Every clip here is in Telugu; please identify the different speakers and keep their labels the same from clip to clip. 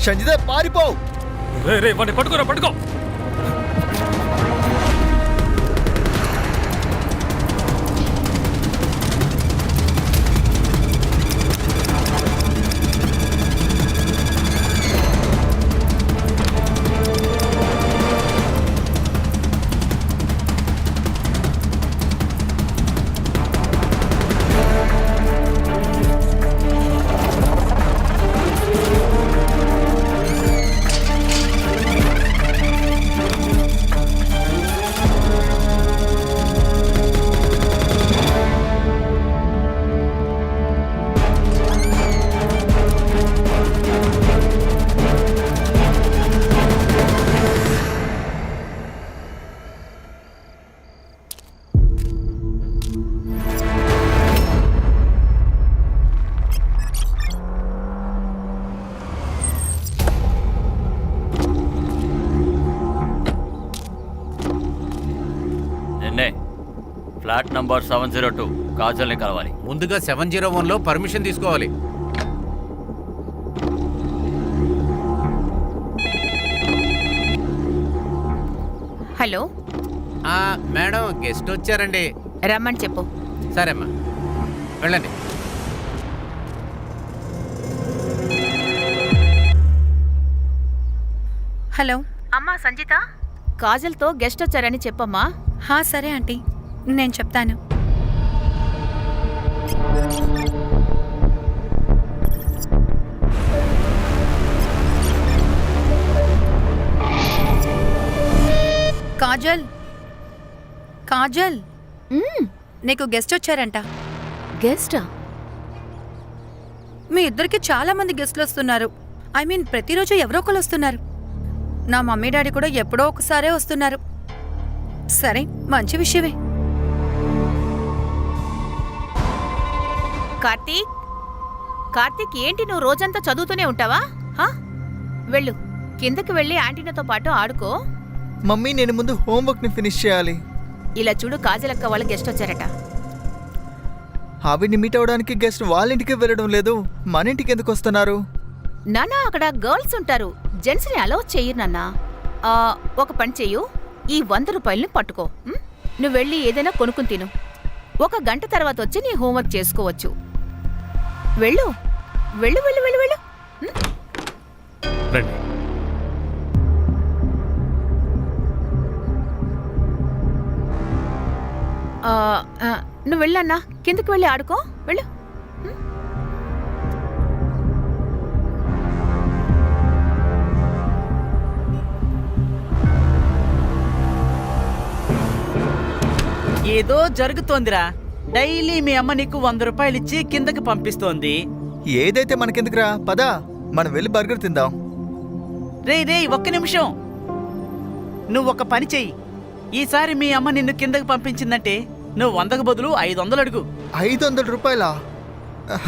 Speaker 1: సంజిత పారిపో.
Speaker 2: రే వాడిని పట్టుకోరా, పట్టుకో.
Speaker 3: ఫ్లాట్ నంబర్ 702 కాజల్ని కలవాలి.
Speaker 4: ముందుగా 701లో పర్మిషన్ తీసుకోవాలి.
Speaker 5: హలో
Speaker 4: మేడం, గెస్ట్ వచ్చారండి.
Speaker 5: రమ్మని చెప్పు.
Speaker 4: సరే అమ్మా, వెళ్ళండి.
Speaker 6: హలో
Speaker 5: అమ్మా సంజిత, కాజల్తో గెస్ట్ వచ్చారని చెప్పమ్మా.
Speaker 6: సరే ఆంటీ, నేను చెప్తాను. కాజల్, కాజల్, నీకు గెస్ట్ వచ్చారంట.
Speaker 5: గెస్టా?
Speaker 6: మీ ఇద్దరికి చాలా మంది గెస్ట్లు వస్తున్నారు. ప్రతిరోజు ఎవరో ఒకరు వస్తున్నారు. నా మమ్మీ డాడీ కూడా ఎప్పుడో ఒకసారే వస్తున్నారు. సరే, మంచి విషయమే.
Speaker 5: కార్తీక్, కార్తీక్ ఏంటి నువ్వు రోజంతా చదువుతూనే ఉంటావా? వెళ్ళు, కిందకి వెళ్ళి ఆంటీనతో పాటు ఆడుకో.
Speaker 1: మమ్మీ, నేను ముందు హోంవర్క్ ని ఫినిష్ చేయాలి.
Speaker 5: ఇలా చూడు, కాజలక్క వాళ్ళ గెస్ట్ వచ్చారట.
Speaker 1: ఆవిడ్ని మీట్ అవడానికి గెస్ట్ వాళ్ళ ఇంటికి వెళ్ళడం లేదు, మన ఇంటికి ఎందుకు వస్తున్నారు?
Speaker 5: నాన్నా, అక్కడ గర్ల్స్ ఉంటారు, జెంట్స్ ని అలౌ చెయ్యరు నాన్నా. ఒక పని చెయ్యు, ఈ 100 రూపాయలని పట్టుకో. నువ్వు వెళ్ళి ఏదైనా కొనుక్కుని తిను. 1 గంట తర్వాత వచ్చి నీ హోంవర్క్ చేసుకోవచ్చు. వెళ్ళు వెళ్ళు వెళ్ళు వెళ్ళు వెళ్ళు.
Speaker 2: రండి.
Speaker 5: నువ్వు వెళ్ళన్నా, కిందకి వెళ్ళి ఆడుకో. వెళ్ళు.
Speaker 7: ఏదో జరుగుతోందిరా. డైలీ మీ అమ్మ నీకు 100 రూపాయలు ఇచ్చి కిందకి పంపిస్తోంది.
Speaker 1: ఏదైతే మనకెందుకురా, పదా మనం వెళ్ళి బర్గర్ తిందాం.
Speaker 7: రే ఒక్క నిమిషం, నువ్వు ఒక పని చెయ్యి. ఈసారి మీ అమ్మ నిన్ను కిందకి పంపించిందంటే నువ్వు 100కు బదులు 500 అడుగు.
Speaker 1: 500 రూపాయలా?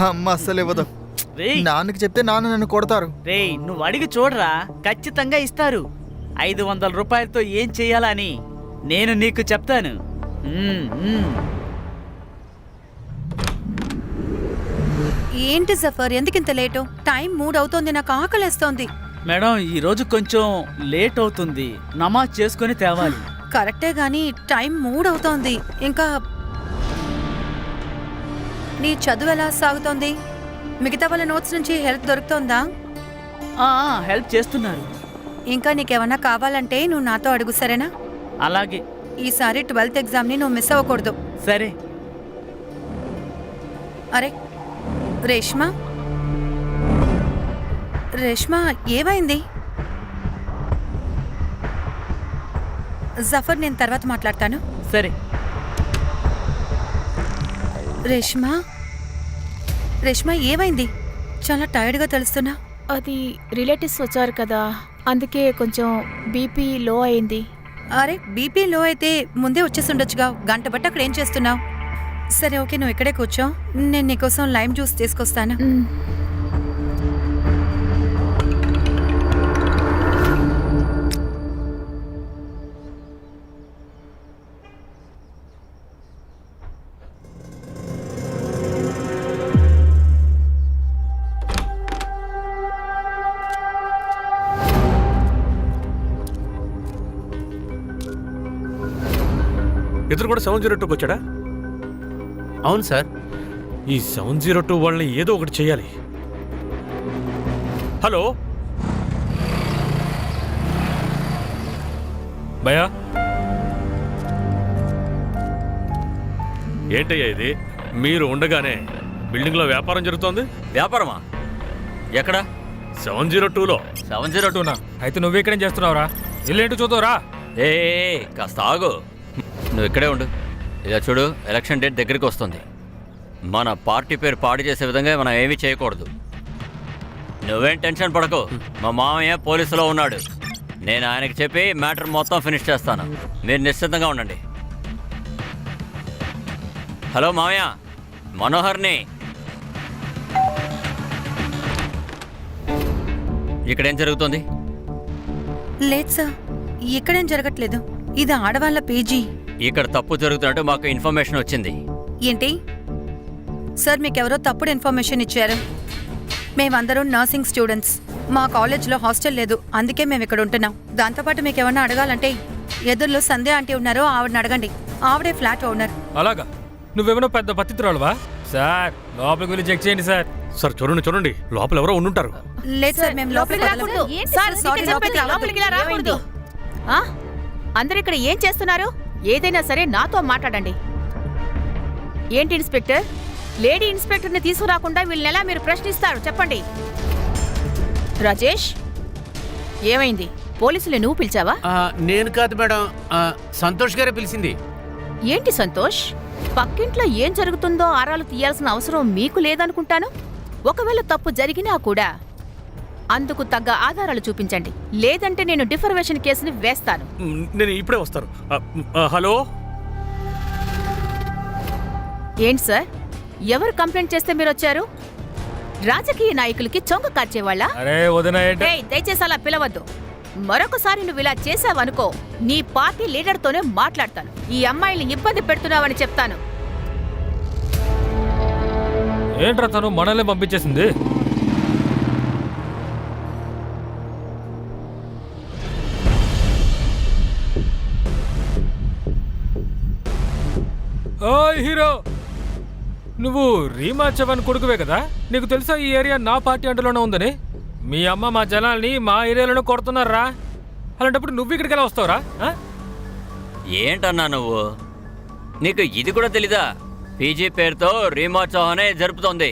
Speaker 1: అమ్మ అస్సలు ఇవ్వదు. నాన్నకి చెప్తే నాన్న నన్ను కొడతారు.
Speaker 7: నువ్వు అడిగి చూడరా, ఖచ్చితంగా ఇస్తారు. 500 రూపాయలతో ఏం చెయ్యాలా అని నేను నీకు చెప్తాను.
Speaker 6: ఏంటి జఫర్, ఎందుకింత లేటు? టైం 3 అవుతోంది, నాకు ఆకలేస్తోంది.
Speaker 7: మేడం, ఈ రోజు కొంచెం లేట్ అవుతుంది, నమాజ్ చేసుకుని తేవాలి.
Speaker 6: కరెక్టే గాని టైం 3 అవుతోంది. ఇంకా నీ చదువు ఎలా సాగుతోంది? మిగతా వాళ్ళ నోట్స్ నుంచి హెల్ప్ దొరుకుతోందా?
Speaker 7: హెల్ప్ చేస్తున్నారు.
Speaker 6: ఇంకా నీకేమన్నా కావాలంటే నువ్వు నాతో అడుగు, సరేనా?
Speaker 7: అలాగే.
Speaker 6: ఈసారి 12th ఎగ్జామ్ని నువ్వు మిస్ అవ్వకూడదు.
Speaker 7: సరే.
Speaker 6: అరే రేష్మా, రేష్మా, ఏమైంది? జఫర్, నేను తర్వాత మాట్లాడతాను.
Speaker 7: సరే.
Speaker 6: రేష్మా, రేష్మా, ఏమైంది? చాలా టైర్డ్గా తెలుస్తున్నా.
Speaker 5: అది రిలేటివ్స్ వచ్చారు కదా, అందుకే కొంచెం బీపీ లో అయింది.
Speaker 6: అరే, బీపీ లో అయితే ముందే వచ్చేసి ఉండొచ్చుగా. గంట బట్టి అక్కడ ఏం చేస్తున్నావు? సరే, ఓకే, నువ్వు ఇక్కడే కూర్చో, నేను నీకోసం లైమ్ జ్యూస్ తీసుకొస్తాను.
Speaker 2: ఇతను కూడా 702కి వచ్చాడా?
Speaker 4: అవును సార్.
Speaker 2: ఈ 702 వాళ్ళని ఏదో ఒకటి చేయాలి. హలో భయా, ఏంటయ్యా ఇది? మీరు ఉండగానే బిల్డింగ్లో వ్యాపారం జరుగుతోంది.
Speaker 3: వ్యాపారమా? ఎక్కడ?
Speaker 2: 702లో.
Speaker 3: 702నా?
Speaker 2: అయితే నువ్వు ఇక్కడేం చేస్తున్నావురా? ఇల్లేంటో చూద్దావురా.
Speaker 3: ఏ కాస్త ఆగు. నువ్వు ఇక్కడే ఉండు. ఇలా చూడు, ఎలక్షన్ డేట్ దగ్గరికి వస్తుంది. మన పార్టీ పేరు పాడు చేసే విధంగా మనం ఏమీ చేయకూడదు. నువ్వేం టెన్షన్ పడకు. మా మామయ్య పోలీసులో ఉన్నాడు. నేను ఆయనకి చెప్పి మ్యాటర్ మొత్తం ఫినిష్ చేస్తాను. మీరు నిశ్చితంగా ఉండండి. హలో మామయ్య, మనోహర్ని. ఇక్కడేం జరుగుతుంది?
Speaker 6: లేదు సార్, ఇక్కడేం జరగట్లేదు. ఇది ఆడవాళ్ళ పేజీ.
Speaker 3: ఇక్కడ తప్పు జరుగుతున్నట్టు మాకు ఇన్ఫర్మేషన్ వచ్చింది.
Speaker 6: ఏంటి సార్, మీకెవరో తప్పుడు ఇన్ఫర్మేషన్ ఇచ్చారు. మేమందరం నర్సింగ్ స్టూడెంట్స్. మా కాలేజ్లో హాస్టల్ లేదు, అందుకే మేము ఇక్కడ ఉంటున్నాం. దాంతోపాటు మీకు ఏమన్నా అడగాలంటే ఎదురులో సంధ్య ఆంటీ ఉన్నారో ఆవిడని అడగండి. ఆవిడే ఫ్లాట్ ఓనర్.
Speaker 2: అలాగా? నువ్వేమైనా పెద్ద పత్తిత్రాలువా? సార్ లోపలికి వెళ్ళి చెక్ చేయండి సార్. సార్ చూడండి చూడండి, లోపల ఎవరో ఉండుంటారు.
Speaker 6: లేదు సార్, మేము లోపలికి
Speaker 5: రాకూడదు.
Speaker 6: వెళ్ళము.
Speaker 5: సార్,
Speaker 6: సారీ,
Speaker 5: అందుకే
Speaker 6: లోపలికి
Speaker 5: చెప్పేది, లోపలికి ఇలా రాకూడదు. ఆ? అందరూ ఇక్కడ ఏం చేస్తున్నారు? ఏదైనా సరే నాతో మాట్లాడండి. ఏంటి ఇన్స్పెక్టర్, లేడీ ఇన్స్పెక్టర్ని తీసుకురాకుండా వీళ్ళని ఎలా మీరు ప్రశ్నిస్తారు? చెప్పండి. రాజేష్, ఏమైంది? పోలీసులు నువ్వు పిలిచావా?
Speaker 4: నేను కాదు మేడం, సంతోష్ గారే పిలిచింది.
Speaker 5: ఏంటి సంతోష్, పక్కింట్లో ఏం జరుగుతుందో ఆరాలు తీయాల్సిన అవసరం మీకు లేదనుకుంటాను. ఒకవేళ తప్పు జరిగినా కూడా అందుకు తగ్గ ఆధారాలు చూపించండి, లేదంటే నేను డిఫర్మేషన్ కేసుని వేస్తాను.
Speaker 2: నేను ఇప్పుడే వస్తాను. హలో.
Speaker 5: ఏంటి సార్, ఎవరు కంప్లైంట్ చేస్తే మీరు వచ్చారు? రాజకీయ నాయకులకి చొంగ కార్చేవాళ్ళ?
Speaker 2: అరే వదినా,
Speaker 5: దయచేసి అలా పిలవద్దు. మరొకసారి నువ్వు ఇలా చేసావనుకో, నీ పార్టీ లీడర్తోనే మాట్లాడతాను. ఈ అమ్మాయిని ఇబ్బంది పెడుతున్నావని చెప్తాను.
Speaker 2: ఏంట్రా తను మనల్ని పంపించేసింది? ఓయ్ హీరో, నువ్వు రీమా చవన్ కొడుకువే కదా? నీకు తెలుసా ఈ ఏరియా నా పార్టీ అంటలోనే ఉందని? మీ అమ్మ మా జనాల్ని మా ఏరియాలోనే కొడుతున్నారా? అలాంటప్పుడు నువ్వు ఇక్కడికి ఎలా వస్తావురా?
Speaker 3: ఏంటన్నా నువ్వు? నీకు ఇది కూడా తెలీదా? పీజీ పేరుతో రీమా చౌహానే జరుపుతోంది.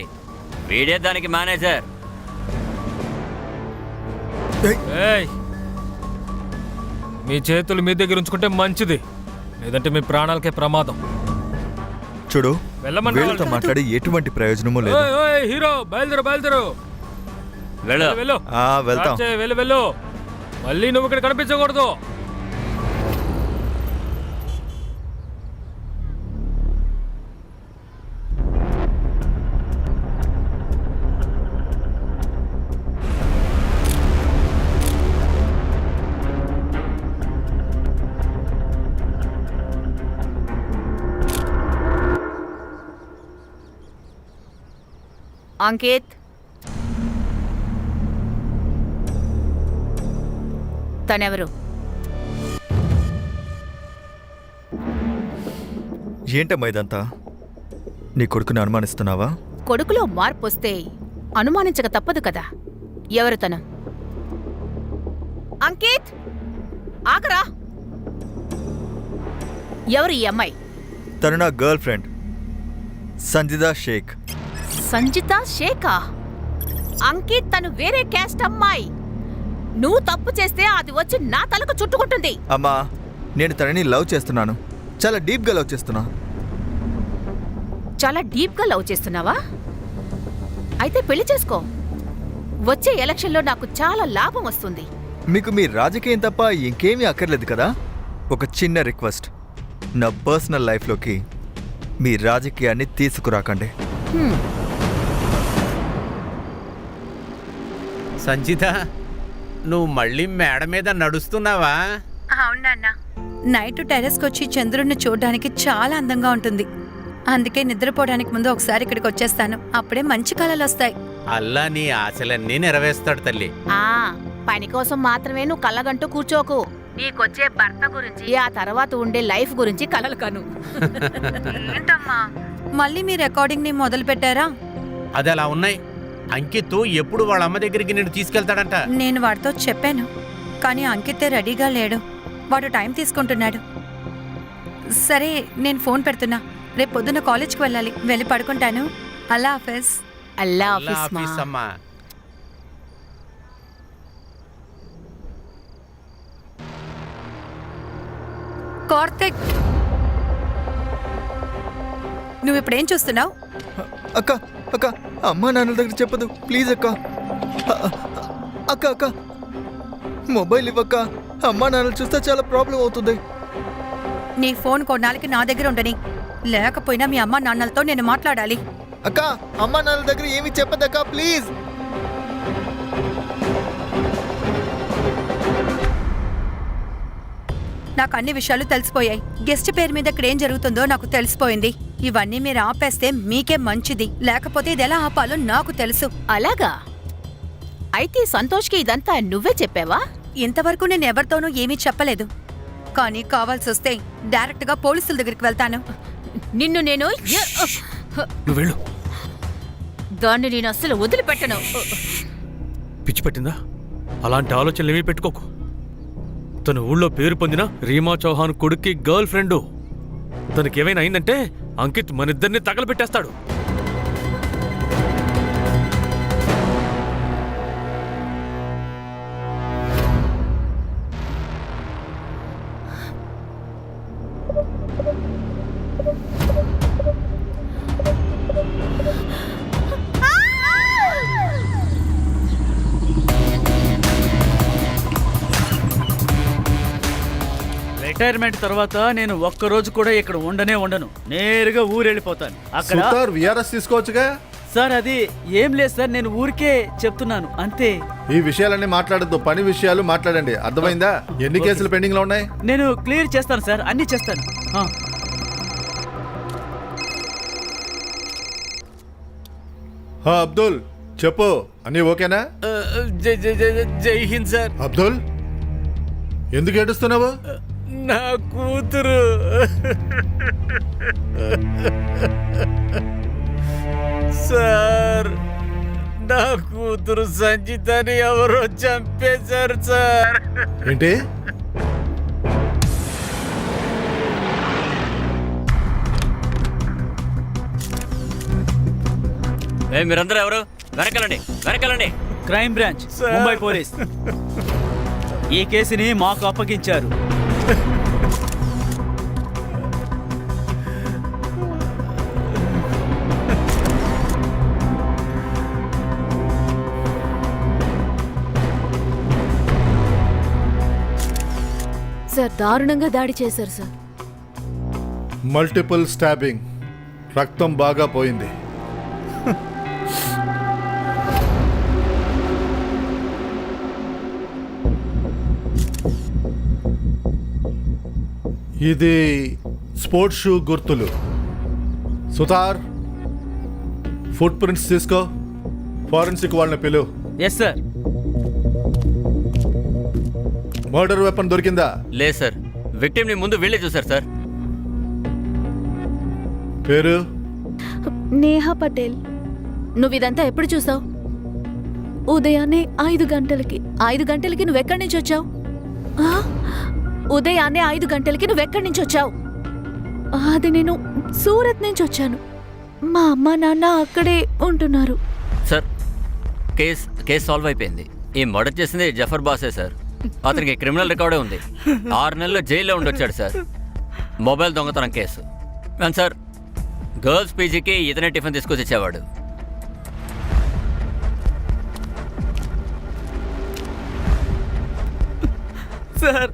Speaker 3: వీడే దానికి మేనేజర్.
Speaker 2: ఏయ్, మీ చేతులు మీ దగ్గర ఉంచుకుంటే మంచిది, లేదంటే మీ ప్రాణాలకే ప్రమాదం.
Speaker 1: చూడు,
Speaker 2: వెళ్ళమన్నా
Speaker 1: వీళ్ళతో మాట్లాడి ఎటువంటి ప్రయోజనమూ లేదు.
Speaker 2: ఓయ్ ఓయ్ హీరో, బయలుదేరు బయలుదేరు.
Speaker 3: వెళ్ళు.
Speaker 2: వెళ్ళు.
Speaker 1: వెళ్తాం.
Speaker 2: వెళ్ళు వెళ్ళు, మళ్ళీ నువ్వు ఇక్కడ కనిపించకూడదు.
Speaker 5: అంకిత్, తనెవరు?
Speaker 1: ఏంటమ్మా ఇదంతా? నీ కొడుకుని అనుమానిస్తున్నావా?
Speaker 5: కొడుకులో మార్పు వస్తే అనుమానించక తప్పదు కదా. ఎవరు తను? అంకిత్, ఆగరా. ఎవరు ఈ అమ్మాయి?
Speaker 1: తను నా గర్ల్ ఫ్రెండ్ సంజిదా షేక్.
Speaker 5: సంజిత షేకా? అంకిత్, తను వేరే క్యాస్ట్ అమ్మాయి. నువ్వు తప్పు చేస్తే అది వచ్చి నా తలకు చుట్టుకుంటుంది.
Speaker 1: అమ్మా, నేను తనని లవ్ చేస్తున్నాను. చాలా డీప్గా లవ్ చేస్తున్నా.
Speaker 5: చాలా డీప్గా లవ్ చేస్తున్నావా? అయితే పెళ్లి చేసుకో. వచ్చే ఎలక్షన్లో నాకు చాలా లాభం వస్తుంది.
Speaker 1: మీకు మీ రాజకీయం తప్ప ఇంకేమీ అక్కర్లేదు కదా? ఒక చిన్న రిక్వెస్ట్, నా పర్సనల్ లైఫ్లోకి మీ రాజకీయాన్ని తీసుకురాకండి.
Speaker 4: సంచిత, నువ్వు మళ్ళీ మేడ మీద నడుస్తున్నావా?
Speaker 6: అవునన్నా, నైట్ టెర్రస్కి వచ్చి చంద్రుడిని చూడడానికి చాలా అందంగా ఉంటుంది. అందుకే నిద్రపోవడానికి ముందు ఒకసారి ఇక్కడికి వచ్చేస్తాను. అప్పుడే మంచి కళలు వస్తాయి.
Speaker 4: అల్లా నీ ఆశలన్నీ నెరవేర్స్తాడు తల్లి.
Speaker 5: పని కోసం మాత్రమే నువ్వు కళ్ళగంటూ కూర్చోకు. నీకొచ్చే భర్త గురించి ఆ తర్వాత ఉండే లైఫ్ గురించి కలలు కను.
Speaker 6: ఏంటమ్మా మళ్ళీ మీ రికార్డింగ్ ని మొదలు పెట్టారా?
Speaker 4: అది అలా ఉన్నాయి. అంకిత్ ఎప్పుడు వాళ్ళ అమ్మ దగ్గరికి నేను తీసుకెళ్తాడంట.
Speaker 6: నేను వాడితో చెప్పాను, కానీ అంకితే రెడీగా లేడు. వాడు టైం తీసుకుంటున్నాడు. సరే నేను ఫోన్ పెడుతున్నా. రేపు పొద్దున్న కాలేజ్కి వెళ్ళాలి. వెళ్ళి పడుకుంటాను. అల్లా ఆఫీస్.
Speaker 5: అల్లా
Speaker 4: అలా
Speaker 5: ఆఫీస్ మా.
Speaker 4: ఆఫీస్ అమ్మా.
Speaker 6: కార్తిక్, నువ్వు ఇప్పుడేం చూస్తున్నావు?
Speaker 1: అక్క అక్క అమ్మా నాన్నల దగ్గర చెప్పదు ప్లీజ్ అక్క. అక్క అక్క మొబైల్ ఇవ్వక్క. అమ్మా నాన్నలు చూస్తే చాలా ప్రాబ్లం అవుతుంది.
Speaker 6: నీ ఫోన్ కొన్నాళ్ళకి నా దగ్గర ఉండని, లేకపోయినా మీ అమ్మ నాన్నలతో నేను మాట్లాడాలి.
Speaker 1: అక్క అమ్మా నాన్నల దగ్గర ఏమీ చెప్పదక్క ప్లీజ్.
Speaker 6: నాకు అన్ని విషయాలు తెలిసిపోయాయి. గెస్ట్ పేరు మీద ఇక్కడ ఏం జరుగుతుందో నాకు తెలిసిపోయింది. ఇవన్నీ మీరు ఆపేస్తే మీకే మంచిది. లేకపోతే ఇది ఎలా ఆపాలో నాకు తెలుసు.
Speaker 5: అలాగా? అయితే సంతోష్కి ఇదంతా నువ్వే చెప్పావా?
Speaker 6: ఇంతవరకు నేను ఎవరితోనూ ఏమీ చెప్పలేదు. కానీ కావాల్సొస్తే డైరెక్ట్గా పోలీసుల దగ్గరికి వెళ్తాను.
Speaker 5: నిన్ను నేను
Speaker 2: నువ్వు వెళ్ళు.
Speaker 5: దాన్ని నేను అస్సలు వదిలిపెట్టను.
Speaker 2: పిచ్చి పట్టిందా? అలాంటి ఆలోచనలు ఏమీ పెట్టుకోకు. తను ఊళ్ళో పేరు పొందిన రీమా చౌహాన్ కొడుక్కి గర్ల్ ఫ్రెండు. తనకేమైనా అయిందంటే అంకిత్ మనిద్దరిని తగలబెట్టేస్తాడు.
Speaker 8: రిటైర్మెంట్ తర్వాత నేను ఒక్కరోజు కూడా ఇక్కడ ఉండను. నేరుగా ఊరు వెళ్ళిపోతాను. అక్కడ
Speaker 9: సుతార్ విఆర్ఎస్ తీసుకోవచ్చుగా.
Speaker 8: సార్ అది ఏం లేదు సార్, నేను ఊరికే చెప్తున్నాను అంతే.
Speaker 9: ఈ విషయాలన్నీ మాట్లాడద్దు, పని విషయాలు మాట్లాడండి. అర్థమైందా? ఎన్ని కేసులు పెండింగ్ లో ఉన్నాయి?
Speaker 8: నేను క్లియర్ చేస్తాను సార్, అన్నీ చేస్తాను.
Speaker 9: అబ్దుల్ చెప్పు, అన్నీ ఓకేనా?
Speaker 8: జై హింద్ సార్.
Speaker 9: అబ్దుల్ ఎందుకు ఏడుస్తున్నావు?
Speaker 8: నా కూతురు సార్, నా కూతురు సంజితని ఎవరో చంపేశారు సార్.
Speaker 9: ఏంటి?
Speaker 3: మీరందరూ ఎవరు? వెనకాలండి, వెనకాలండి.
Speaker 8: క్రైమ్ బ్రాంచ్, ముంబై పోలీస్ ఈ కేసుని మాకు అప్పగించారు.
Speaker 10: సార్ దారుణంగా దాడి చేశారు సార్.
Speaker 9: మల్టిపుల్ స్టాబింగ్, రక్తం బాగా పోయింది. ఇది స్పోర్ట్స్ షూ గుర్తులు. సుతార్ ఫుట్ ప్రింట్స్ తీసుకో, ఫారెన్సిక్ వాళ్ళని పిలువు.
Speaker 8: Yes sir.
Speaker 9: మర్డర్ వెపన్ దొరికిందా?
Speaker 3: లేదు సార్, విక్టిమ్ ని ముందు వీళ్ళే చూశారు సార్.
Speaker 9: పేరు?
Speaker 10: నేహా పటేల్. నువ్వు ఇదంతా ఎప్పుడు చూసావు? ఉదయాన్నే 5 గంటలకి. 5 గంటలకి నువ్వెక్కడి నుంచి వచ్చావు? ఉదయాన్నే 5 గంటలకి నువ్వెక్కడి నుంచి వచ్చావు? అది నేను సూరత్ నుంచి వచ్చాను. మా అమ్మ నాన్న అక్కడే ఉంటున్నారు.
Speaker 3: సార్ కేసు సాల్వ్ అయిపోయింది. ఈ మర్డర్ చేసింది జఫర్ బాసే సార్. అతనికి క్రిమినల్ రికార్డే ఉంది. 6 నెలలు జైల్లో ఉండొచ్చాడు సార్. మొబైల్ దొంగతనం కేసు. సార్ గర్ల్స్ పీజీకి ఇతనే టిఫిన్ తీసుకొచ్చి ఇచ్చేవాడు.
Speaker 8: సార్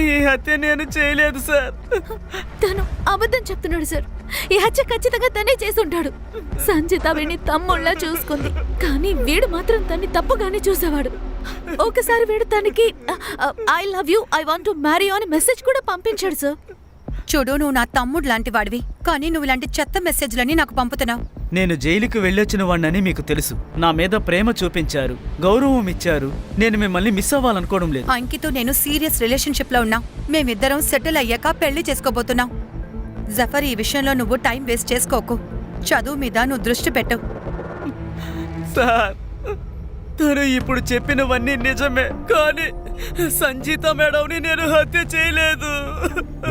Speaker 8: ఈ హత్య నేను చేయలేదు సార్.
Speaker 10: తను అబద్ధం చెప్తున్నాడు సార్. ఈ హత్య ఖచ్చితంగా తనే చేసి ఉంటాడు. సంజిత వీడిని తమ్ముళ్ళ చూసుకుంది, కానీ వీడు మాత్రం తన్ని తప్పుగానే చూసేవాడు. ఒకసారి వీడు తనకి I love you, I want to marry అని మెసేజ్ కూడా పంపించాడు సార్.
Speaker 6: చూడు, నువ్వు నా తమ్ముడు లాంటి వాడివి, కానీ నువ్వు ఇలాంటి చెత్త మెసేజ్లని నాకు పంపుతున్నావు.
Speaker 8: నేను జైలుకి వెళ్ళొచ్చిన వాడినని మీకు తెలుసు. నా మీద ప్రేమ చూపించారు, గౌరవం ఇచ్చారు. నేను మిమ్మల్ని మిస్ అవ్వాలనుకోవడం లేదు.
Speaker 6: అంకితో నేను సీరియస్ రిలేషన్షిప్ లో ఉన్నాం. మేమిద్దరం సెటిల్ అయ్యాక పెళ్లి చేసుకోబోతున్నాం. జఫర్, ఈ విషయంలో నువ్వు టైం వేస్ట్ చేసుకోకు. చదువు మీద నువ్వు దృష్టి పెట్టు.
Speaker 8: సార్, తను ఇప్పుడు చెప్పినవన్నీ నిజమే, కానీ సంజీత మేడంని నేను హత్య చేయలేదు.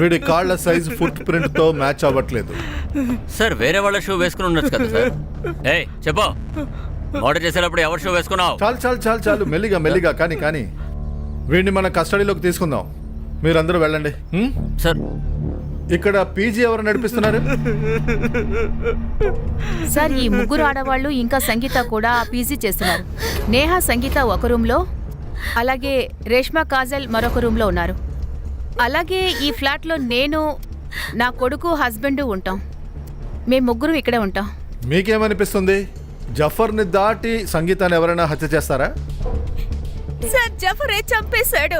Speaker 9: వీడి కాళ్ళ సైజ్ ఫుట్ ప్రింట్ తో మ్యాచ్ అవ్వట్లేదు.
Speaker 3: సార్ వేరే వాళ్ళ షూ వేసుకుని ఉండొచ్చు కదా సార్. ఏయ్ చెప్పు, మర్డర్ చేసేటప్పుడు ఎవరు షూ వేసుకున్నావు?
Speaker 9: చాలు చాలు చాలు చాలు, మెల్లిగా మెల్లిగా. కానీ వీడిని మన కస్టడీలోకి తీసుకుందాం. మీరందరూ వెళ్ళండి.
Speaker 3: సార్
Speaker 9: ఇక్కడ పీజీ ఎవరు నడిపిస్తున్నారు?
Speaker 5: సార్, ఈ ముగ్గురు ఆడవాళ్ళు ఇంకా సంగీత కూడా పీజీ చేస్తున్నారు. నేహా, సంగీత ఒక రూమ్లో, అలాగే రేష్మా, కాజల్ మరొక రూమ్లో ఉన్నారు. అలాగే ఈ ఫ్లాట్లో నేను, నా కొడుకు, హస్బెండ్ ఉంటాం. మేము ముగ్గురు ఇక్కడే ఉంటాం.
Speaker 9: మీకేమనిపిస్తుంది? జఫర్ని దాటి సంగీతాన్ని ఎవరైనా హత్య చేస్తారా?
Speaker 10: సార్, జఫరే చంపేశాడు.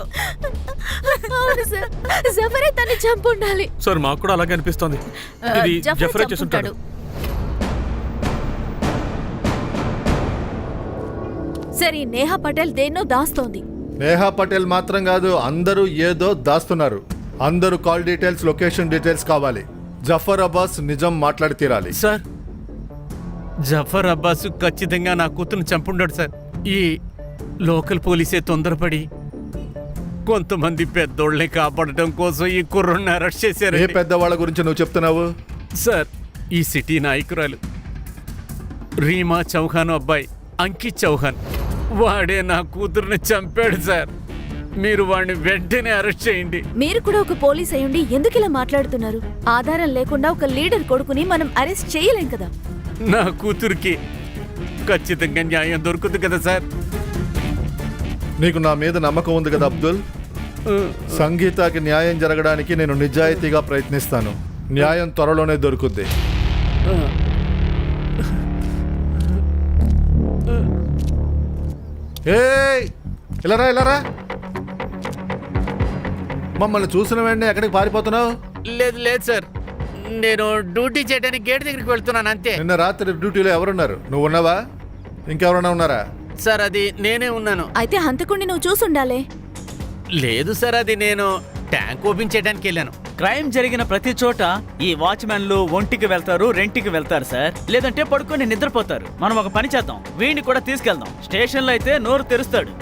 Speaker 10: అవును సార్, జఫరే తన్ని చంపుండాలి.
Speaker 2: సార్ మాకు కూడా అలాగే అనిపిస్తోంది. ఇది జఫరే చేసుంటాడు.
Speaker 10: సరే, నేహా పటేల్ దేన్నో దాస్తోంది.
Speaker 9: నేహా పటేల్ మాత్రం కాదు, అందరూ ఏదో దాస్తున్నారు. అందరూ కాల్ డీటెయిల్స్, లొకేషన్ డీటెయిల్స్ కావాలి. జఫర్ అబ్బాస్ నిజం మాట్లాడి తీరాలి.
Speaker 4: సార్, జఫర్ అబ్బాస్ ఖచ్చితంగా నా కూతురుని చంపుండాడు సార్. ఈ లోకల్ పోలీసే తొందరపడి కొంతమంది పెద్దోళ్ళని కాపాడటం కోసం ఈ కుర్రని అరెస్ట్ చేశారు.
Speaker 9: ఏ పెద్దవాళ్ళ గురించి నువ్వు చెప్తున్నావు?
Speaker 4: సార్, ఈ సిటీ నాయకురాలు రీమా చౌహాన్ అబ్బాయి అంకిత్ చౌహాన్, వాడే నా కూతురుని చంపాడు సార్. మీరు వాడిని వెంటనే అరెస్ట్ చేయండి.
Speaker 10: మీరు కూడా ఒక పోలీస్ అయ్యుండి ఎందుకు ఇలా మాట్లాడుతున్నారు? ఆధారం లేకుండా ఒక లీడర్ కొడుకుని మనం అరెస్ట్ చేయలేం కదా.
Speaker 4: నా కూతురికి ఖచ్చితంగా న్యాయం దొరుకుతుంది కదా సార్.
Speaker 9: నీకు నా మీద నమ్మకం ఉంది కదా అబ్దుల్? సంగీతకి న్యాయం జరగడానికి నేను నిజాయితీగా ప్రయత్నిస్తాను. న్యాయం త్వరలోనే దొరుకుద్ది. ఏయ్, ఇలారా ఇలారా. మమ్మల్ని చూసిన వెంటనే ఎక్కడికి పారిపోతున్నావు?
Speaker 4: లేదు లేదు సార్, నేను డ్యూటీ చేయడానికి గేట్ దగ్గరికి వెళ్తున్నాను అంతే.
Speaker 9: నిన్న రాత్రి డ్యూటీలో ఎవరున్నారు? నువ్వు ఉన్నావా? ఇంకెవరన్నా ఉన్నారా?
Speaker 4: సార్, అది నేనే ఉన్నాను.
Speaker 10: అయితే హంతకుడిని నువ్వు చూసుండాలే.
Speaker 4: లేదు సార్, అది నేను ట్యాంక్ ఓపెన్ చేయడానికి వెళ్ళాను.
Speaker 8: క్రైమ్ జరిగిన ప్రతి చోట ఈ వాచ్మెన్లు ఒంటికి వెళ్తారు, రెంటికి వెళ్తారు సార్. లేదంటే పడుకొని నిద్రపోతారు. మనం ఒక పని చేద్దాం, వీడిని కూడా తీసుకెళ్దాం. స్టేషన్లో అయితే నోరు తెరుస్తాడు.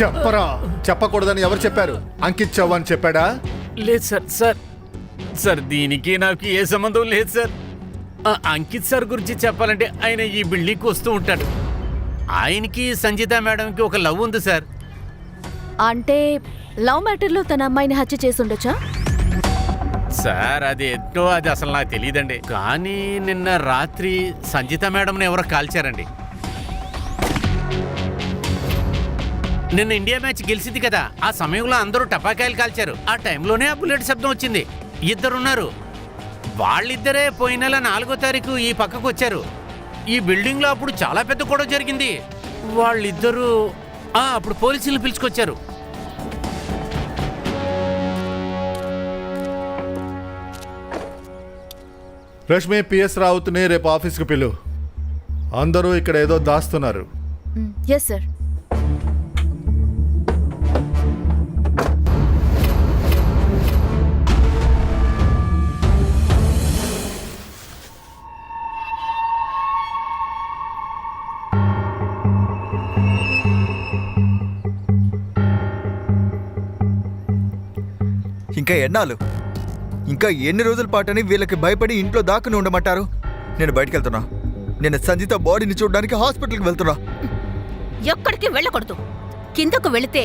Speaker 9: చెప్పరా? చెప్పకూడదని ఎవరు చెప్పారు? అంకిత్ చౌహాన్ చెప్పాడా?
Speaker 4: లేదు సార్. సార్ సార్ దీనికి నాకు ఏ సంబంధం లేదు సార్. అంకిత్ సార్ గురించి చెప్పాలంటే ఆయన ఈ బిల్డింగ్కి వస్తూ ఉంటాడు. ఆయనకి సంగీత మేడంకి ఒక లవ్ ఉంది సార్.
Speaker 10: అంటే లవ్ మ్యాటర్లో తన అమ్మాయిని హత్య చేసి ఉండొచ్చా?
Speaker 4: సార్, అది అసలు నాకు తెలియదండి. కానీ నిన్న రాత్రి సంగీత మేడంని ఎవరో కాల్చారండి. నిన్న ఇండియా మ్యాచ్ గెలిచింది కదా, ఆ సమయంలో అందరూ టపాకాయలు కాల్చారు. ఆ టైంలోనే ఆ బుల్లెట్ శబ్దం వచ్చింది. ఇద్దరున్నారు. వాళ్ళిద్దరే పోయిన నెల 4వ తారీఖు ఈ పక్కకు వచ్చారు. ఈ బిల్డింగ్లో అప్పుడు చాలా పెద్ద గొడవ జరిగింది. వాళ్ళిద్దరూ అప్పుడు పోలీసులు పిలుచుకొచ్చారు.
Speaker 9: రష్మి, పిఎస్ రావుతుని రేపు ఆఫీస్కి పిలు. అందరూ ఇక్కడ ఏదో దాస్తున్నారు.
Speaker 10: Yes sir.
Speaker 1: ఇంకా ఎన్నాళ్ళు? ఇంకా ఎన్ని రోజుల పాటని వీళ్ళకి భయపడి ఇంట్లో దాక్కుని ఉండమంటారు? నేను బయటికి వెళ్తున్నా. నేను సంజిత బాడీని చూడడానికి హాస్పిటల్కి వెళ్తున్నా.
Speaker 5: ఎక్కడికి వెళ్ళకూడదు. కిందకు వెళితే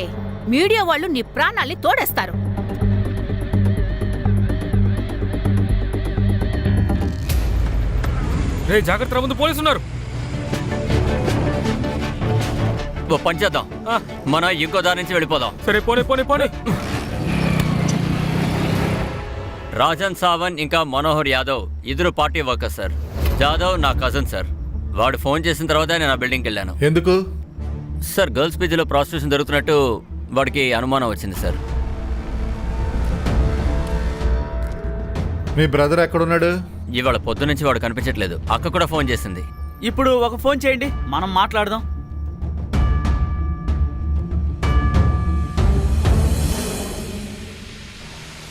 Speaker 5: మీడియా వాళ్ళు నీ ప్రాణాల్ని తోడేస్తారు.
Speaker 2: రే జాగ్రత్త, ముందు పోలీసు ఉన్నారు.
Speaker 3: ఓ పని చేద్దాం, మనం ఇంకో దారి నుంచి వెళ్ళిపోదాం.
Speaker 2: సరే, పోనీ పోనీ పోనీ.
Speaker 3: రాజన్ సావన్ ఇంకా మనోహర్ యాదవ్ ఇద్దరు పార్టీ వర్కర్స్ సార్. జాదవ్ నా కజిన్ సార్. వాడు ఫోన్ చేసిన తర్వాత నేను ఆ బిల్డింగ్కి వెళ్ళాను.
Speaker 9: ఎందుకు
Speaker 3: సార్? గర్ల్స్ పీజీలో ప్రాస్టిట్యూషన్ జరుగుతున్నట్టు వాడికి అనుమానం వచ్చింది సార్.
Speaker 9: మీ బ్రదర్ ఎక్కడున్నాడు?
Speaker 3: ఇవాళ పొద్దునుంచి వాడు కనిపించట్లేదు. అక్క కూడా ఫోన్ చేసింది.
Speaker 8: ఇప్పుడు ఒక ఫోన్ చేయండి, మనం మాట్లాడదాం.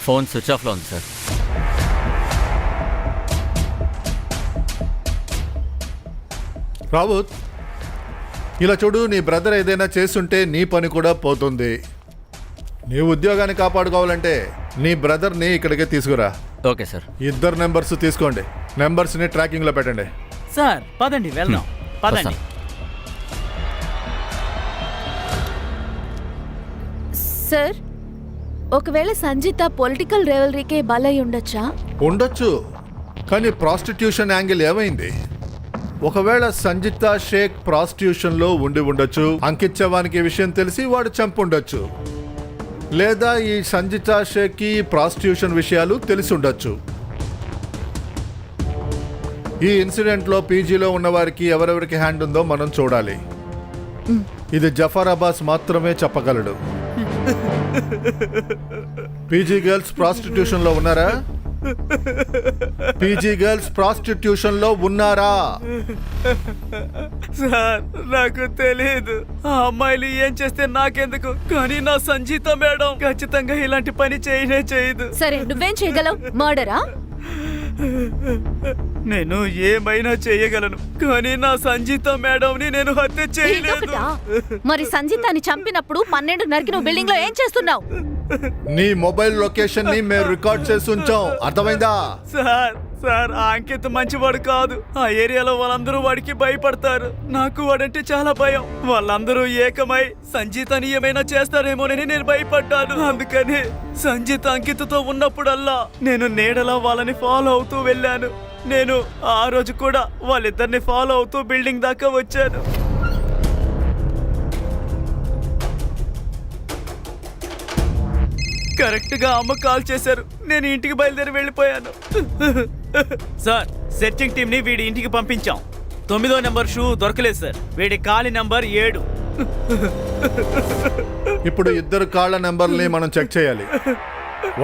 Speaker 3: ఫోన్ స్విచ్ ఆఫ్లో ఉంది సార్.
Speaker 9: రావుత్, ఇలా చూడు, నీ బ్రదర్ ఏదైనా చేస్తుంటే నీ పని కూడా పోతుంది. నీ ఉద్యోగాన్ని కాపాడుకోవాలంటే నీ బ్రదర్ని ఇక్కడికే తీసుకురా.
Speaker 3: Okay sir.
Speaker 9: 2 నెంబర్స్ తీసుకోండి. నెంబర్స్ని ట్రాకింగ్లో పెట్టండి.
Speaker 8: సార్ పదండి వెళ్దాం, పదండి.
Speaker 10: సార్, ఒకవేళ సంజిత పొలిటికల్ రేవలరీకే బలై ఉండొచ్చా?
Speaker 9: ఉండొచ్చు, కానీ ప్రాస్టిట్యూషన్ యాంగిల్ ఏమైంది? ఒకవేళ సంజిత షేక్ ప్రాస్టిట్యూషన్లో ఉండి ఉండొచ్చు. అంకిత్ చవాన్కి ఈ విషయం తెలిసి వాడు చంపుండొచ్చు. లేదా ఈ సంజిత షేక్కి ప్రాస్టిట్యూషన్ విషయాలు తెలిసి ఉండొచ్చు. ఈ ఇన్సిడెంట్లో పీజీలో ఉన్న వారికి ఎవరెవరికి హ్యాండ్ ఉందో మనం చూడాలి. ఇది జఫర్ అబ్బాస్ మాత్రమే చెప్పగలడు. పీజీ గర్ల్స్ ప్రాస్టిట్యూషన్ లో ఉన్నారా? పీజీ గర్ల్స్ ప్రాస్టిట్యూషన్ లో ఉన్నారా?
Speaker 8: సార్ నాకు తెలియదు, ఆ అమ్మాయిలు ఏం చేస్తే నాకెందుకు, కానీ నా సంజీత మేడం ఖచ్చితంగా ఇలాంటి పని చేయదు.
Speaker 10: సరే, నువ్వేం చేయగలవు? మర్డరా?
Speaker 8: నేను ఏమైనా చేయగలను, కానీ నా సంజీత మేడంని నేను హత్య చేయలేదు.
Speaker 10: ఇదొకటా? మరి సంజితాని చంపినప్పుడు 12:30కి నువ్వు బిల్డింగ్ లో ఏం చేస్తున్నావు?
Speaker 9: నీ మొబైల్ లొకేషన్ ని మేము రికార్డ్ చేసి ఉంచాం, అర్థమైందా?
Speaker 8: సార్ ఆ అంకిత్ మంచివాడు కాదు. ఆ ఏరియాలో వాళ్ళందరూ వాడికి భయపడతారు. నాకు వాడంటే చాలా భయం. వాళ్ళందరూ ఏకమై సంజీతని ఏమైనా చేస్తారేమోనని నేను భయపడ్డాను. అందుకని సంజీత అంకిత్తో ఉన్నప్పుడల్లా నేను నీడలా వాళ్ళని ఫాలో అవుతూ వెళ్ళాను. నేను ఆ రోజు కూడా వాళ్ళిద్దరిని ఫాలో అవుతూ బిల్డింగ్ దాకా వచ్చాను. కరెక్ట్ గా అమ్మ కాల్ చేశారు. నేను ఇంటికి బయలుదేరి వెళ్ళిపోయాను. సార్, సెర్చింగ్ టీమ్ ని వీడి ఇంటికి పంపించాం. 9వ నెంబర్ షూ దొరకలేదు సార్. వీడి కాలి నెంబర్ 7.
Speaker 9: ఇప్పుడు 2 కాళ్ళ నెంబర్ని మనం చెక్ చేయాలి.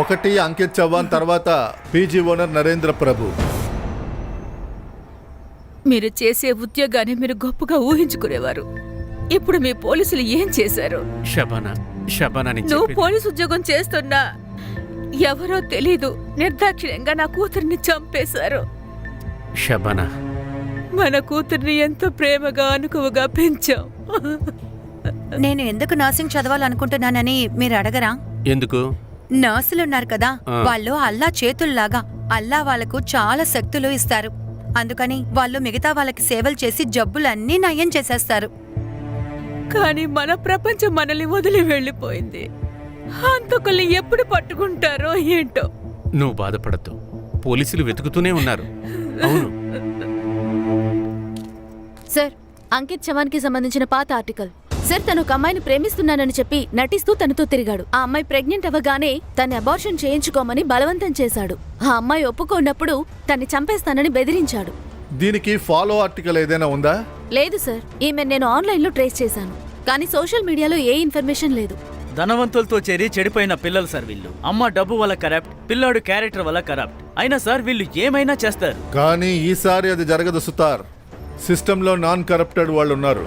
Speaker 9: ఒకటి అంకిత్ చవాన్, తర్వాత పీజీ ఓనర్ నరేంద్ర ప్రభు.
Speaker 10: మీరు చేసే ఉద్యోగాన్ని మీరు గొప్పగా ఊహించుకునేవారు. ఇప్పుడు మీ పోలీసులు ఏం చేశారు?
Speaker 4: శబానా
Speaker 10: నువ్వు పోలీసు ఉద్యోగం చేస్తున్నా ఎవరో తెలీదు నిర్దాక్షిణ్యంగా నా కూతుర్ని చంపేశారు.
Speaker 4: శబానా,
Speaker 10: మన కూతుర్ని ఎంతో ప్రేమగా అనుకువగా పెంచాం.
Speaker 6: నేను ఎందుకు నర్సింగ్ చదవాలనుకుంటున్నానని మీరు అడగరా?
Speaker 4: ఎందుకు?
Speaker 6: నర్సులున్నారు కదా, వాళ్ళు అల్లా చేతుల్లాగా. అల్లా వాళ్ళకు చాలా శక్తులు ఇస్తారు. అందుకని వాళ్ళు మిగతా వాళ్ళకి సేవలు చేసి జబ్బులన్నీ నయం చేసేస్తారు.
Speaker 10: కానీ మన ప్రపంచం మనల్ని వదిలి వెళ్ళిపోయింది. హంతకుల్ని ఎప్పుడు పట్టుకుంటారో ఏంటో.
Speaker 4: నువ్వు బాధపడద్దు, పోలీసులు వెతుకుతూనే ఉన్నారు. అవును
Speaker 10: సార్, అంకిత్ చవాన్ కి సంబంధించిన పాత ఆర్టికల్. సార్, తను ఒక అమ్మాయిని ప్రేమిస్తున్నానని చెప్పి నటిస్తూ తనతో తిరిగాడు. ఆ అమ్మాయి ప్రెగ్నెంట్ అవ్వగానే తన అబార్షన్ చేయించుకోమని బలవంతం చేశాడు. ఆ అమ్మాయి ఒప్పుకున్నప్పుడు తన్ని చంపేస్తానని బెదిరించాడు.
Speaker 9: దీనికి ఫాలో ఆర్టికల్ ఏదైనా ఉందా?
Speaker 10: లేదు సార్, ఈమె నేను ఆన్లైన్లో ట్రేస్ చేశాను, కానీ సోషల్ మీడియాలో ఏ ఇన్ఫర్మేషన్ లేదు.
Speaker 8: ధనవంతులతో చేరి చెడిపోయిన పిల్లలు సార్ వీళ్ళు. అమ్మ డబ్బు వల్ల కరప్ట్, పిల్లాడు క్యారెక్టర్ వల్ల కరప్ట్. అయినా సార్ వీళ్ళు ఏమైనా చేస్తారు.
Speaker 9: కానీ ఈసారి అది జరగదు సుతార్. సిస్టంలో నాన్ కరప్టెడ్ వాళ్ళు ఉన్నారు.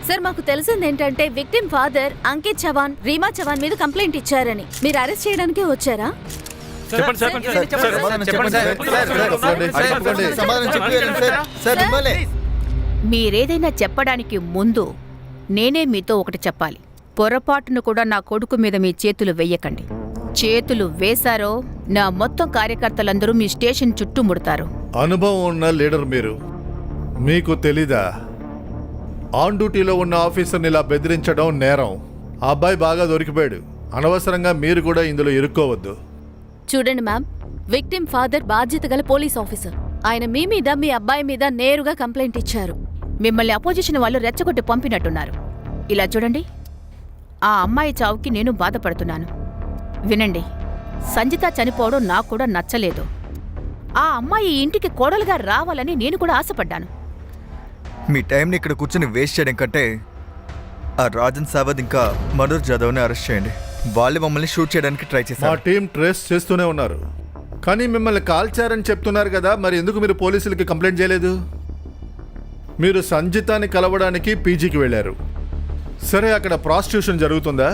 Speaker 10: సార్, మాకు తెలిసింది ఏంటంటే విక్టిమ్ ఫాదర్ అంకిత్ చవాన్ రీమా చవాన్ మీద కంప్లైంట్ ఇచ్చారని. మీరు అరెస్ట్ చేయడానికే వచ్చారా?
Speaker 5: మీరేదైనా చెప్పడానికి ముందు నేనే మీతో ఒకటి చెప్పాలి. పొరపాటును కూడా నా కొడుకు మీద మీ చేతులు వెయ్యకండి. చేతులు వేశారో నా మొత్తం కార్యకర్తలందరూ మీ స్టేషన్ చుట్టూ ముడతారు.
Speaker 9: అనుభవం ఉన్న లీడర్ మీరు, మీకు తెలీదా? ఆన్ డ్యూటీలో ఉన్న ఆఫీసర్ని ఇలా బెదిరించడం నేరం. ఆ అబ్బాయి బాగా దొరికిపోయాడు. అనవసరంగా మీరు కూడా ఇందులో ఇరుక్కోవద్దు.
Speaker 10: చూడండి మ్యామ్, విక్టిమ్ ఫాదర్ బాధ్యత గల పోలీస్ ఆఫీసర్. ఆయన మీ మీద మీ అబ్బాయి మీద నేరుగా కంప్లైంట్ ఇచ్చారు.
Speaker 5: మిమ్మల్ని అపోజిషన్ వాళ్ళు రెచ్చగొట్టి పంపినట్టున్నారు. ఇలా చూడండి, ఆ అమ్మాయి చావుకి నేను బాధపడుతున్నాను. వినండి, సంజిత చనిపోవడం నాకు కూడా నచ్చలేదు. ఆ అమ్మాయి ఇంటికి కోడలుగా రావాలని నేను కూడా ఆశపడ్డాను.
Speaker 1: మీ టైంని ఇక్కడ కూర్చొని వేస్ట్ చేయడం కంటే ఆ రాజన్ సావద్ ఇంకా మనోజ్ జాదవ్ని అరెస్ట్ చేయండి. వాళ్ళు మమ్మల్ని షూట్ చేయడానికి ట్రై
Speaker 9: మా
Speaker 1: చేశారు.
Speaker 9: టీం ట్రేస్ చేస్తూనే ఉన్నారు. కానీ మిమ్మల్ని కాల్చారని చెప్తున్నారు కదా, మరి ఎందుకు మీరు పోలీసులకి కంప్లైంట్ చేయలేదు? మీరు సంజితాని కలవడానికి పీజీకి వెళ్ళారు. సరే, అక్కడ ప్రాస్టిట్యూషన్ జరుగుతుందా?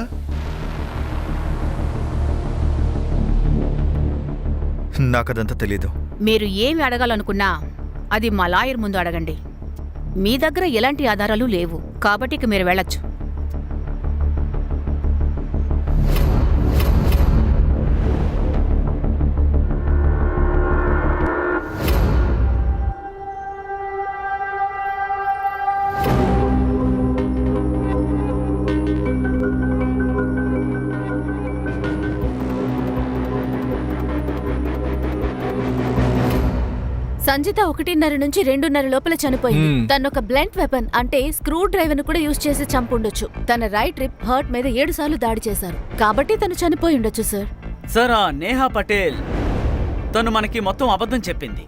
Speaker 1: నాకు అదంతా తెలీదు.
Speaker 5: మీరు ఏమి అడగాలనుకున్నా అది మా లాయర్ ముందు అడగండి. మీ దగ్గర ఎలాంటి ఆధారాలు లేవు కాబట్టి ఇక మీరు వెళ్ళొచ్చు.
Speaker 10: సంజిత 1:30 నుంచి 2:30 లోపల చనిపోయింది. తను ఒక బ్లంట్ వెపన్ అంటే స్క్రూ డ్రైవర్ ను కూడా యూజ్ చేసి చంపుండొచ్చు. తన రైట్ రిప్ హర్ట్ మీద 7 సార్లు దాడి చేశారు కాబట్టి తను చనిపోయి ఉండొచ్చు సార్.
Speaker 8: సార్ ఆ నేహా పటేల్ తను మనకి మొత్తం అబద్ధం చెప్పింది.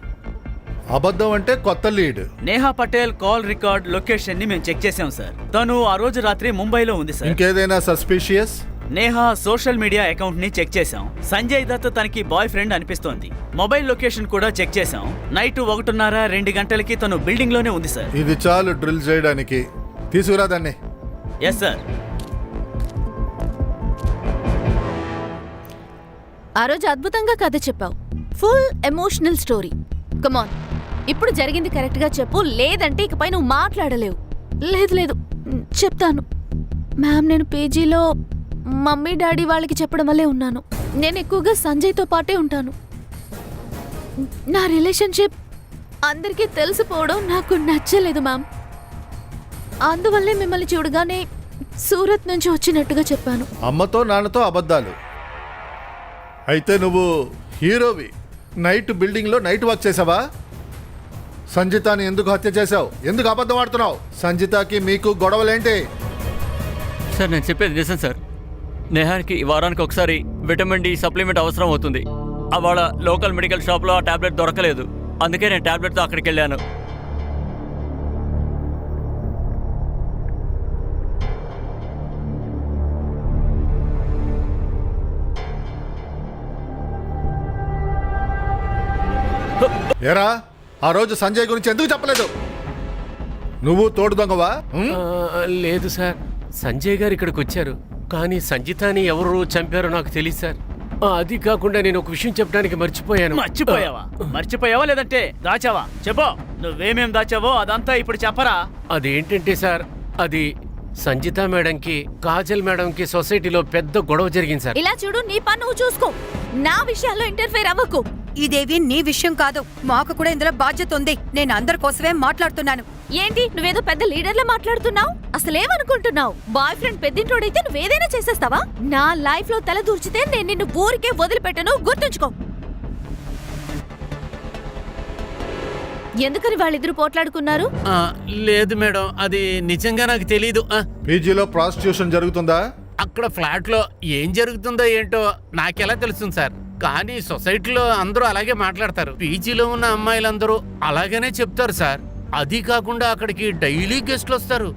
Speaker 9: అబద్ధం అంటే కొత్త lead.
Speaker 8: Neha Patel call record location ని మేము చెక్ చేసాం సార్. తను ఆ రోజు రాత్రి ముంబైలో ఉంది సార్.
Speaker 9: ఇంకేదైనా suspicious?
Speaker 8: Neha social media account ని చెక్ చేసాం. సంజయ్ దత్ తనకి బాయ్ ఫ్రెండ్ అనిపిస్తోంది. మొబైల్ లొకేషన్ కూడా చెక్ చేసాం. నైట్ 1:30-2 గంటలకి తను బిల్డింగ్ లోనే ఉంది సార్.
Speaker 9: ఇది చాలు డ్రిల్ చేయడానికి. తీసుకురా దాన్ని.
Speaker 8: Yes sir.
Speaker 10: ఆ రోజు అద్భుతంగా కథ చెప్పావు. Full emotional story. కమాన్, ఇప్పుడు జరిగింది కరెక్ట్ గా చెప్పు, లేదంటే ఇకపై నువ్వు మాట్లాడలేవు. లేదు లేదు చెప్తాను మ్యామ్. నేను పీజీలో మమ్మీ డాడీ వాళ్ళకి చెప్పడం వల్లే ఉన్నాను. నేను ఎక్కువగా సంజయ్తో పాటే ఉంటాను. నా రిలేషన్షిప్ అందరికీ తెలిసిపోవడం నాకు నచ్చలేదు మ్యామ్. అందువల్లే మిమ్మల్ని చూడగానే సూరత్ నుంచి వచ్చినట్టుగా చెప్పాను.
Speaker 9: అమ్మతో నాన్నతో అబద్ధాలు. అయితే నువ్వు హీరోవి. నైట్ బిల్డింగ్లో నైట్ వాక్ చేసావా? సంజితాని ఎందుకు హత్య చేశావు? ఎందుకు అబద్ధం ఆడుతున్నావు? సంజితాకి మీకు గొడవలేంటి?
Speaker 3: సార్ నేను చెప్పేది నిజం సార్. నేహానికి వారానికి ఒకసారి విటమిన్ డి సప్లిమెంట్ అవసరం అవుతుంది. అవాళ లోకల్ మెడికల్ షాప్లో ఆ టాబ్లెట్ దొరకలేదు. అందుకే నేను టాబ్లెట్తో అక్కడికి వెళ్ళాను.
Speaker 9: ఏరా, ఆ రోజు సంజయ్ గురించి ఎందుకు చెప్పలేదు? నువ్వు తోడు దొంగవా?
Speaker 11: లేదు సార్, సంజయ్ గారు ఇక్కడికి వచ్చారు. కానీ సంజితాని ఎవరు చంపారో నాకు తెలియదు సార్. అది కాకుండా నేను ఒక విషయం చెప్పడానికి మర్చిపోయాను.
Speaker 8: మర్చిపోయావా లేదంటే దాచావా? చెప్పు, నువ్వేమేం దాచావో అదంతా ఇప్పుడు చెప్పరా.
Speaker 11: అదేంటంటే సార్, అది సంజిత మేడంకి కాజల్ మేడంకి సొసైటీలో పెద్ద గొడవ జరిగింది సార్.
Speaker 10: ఇలా చూడు, నీ పని నువ్వు చూసుకో. నా విషయాల్లో ఇంటర్ఫేర్ అవ్వకు.
Speaker 6: ఇదేవి నీ విషయం కాదు, మాకు కూడా ఇందులో బాధ్యత ఉంది. నేను అందరి కోసమే మాట్లాడుతున్నాను.
Speaker 10: ఏంటి నువ్వేదో పెద్ద లీడర్లా మాట్లాడుతున్నావు? అసలేమనుకుంటున్నావు? బాయ్ ఫ్రెండ్ పెద్దింటోడైతే నువ్వేదైనా చేసేస్తావా? నా లైఫ్ లో తల దూర్చితే నేను నిన్ను ఊరికే వదిలిపెట్టను, గుర్తుంచుకో. ఎందుకని వాళ్ళిద్దరు పోట్లాడుకున్నారు?
Speaker 4: లేదు మేడం, అది నిజంగా నాకు తెలీదు.
Speaker 9: పీజీలో ప్రాస్టిట్యూషన్ జరుగుతుందా?
Speaker 4: అక్కడ ఫ్లాట్ లో ఏం జరుగుతుందో ఏంటో నాకెలా తెలుస్తుంది సార్. కానీ సొసైటీలో అందరూ అలాగే మాట్లాడతారు. పీజీలో ఉన్న అమ్మాయిలందరూ అలాగనే చెప్తారు సార్. అది కాకుండా అక్కడికి డైలీ గెస్ట్లు వస్తారు.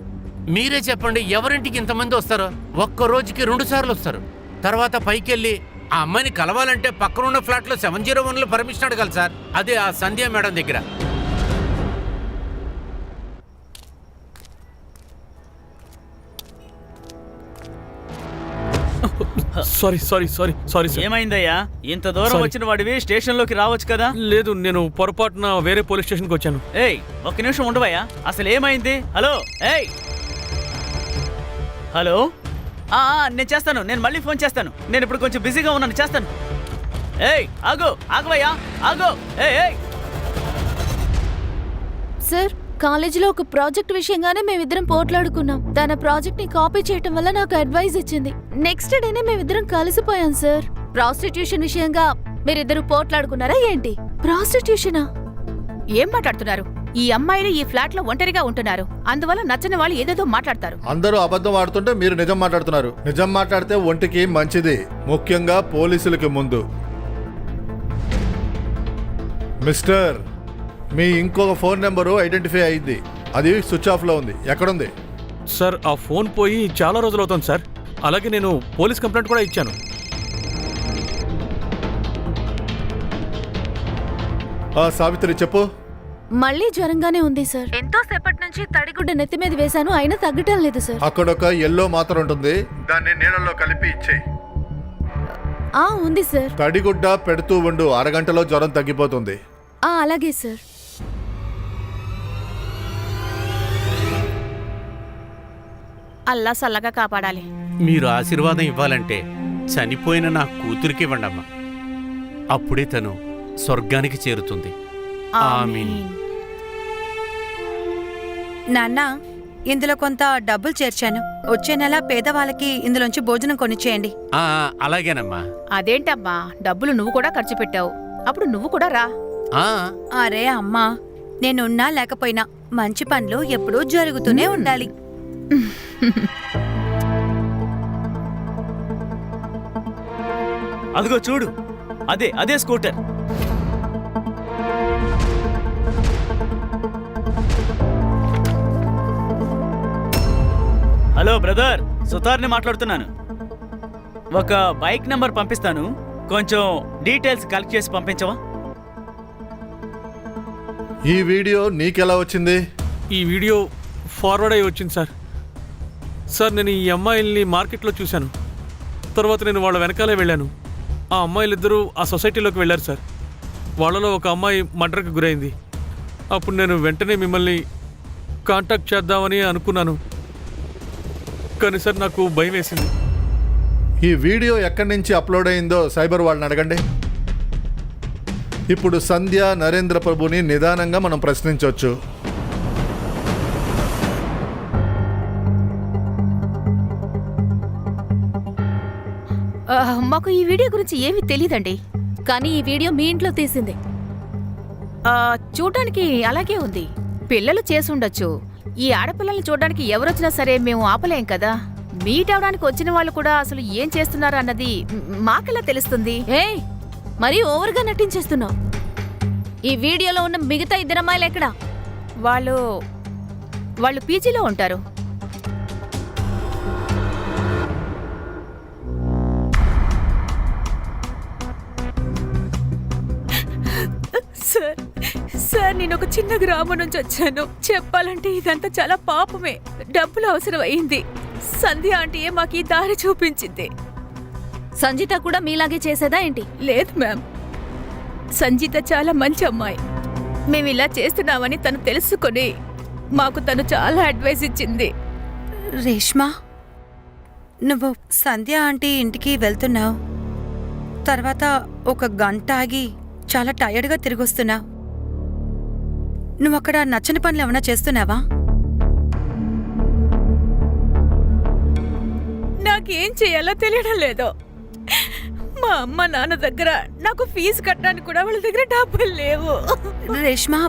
Speaker 4: మీరే చెప్పండి, ఎవరింటికి ఇంతమంది వస్తారు? ఒక్క రోజుకి 2 సార్లు వస్తారు. తర్వాత పైకెళ్ళి ఆ అమ్మాయిని కలవాలంటే పక్కనున్న ఫ్లాట్ లో 701లో పర్మిషన్ అడగాలి సార్. అదే ఆ సంధ్య మేడం దగ్గర.
Speaker 2: Sorry sorry sorry sorry sir.
Speaker 8: ఏమైందయ్యా? ఇంత దూరం వచ్చిన వాడివి స్టేషన్ లోకి రావచ్చు కదా.
Speaker 2: లేదు, నేను పొరపాటున వేరే పోలీస్ స్టేషన్కి వచ్చాను.
Speaker 8: ఏయ్, ఒక్క నిమిషం ఉండవయ్యా. అసలు ఏమైంది? హలో, ఏయ్, హలో. నేను చేస్తాను, నేను మళ్ళీ ఫోన్ చేస్తాను. నేను ఇప్పుడు కొంచెం బిజీగా ఉన్నాను, చేస్తాను. ఏయ్, ఆగవయ్యా, ఆగు. ఏయ్.
Speaker 10: సార్, కాలేజీలో ఒక ప్రాజెక్ట్ విషయంగానే మేమిద్దరం పోట్లాడుకున్నాం. తన ప్రాజెక్ట్ ని కాపీ చేయటం వల్ల నాకు అడ్వైజ్ ఇచ్చింది. నెక్స్ట్ డేనే మేమిద్దరం కలిసిపోయాం సార్. ప్రాస్టిట్యూషన్ విషయంగా మీరిద్దరు పోట్లాడుకున్నారా ఏంటి? ప్రాస్టిట్యూషనా?
Speaker 5: ఏం మాట్లాడుతున్నారు? ఈ అమ్మాయిలు ఈ ఫ్లాట్ లో ఒంటరిగా ఉంటున్నారు. అందువల్ల నచ్చని వాళ్ళు ఏదేదో మాట్లాడతారు.
Speaker 9: అందరూ అబద్ధం ఆడుతుంటే మీరు నిజం మాట్లాడుతున్నారు. నిజం మాట్లాడితే ఒంటికి మంచిది, ముఖ్యంగా పోలీసులకి ముందు. మిస్టర్, మీ ఇంకొక ఫోన్ నెంబరు ఐడెంటిఫై అయింది. అది స్విచ్ ఆఫ్ లో ఉంది. ఎక్కడుంది?
Speaker 12: సార్ ఆ ఫోన్ పోయి చాలా రోజులు అవుతుంది సార్. అలాగే నేను పోలీస్ కంప్లైంట్ కూడా ఇచ్చాను.
Speaker 9: సావిత్రి చెప్పు.
Speaker 10: మళ్ళీ జ్వరంగానే ఉంది సార్. ఎంతో సేపటి నుంచి తడిగుడ్డ నెత్తి మీద వేశాను, అయినా తగ్గటం లేదు సార్.
Speaker 9: అక్కడ ఒక ఎల్లో మాత్ర ఉంటుంది, దాన్ని నీళ్ళలో కలిపి ఇచ్చేయి.
Speaker 10: ఉంది సార్.
Speaker 9: తడిగుడ్డ పెడుతూ ఉండు, అరగంటలో జ్వరం తగ్గిపోతుంది.
Speaker 10: అలాగే సార్.
Speaker 5: అల్లా సల్లగా కాపాడాలి.
Speaker 4: మీరు ఆశీర్వాదం ఇవ్వాలంటే చనిపోయిన నా కూతురికి ఇవ్వండమ్మా. అప్పుడే తను స్వర్గానికి చేరుతుంది. ఆమీన్.
Speaker 6: నాన్న, ఇందులో కొంత డబ్బులు చేర్చాను. వచ్చే నెల పేదవాళ్ళకి ఇందులోంచి భోజనం కొనిచ్చేయండి.
Speaker 4: అలాగేనమ్మా.
Speaker 5: అదేంటమ్మా, డబ్బులు నువ్వు కూడా ఖర్చు పెట్టావు, అప్పుడు నువ్వు కూడా రా.
Speaker 6: అరే అమ్మా, నేనున్నా లేకపోయినా మంచి పనులు ఎప్పుడూ జరుగుతూనే ఉండాలి.
Speaker 8: అదిగో చూడు, అదే స్కూటర్. హలో బ్రదర్, సుతార్ని మాట్లాడుతున్నాను. ఒక బైక్ నెంబర్ పంపిస్తాను, కొంచెం డీటెయిల్స్ కలెక్ట్ చేసి పంపించవా?
Speaker 9: ఈ వీడియో నీకెలా వచ్చింది?
Speaker 12: ఈ వీడియో ఫార్వర్డ్ అయ్యి వచ్చింది సార్. సార్ నేను ఈ అమ్మాయిల్ని మార్కెట్లో చూశాను. తర్వాత నేను వాళ్ళ వెనకాలే వెళ్ళాను. ఆ అమ్మాయిలిద్దరూ ఆ సొసైటీలోకి వెళ్ళారు సార్. వాళ్ళలో ఒక అమ్మాయి మర్డర్కి గురైంది. అప్పుడు నేను వెంటనే మిమ్మల్ని కాంటాక్ట్ చేద్దామని అనుకున్నాను, కానీ సార్ నాకు భయం వేసింది.
Speaker 9: ఈ వీడియో ఎక్కడి నుంచి అప్లోడ్ అయిందో సైబర్ వాళ్ళని అడగండి. ఇప్పుడు సంధ్య, నరేంద్ర ప్రభుని నిదానంగా మనం ప్రశ్నించవచ్చు.
Speaker 5: మాకు ఈ వీడియో గురించి ఏమీ తెలియదండి.
Speaker 10: కానీ ఈ వీడియో మీ ఇంట్లో తీసింది.
Speaker 5: చూడడానికి అలాగే ఉంది. పిల్లలు చేసుండొచ్చు. ఈ ఆడపిల్లల్ని చూడడానికి ఎవరొచ్చినా సరే మేము ఆపలేం కదా. మీట్ అవడానికి వచ్చిన వాళ్ళు కూడా అసలు ఏం చేస్తున్నారు అన్నది మాకెలా తెలుస్తుంది?
Speaker 10: మరీ ఓవర్గా నటించేస్తున్నావు. ఈ వీడియోలో ఉన్న మిగతా ఇద్దరు అమ్మాయిలు ఎక్కడా?
Speaker 5: వాళ్ళు పీజీలో ఉంటారు.
Speaker 10: సార్ నేను ఒక చిన్న గ్రామం నుంచి వచ్చాను. చెప్పాలంటే ఇదంతా చాలా పాపమే. డబ్బులు అవసరం అయింది. సంధ్య ఆంటీయే మాకు ఈ దారి చూపించింది. సంజిత కూడా మీలాగే చేసేదా ఏంటి? లేదు మ్యామ్, సంజిత చాలా మంచి అమ్మాయి. మేము ఇలా చేస్తున్నామని తను తెలుసుకొని మాకు తను చాలా అడ్వైస్ ఇచ్చింది.
Speaker 6: రేష్మా, నువ్వు సంధ్య ఆంటీ ఇంటికి వెళ్తున్నావు, తర్వాత ఒక గంట ఆగి చాలా టయర్డ్గా తిరిగొస్తున్నావు. నువ్వు అక్కడ నచ్చని పనులు ఏమైనా చేస్తున్నావా?
Speaker 10: నాకేం చేయాలో తెలియడం లేదు. మా అమ్మ నాన్న దగ్గర నాకు ఫీజు కట్టడానికి కూడా వాళ్ళ దగ్గర డబ్బులు లేవు.
Speaker 6: రేష్మా,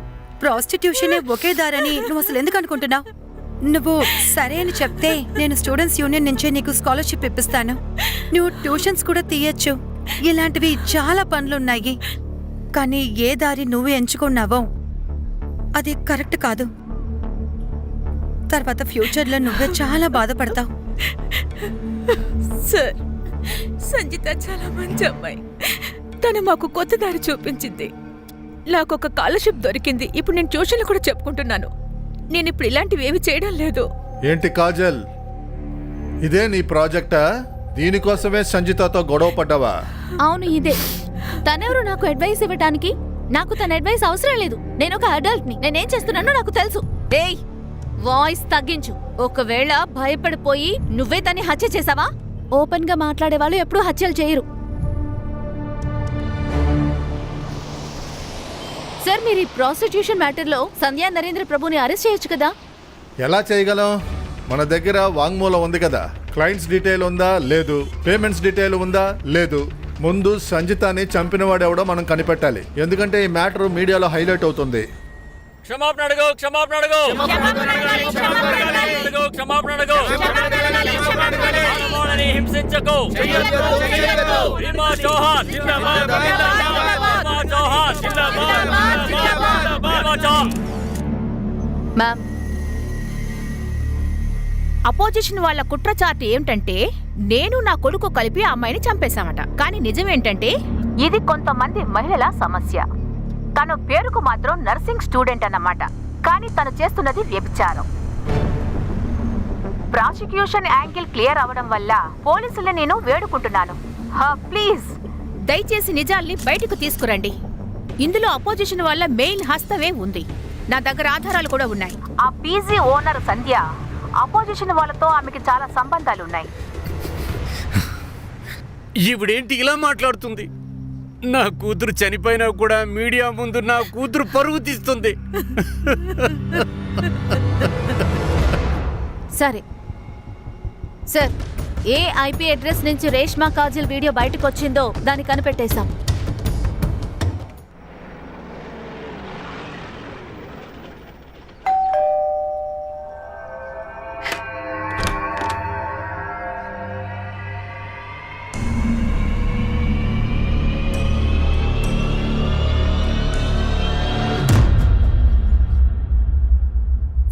Speaker 6: ప్రాస్టిట్యూషన్ ఒకే దారని నువ్వు అసలు ఎందుకు అనుకుంటున్నావు? నువ్వు సరే అని చెప్తే నేను స్టూడెంట్స్ యూనియన్ నుంచే నీకు స్కాలర్షిప్ ఇప్పిస్తాను. నువ్వు ట్యూషన్స్ కూడా తీయచ్చు. ఇలాంటివి చాలా పనులున్నాయి. కానీ ఏ దారి నువ్వు ఎంచుకున్నావో అది కరెక్ట్ కాదు. తర్వాత ఫ్యూచర్లో నువ్వే చాలా బాధపడతావు.
Speaker 10: సార్, సంజిత చాలా మంచి అమ్మాయి. తను మాకు కొత్త దారి చూపించింది. నాకు ఒక స్కాలర్షిప్ దొరికింది. ఇప్పుడు నేను ట్యూషన్లు కూడా చెప్పుకుంటున్నాను. నేను ఇప్పుడు ఇలాంటివి ఏమి చేయడం లేదు.
Speaker 9: ఏంటి కాజల్, ఇదే నీ ప్రాజెక్టా? దీనికోసమే సంజితతో గొడవ పడ్డావా?
Speaker 10: అవును, ఇదే. తనెవరు నాకు అడ్వైస్ ఇవ్వటానికి? నాకు తన అడ్వైస్ అవసరం లేదు. నేను ఒక అడల్ట్ ని. నేనేం చేస్తున్నానో నాకు తెలుసు. వాయిస్ తగ్గించు. ఒకవేళ భయపడిపోయి నువ్వే తన్ని హత్య చేసావా? ఓపెన్ గా మాట్లాడే వాళ్ళు ఎప్పుడూ హత్యలు చేయరు. సార్, మీరు ఈ ప్రాస్టిట్యూషన్ మ్యాటర్లో సంధ్యా నరేంద్ర ప్రభుని అరెస్ట్ చేయొచ్చు కదా?
Speaker 9: ఎలా చేయగలం? మన దగ్గర వాంగ్మూలం ఉంది కదా. క్లయింట్స్ డీటెయిల్ ఉందా? లేదు. పేమెంట్స్ డీటెయిల్ ఉందా? లేదు. ముందు సంజితాని చంపినవాడెవడో మనం కనిపెట్టాలి. ఎందుకంటే ఈ మ్యాటర్ మీడియాలో హైలైట్ అవుతుంది.
Speaker 3: క్షమాపణ అడుగు, క్షమాపణ అడుగు, క్షమాపణ అడుగు. మానవులని హింసించకు. రీమా చౌహాన్ జిందాబాద్. రీమా చౌహాన్ జిందాబాద్. రీమా చౌహాన్.
Speaker 10: మ్యామ్,
Speaker 5: అపోజిషన్ వాళ్ళ కుట్ర చాటు ఏమిటంటే నేను నా కొడుకు కలిపి ఆ అమ్మాయిని చంపేశామట. కానీ నిజమేంటంటే ఇది కొంతమంది మహిళల సమస్య. తను పేరుకు మాత్రం నర్సింగ్ స్టూడెంట్ అన్నమాట, కానీ తను చేస్తున్నది వ్యభిచారం. ప్రాసిక్యూషన్ యాంగిల్ క్లియర్ అవడం వల్ల పోలీసుల్ని నేను వేడుకుంటున్నాను, ప్లీజ్ దయచేసి నిజాల్ని బయటకు తీసుకురండి. ఇందులో అపోజిషన్ వాళ్ళ మెయిన్ హస్తమే ఉంది. నా దగ్గర ఆధారాలు కూడా ఉన్నాయి. ఆ పీజీ ఓనర్ సంధ్య అపోజిషన్ వాళ్ళతో ఆమెకి చాలా సంబంధాలున్నాయి.
Speaker 4: ఈవిడేంటి ఇలా మాట్లాడుతుంది? నా కూతురు చనిపోయినా కూడా మీడియా ముందు నా కూతురు పరుగు తీస్తుంది.
Speaker 10: సరే సార్, ఏ ఐపీ అడ్రస్ నుంచి రేష్మా కాజల్ వీడియో బయటకు వచ్చిందో దాన్ని కనిపెట్టేశాం.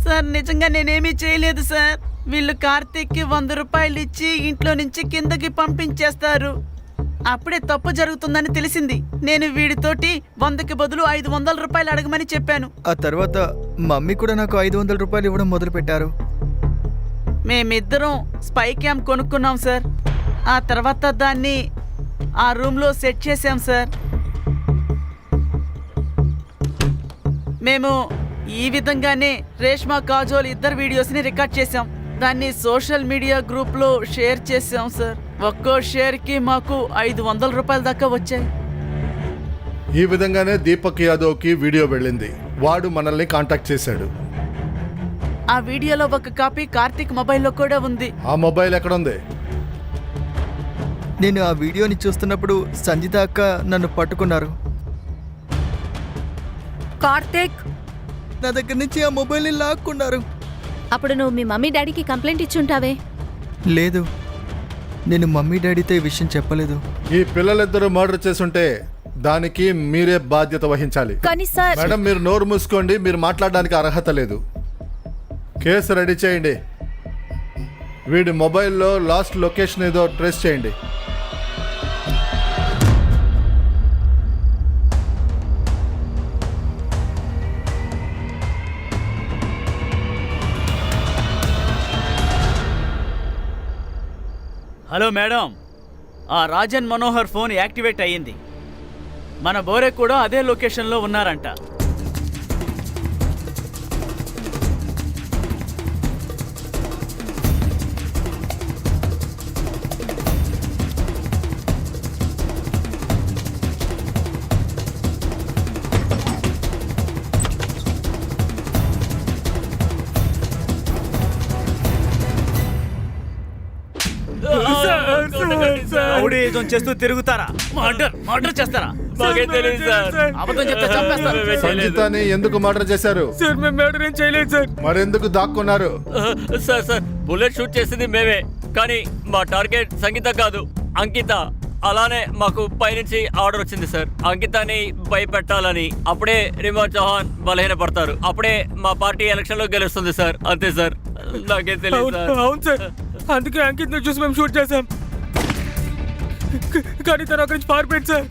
Speaker 7: సార్ నిజంగా నేనేమీ చేయలేదు సార్. వీళ్ళు కార్తీక్కి 100 రూపాయలు ఇచ్చి ఇంట్లో నుంచి కిందకి పంపించేస్తారు. అప్పుడే తప్పు జరుగుతుందని తెలిసింది. నేను వీడితోటి 100కి బదులు 500 రూపాయలు అడగమని చెప్పాను.
Speaker 1: ఆ తర్వాత మమ్మీ కూడా నాకు 500 రూపాయలు ఇవ్వడం మొదలు పెట్టారు.
Speaker 7: మేమిద్దరం స్పై క్యామ్ కొనుక్కున్నాం సార్. ఆ తర్వాత దాన్ని ఆ రూమ్లో సెట్ చేసాం సార్. మేము ఈ విధంగానే రేష్మా కాజోల్ ఇద్దరు వీడియోస్ని రికార్డ్ చేసాం. దాన్ని సోషల్ మీడియా గ్రూప్లో షేర్ చేసాం సార్. ఒక్కో షేర్కి మాకు 500 రూపాయల దాకా వచ్చాయి.
Speaker 9: ఈ విధంగానే దీపక్ యాదవ్కి వీడియో వెళ్ళింది. వాడు మనల్ని కాంటాక్ట్ చేశాడు.
Speaker 7: ఆ వీడియోలో ఒక కాపీ కార్తీక్ మొబైల్లో కూడా ఉంది.
Speaker 9: ఆ మొబైల్ ఎక్కడుంది?
Speaker 1: నేను ఆ వీడియోని చూస్తున్నప్పుడు సంజిత అక్క నన్ను పట్టుకున్నారు.
Speaker 6: కార్తీక్,
Speaker 1: నా దగ్గర నుంచి ఆ మొబైల్ని లాక్కున్నారు.
Speaker 10: అప్పుడు నువ్వు మీ మమ్మీ డాడీకి కంప్లైంట్ ఇచ్చుంటావే.
Speaker 1: లేదు, నేను మమ్మీ డాడీతో ఈ విషయం చెప్పలేదు.
Speaker 9: ఈ పిల్లలిద్దరూ మర్డర్ చేసుంటే దానికి మీరే బాధ్యత వహించాలి.
Speaker 10: కానీ సార్,
Speaker 9: మేడం మీరు నోరు మూసుకోండి. మీరు మాట్లాడడానికి అర్హత లేదు. కేసు రెడీ చేయండి. వీడి మొబైల్లో లాస్ట్ లొకేషన్ ఏదో ట్రేస్ చేయండి.
Speaker 8: హలో మేడం, ఆ రాజన్ మనోహర్ ఫోన్ యాక్టివేట్ అయ్యింది. మన బోరే కూడా అదే లొకేషన్లో ఉన్నారంట. రౌడీయిజం చేస్తూ తిరుగుతారా? మర్డర్ చేస్తారా? అబద్ధం చెప్తే చంపేస్తారు.
Speaker 9: సంజితని ఎందుకు మర్డర్ చేశారు?
Speaker 2: సార్ మేము మర్డర్ ఏం చేయలేదు సార్.
Speaker 9: మరెందుకు దాక్కున్నారు?
Speaker 3: సార్ బుల్లెట్ షూట్ చేసింది మేమే, కానీ మా టార్గెట్ సంగీత కాదు, అంకిత. అలానే మాకు పైనుంచి ఆర్డర్ వచ్చింది సార్, అంకితాని భయపెట్టాలని. అప్పుడే రిమా చౌహాన్ బలహీనపడతారు, అప్పుడే మా పార్టీ ఎలక్షన్ లో గెలుస్తుంది సార్. అంతే సార్, నాకేం తెలియదు సార్.
Speaker 2: అవును సార్, అందుకే అంకిత్ ని చూసి మేము షూట్ చేశాం. కానీ తను అక్కడి నుంచి పారిపోయాడు సార్.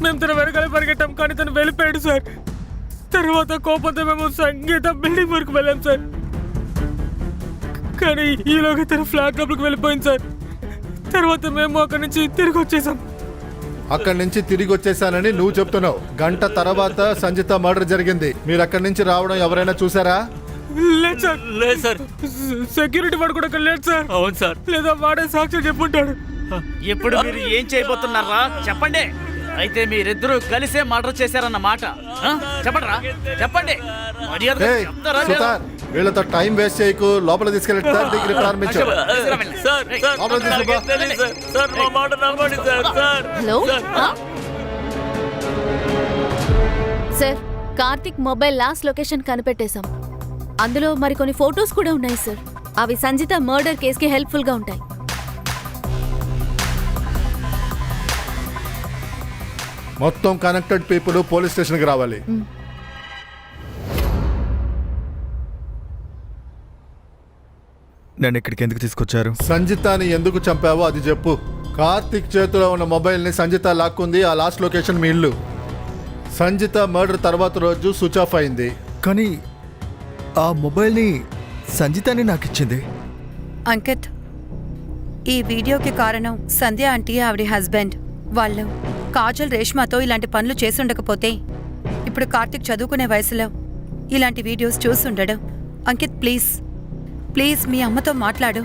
Speaker 2: మేము తన వెనకాల పరిగెట్టాం, కానీ తను వెళ్ళిపోయాడు సార్. తర్వాత కోపంతో మేము సంగీత బిల్డింగ్ వరకు వెళ్ళాం సార్. కానీ ఈలోగా తన ఫ్లాట్ లోపలికి వెళ్ళిపోయింది సార్. తర్వాత మేము అక్కడి నుంచి తిరిగి వచ్చేసాం.
Speaker 9: అక్కడి నుంచి తిరిగి వచ్చేసానని నువ్వు చెప్తున్నావు. గంట తర్వాత సంజిత మర్డర్ జరిగింది. మీరు అక్కడి నుంచి రావడం ఎవరైనా చూసారా?
Speaker 2: లేదు సార్.
Speaker 3: లేదు సార్.
Speaker 2: సెక్యూరిటీ వాడు కూడా అక్కడ లేదు సార్.
Speaker 3: అవును సార్.
Speaker 2: లేదా వాడే సాక్ష్యం చెప్పుంటాడు.
Speaker 8: ఇప్పుడు మీరు ఏం చేయబోతున్నారా చెప్పండి. అయితే మీరిద్దరూ కలిసే మర్డర్ చేశారన్నమాట. చెప్పండి చెప్పండి. మర్యాదగా
Speaker 9: ఏయ్,
Speaker 8: చెప్తారా లేదా?
Speaker 9: సుతార్, వీళ్ళతో టైం వేస్ట్ చేయకు. లోపల తీసుకెళ్ళి థర్డ్ డిగ్రీ ప్రారంభించు.
Speaker 3: సార్ నాకేం తెలియదు సార్. సార్ మా మాట నమ్మండి sir. Sir
Speaker 10: hello sir, Karthik mobile last location కనిపెట్టేశాం. అందులో మరికొన్ని ఫొటోస్ కూడా ఉన్నాయి సార్. అవి సంజిత మర్డర్ కేసుకి హెల్ప్ఫుల్ గా ఉంటాయి.
Speaker 9: మొత్తం కనెక్టెడ్ పీపుల్ పోలీస్ స్టేషన్కి రావాలి.
Speaker 1: నన్ను ఇక్కడికి ఎందుకు తీసుకొచ్చారు?
Speaker 9: సంజితాని ఎందుకు చంపావో అది చెప్పు. కార్తిక్ చేతిలో ఉన్న మొబైల్ని సంజిత లాక్కుంది. ఆ లాస్ట్ లొకేషన్ మీ ఇల్లు. సంజిత మర్డర్ తర్వాత రోజు స్విచ్ ఆఫ్ అయింది.
Speaker 1: కానీ ఆ మొబైల్ని సంజితాని నాకు ఇచ్చింది.
Speaker 6: అంకిత్, ఈ వీడియోకి కారణం సంధ్య ఆంటీ, ఆవిడ హస్బెండ్. వాళ్ళు కాజల్, రేష్మాతో ఇలాంటి పనులు చేసుండకపోతే ఇప్పుడు కార్తిక్ చదువుకునే వయసులో ఇలాంటి వీడియోస్ చూసుండడు. అంకిత్ ప్లీజ్ ప్లీజ్ మీ అమ్మతో మాట్లాడు.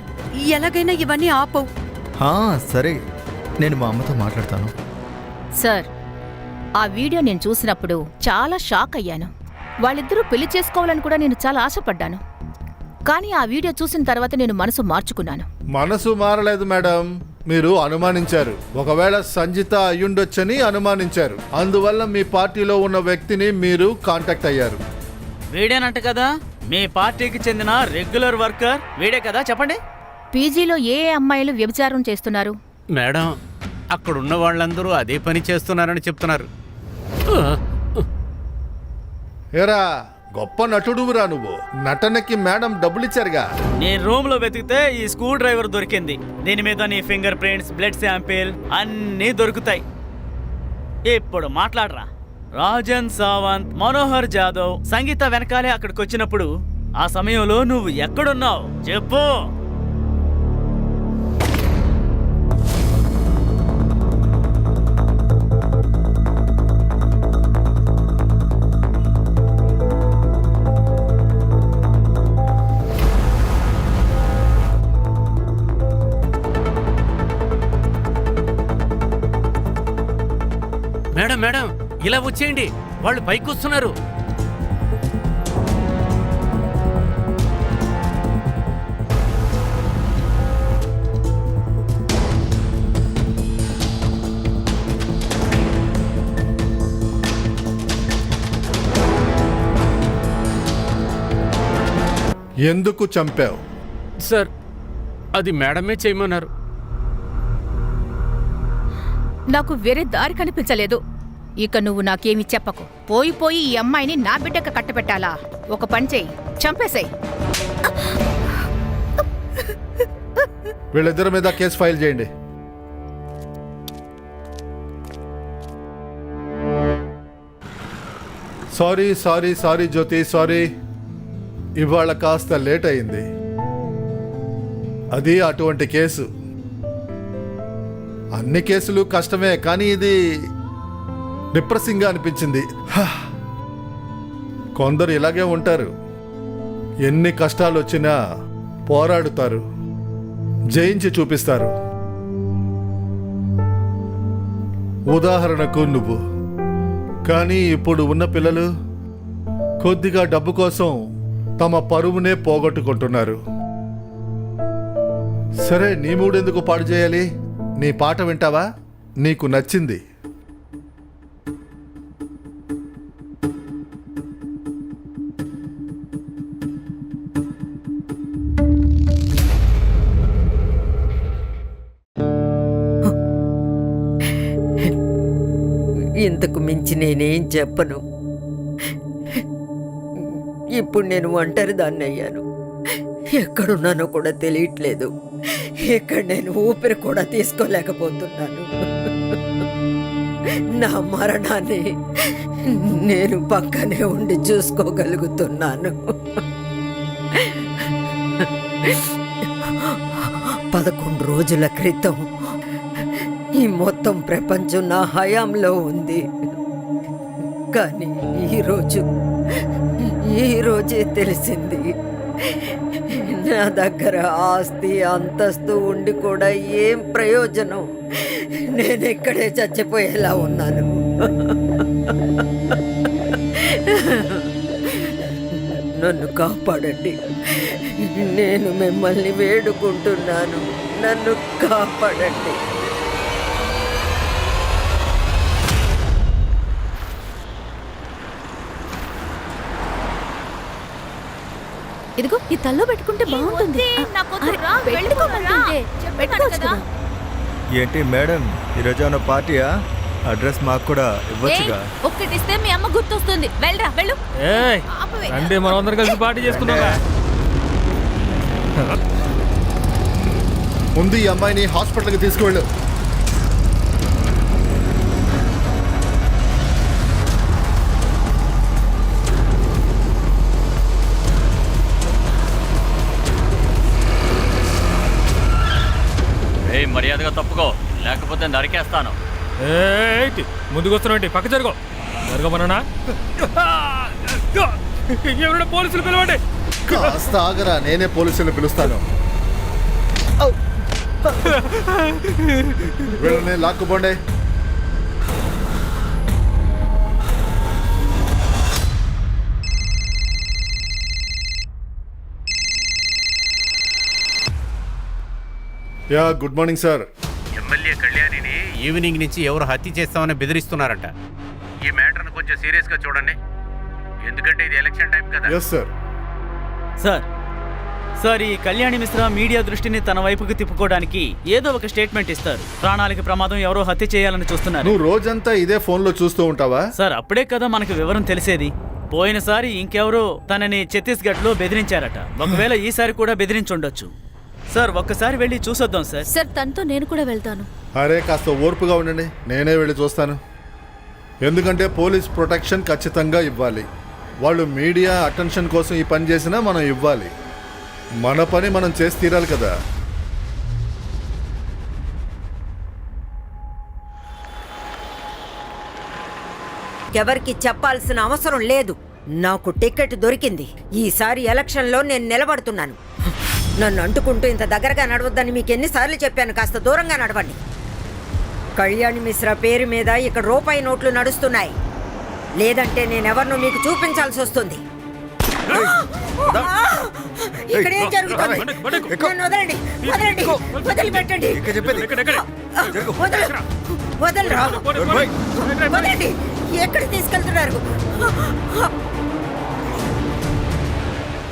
Speaker 6: ఎలాగైనా ఇవన్నీ ఆపు.
Speaker 1: సరే, నేను మా అమ్మతో మాట్లాడతాను.
Speaker 5: సార్, ఆ వీడియో నేను చూసినప్పుడు చాలా షాక్ అయ్యాను. వాళ్ళిద్దరూ పెళ్లి చేసుకోవాలని కూడా నేను చాలా ఆశపడ్డాను. కానీ ఆ వీడియో చూసిన తర్వాత నేను మనసు మార్చుకున్నాను.
Speaker 9: మనసు మారలేదు మేడం, మీరు అనుమానించారు. ఒకవేళ సంజిత అయ్యుండొచ్చని అనుమానించారు. అందువల్ల మీ పార్టీలో ఉన్న వ్యక్తిని మీరు కాంటాక్ట్ అయ్యారు.
Speaker 8: వీడేనంట కదా మీ పార్టీకి చెందిన రెగ్యులర్ వర్కర్? వీడే కదా, చెప్పండి.
Speaker 5: పీజీలో ఏ అమ్మాయిలు వ్యభిచారం చేస్తున్నారు?
Speaker 4: మేడం, అక్కడున్న వాళ్ళందరూ అదే పని చేస్తున్నారని చెప్తున్నారు.
Speaker 9: ఏరా, గొప్ప నటుడువురా నువ్వు. నటనకి మేడం డబ్బులు ఇచ్చారుగా.
Speaker 8: నీ రూమ్ లో వెతికితే ఈ స్క్రూ డ్రైవర్ దొరికింది. దీని మీద నీ ఫింగర్ ప్రింట్స్, బ్లడ్ శాంపిల్ అన్నీ దొరుకుతాయి. ఇప్పుడు మాట్లాడరా. రాజన్ సావంత్, మనోహర్ జాదవ్, సంగీత వెనకాలే అక్కడికి వచ్చినప్పుడు ఆ సమయంలో నువ్వు ఎక్కడున్నావు చెప్పు.
Speaker 4: మేడం మేడం, ఇలా వచ్చేయండి, వాళ్ళు పైకి వస్తున్నారు.
Speaker 9: ఎందుకు చంపావు?
Speaker 11: సార్, అది మేడమే చేయమన్నారు.
Speaker 5: నాకు వేరే దారి కనిపించలేదు. ఇక నువ్వు నాకేమీ చెప్పకు. పోయి పోయి ఈ అమ్మాయిని నా బిడ్డకు కట్టబెట్టాలా? ఒక పని చెయ్యి, చంపేసేయ్.
Speaker 9: వీళ్ళిద్దరి మీద కేసు ఫైల్ చేయండి. సారీ సారీ సారీ జ్యోతి, సారీ. ఇవాళ కాస్త లేట్ అయింది. అది అటువంటి కేసు. అన్ని కేసులు కష్టమే, కానీ ఇది డిప్రెసింగ్గా అనిపించింది. కొందరు ఇలాగే ఉంటారు. ఎన్ని కష్టాలు వచ్చినా పోరాడుతారు, జయించి చూపిస్తారు. ఉదాహరణకు నువ్వు. కానీ ఇప్పుడు ఉన్న పిల్లలు కొద్దిగా డబ్బు కోసం తమ పరువునే పోగొట్టుకుంటున్నారు. సరే, నీ మూడెందుకు పాడు చేయాలి? నీ పాట వింటావా? నీకు నచ్చింది.
Speaker 13: ఇంతకు మించి నేనేం చెప్పను. ఇప్పుడు నేను ఒంటరి దాన్ని అయ్యాను. ఎక్కడున్నానో కూడా తెలియట్లేదు. ఇక్కడ నేను ఊపిరి కూడా తీసుకోలేకపోతున్నాను. నా మరణాన్ని నేను పక్కనే ఉండి చూసుకోగలుగుతున్నాను. 11 రోజుల క్రితం ఈ మొత్తం ప్రపంచం నా హయాంలో ఉంది. కానీ ఈరోజే తెలిసింది, నా దగ్గర ఆస్తి అంతస్తు ఉండి కూడా ఏం ప్రయోజనం? నేను ఇక్కడే చచ్చిపోయేలా ఉన్నాను. నన్ను కాపాడండి. నేను మిమ్మల్ని వేడుకుంటున్నాను. నన్ను కాపాడండి.
Speaker 10: ఇదిగో ఈ తల్లో పెట్టుకుంటే బాగుంటుంది. పెట్టుకోమంటుంటే పెట్టుకోవచ్చు కదా.
Speaker 1: ఏంటి మేడం, ఈరోజు ఏమైనా పార్టీయా? అడ్రస్ మాకు కూడా ఇవ్వచ్చుగా.
Speaker 10: ఒక్కటిస్తే మీ అమ్మ గుర్తొస్తుంది. వెళ్ళరా, వెళ్ళు.
Speaker 2: రండి, మనం అందరం కలిసి పార్టీ చేసుకున్నాం.
Speaker 9: ముందు ఈ అమ్మాయిని హాస్పిటల్కి తీసుకువెళ్ళు.
Speaker 3: మర్యాదగా తప్పుకో, లేకపోతే నరికేస్తాను.
Speaker 2: ఏంటి ముందుకొస్తున్నాంటి? పక్క జరుగు. జరగమన్నా ఎవరైనా పోలీసులు పిలవండి.
Speaker 9: కాస్త ఆగరా, నేనే పోలీసులను పిలుస్తాను. వీళ్ళని లాక్కుపోండి. Yeah, good morning sir.
Speaker 4: MLA కళ్యాణిని ఈవినింగ్ నుంచి ఎవరు హత్య చేస్తామని బెదిరిస్తున్నారంట. ఈ మ్యాటర్ను కొంచెం సీరియస్గా చూడండి, ఎందుకంటే ఇది ఎలక్షన్ టైం కదా.
Speaker 9: Yes sir.
Speaker 8: సార్ ఈ కళ్యాణి మిశ్రా మీడియా దృష్టిని తన వైపుకి తిప్పుకోవడానికి ఏదో ఒక స్టేట్మెంట్ ఇస్తారు. ప్రాణాలకి ప్రమాదం, ఎవరో హత్య చేయాలని చూస్తున్నారు.
Speaker 9: నువ్వు రోజంతా ఇదే ఫోన్లో చూస్తూ ఉంటావా?
Speaker 8: సార్ అప్పుడే కదా మనకు వివరం తెలిసేది. పోయినసారి ఇంకెవరో తనని ఛత్తీస్గఢ్లో బెదిరించారట. ఒకవేళ ఈసారి కూడా బెదిరించుండొచ్చు. సార్ ఒక్కసారి వెళ్ళి చూసొద్దాం సార్.
Speaker 10: సార్ తనతో నేను కూడా వెళ్తాను.
Speaker 9: అరే కాస్త ఓర్పుగా ఉండండి, నేనే వెళ్ళి చూస్తాను. ఎందుకంటే పోలీస్ ప్రొటెక్షన్ ఖచ్చితంగా ఇవ్వాలి. వాళ్ళు మీడియా అటెన్షన్ కోసం ఈ పని చేసినా మనం ఇవ్వాలి. మన పని మనం చేసి తీరాలి కదా.
Speaker 13: ఎవరికి చెప్పాల్సిన అవసరం లేదు. నాకు టికెట్ దొరికింది. ఈసారి ఎలక్షన్లో నేను నిలబడుతున్నాను. నన్ను అంటుకుంటూ ఇంత దగ్గరగా నడవద్దని మీకు ఎన్నిసార్లు చెప్పాను. కాస్త దూరంగా నడవండి. కళ్యాణి మిశ్రా పేరు మీద ఇక్కడ రూపాయి నోట్లు నడుస్తున్నాయి. లేదంటే నేనెవరినో మీకు చూపించాల్సి వస్తుంది. ఇక్కడ ఏం జరుగుతుంది? నన్ను వదలండి, వదలండి, వదిలిపెట్టండి. వదలరా, వదలండి. ఎక్కడ తీసుకెళ్తున్నారు?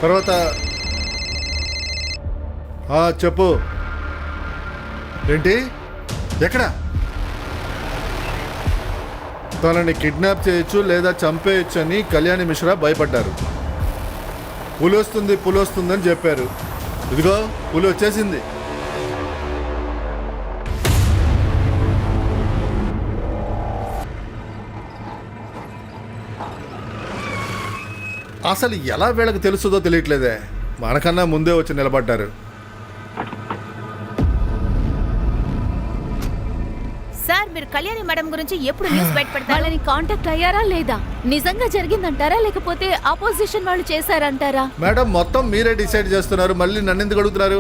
Speaker 9: తర్వాత చెప్పు. ఏంటి? ఎక్కడ? తనని కిడ్నాప్ చేయొచ్చు లేదా చంపేయచ్చు అని కళ్యాణి మిశ్రా భయపడ్డారు. పులి వస్తుందని చెప్పారు. ఇదిగో పులి వచ్చేసింది. అసలు ఎలా వీళ్ళకి తెలుస్తుందో తెలియట్లేదే. మనకన్నా ముందే వచ్చి నిలబడ్డారు.
Speaker 5: సార్ మీరు కళ్యాణి మేడం గురించి ఎప్పుడు న్యూస్ బయటపెడతారు?
Speaker 10: వాళ్ళని కాంటాక్ట్ అయ్యారా లేదా? నిజంగా జరిగిందంటారా లేకపోతే ఆపోజిషన్ వాళ్ళు చేశారంటారా?
Speaker 9: మేడం మొత్తం మీరే డిసైడ్ చేస్తున్నారు. మళ్ళీ నన్ను ఎందుకు అడుగుతున్నారు?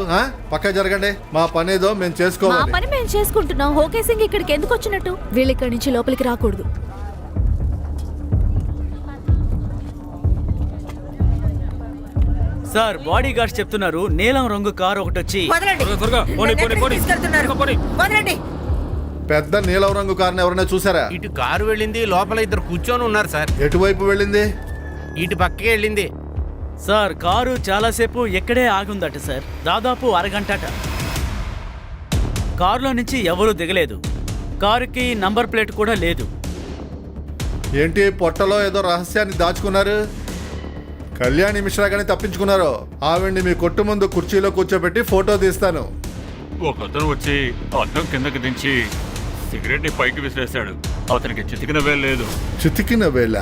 Speaker 9: పక్క జరగండి. మా పనేదో మేము
Speaker 10: మా
Speaker 9: చేసుకోవాలి.
Speaker 10: పని మేము చేసుకుంటున్నాం. ఓకే సింగ్ ఇక్కడికి ఎందుకు వచ్చినట్టు? వీళ్ళు ఇక్కడి నుంచి లోపలికి రాకూడదు.
Speaker 8: సార్ బాడీ గార్డ్స్ చెప్తున్నారు నీలం రంగు కారు ఒకటి వచ్చి
Speaker 13: వదలండి.
Speaker 2: త్వరగా పోనీ,
Speaker 13: నన్ను
Speaker 2: పోనీ,
Speaker 13: ఎక్కడికి
Speaker 2: పోనీ.
Speaker 13: తీసుకెళ్తున్నారు?
Speaker 2: పోనీ.
Speaker 13: వదలండి.
Speaker 9: పెద్ద నీలం రంగు కారుని ఎవరైనా చూసారా?
Speaker 4: ఇటు కారు వెళ్ళింది, లోపల ఇద్దరు కూర్చొని ఉన్నారు సార్.
Speaker 9: ఎటువైపు వెళ్ళింది?
Speaker 4: ఇటు పక్కకే వెళ్ళింది
Speaker 8: సార్. కారు చాలాసేపు ఎక్కడే ఆగుందట సార్, దాదాపు అరగంటట. కారులో నుంచి ఎవరూ దిగలేదు. కారుకి నంబర్ ప్లేట్ కూడా లేదు.
Speaker 9: ఏంటి పొట్టలో ఏదో రహస్యాన్ని దాచుకున్నారు? కళ్యాణి మిశ్రా గాని తప్పించుకున్నారు. ఆవిడ్ని మీ కొట్టు ముందు కుర్చీలో కూర్చోబెట్టి ఫోటో తీస్తాను.
Speaker 3: ఒకతను వచ్చి అద్దం కిందకి దించి సిగరెట్ ని పైకి విసిరేశాడు. అతనికి చితికిన వేలు లేదు.
Speaker 9: చితికిన వేళ?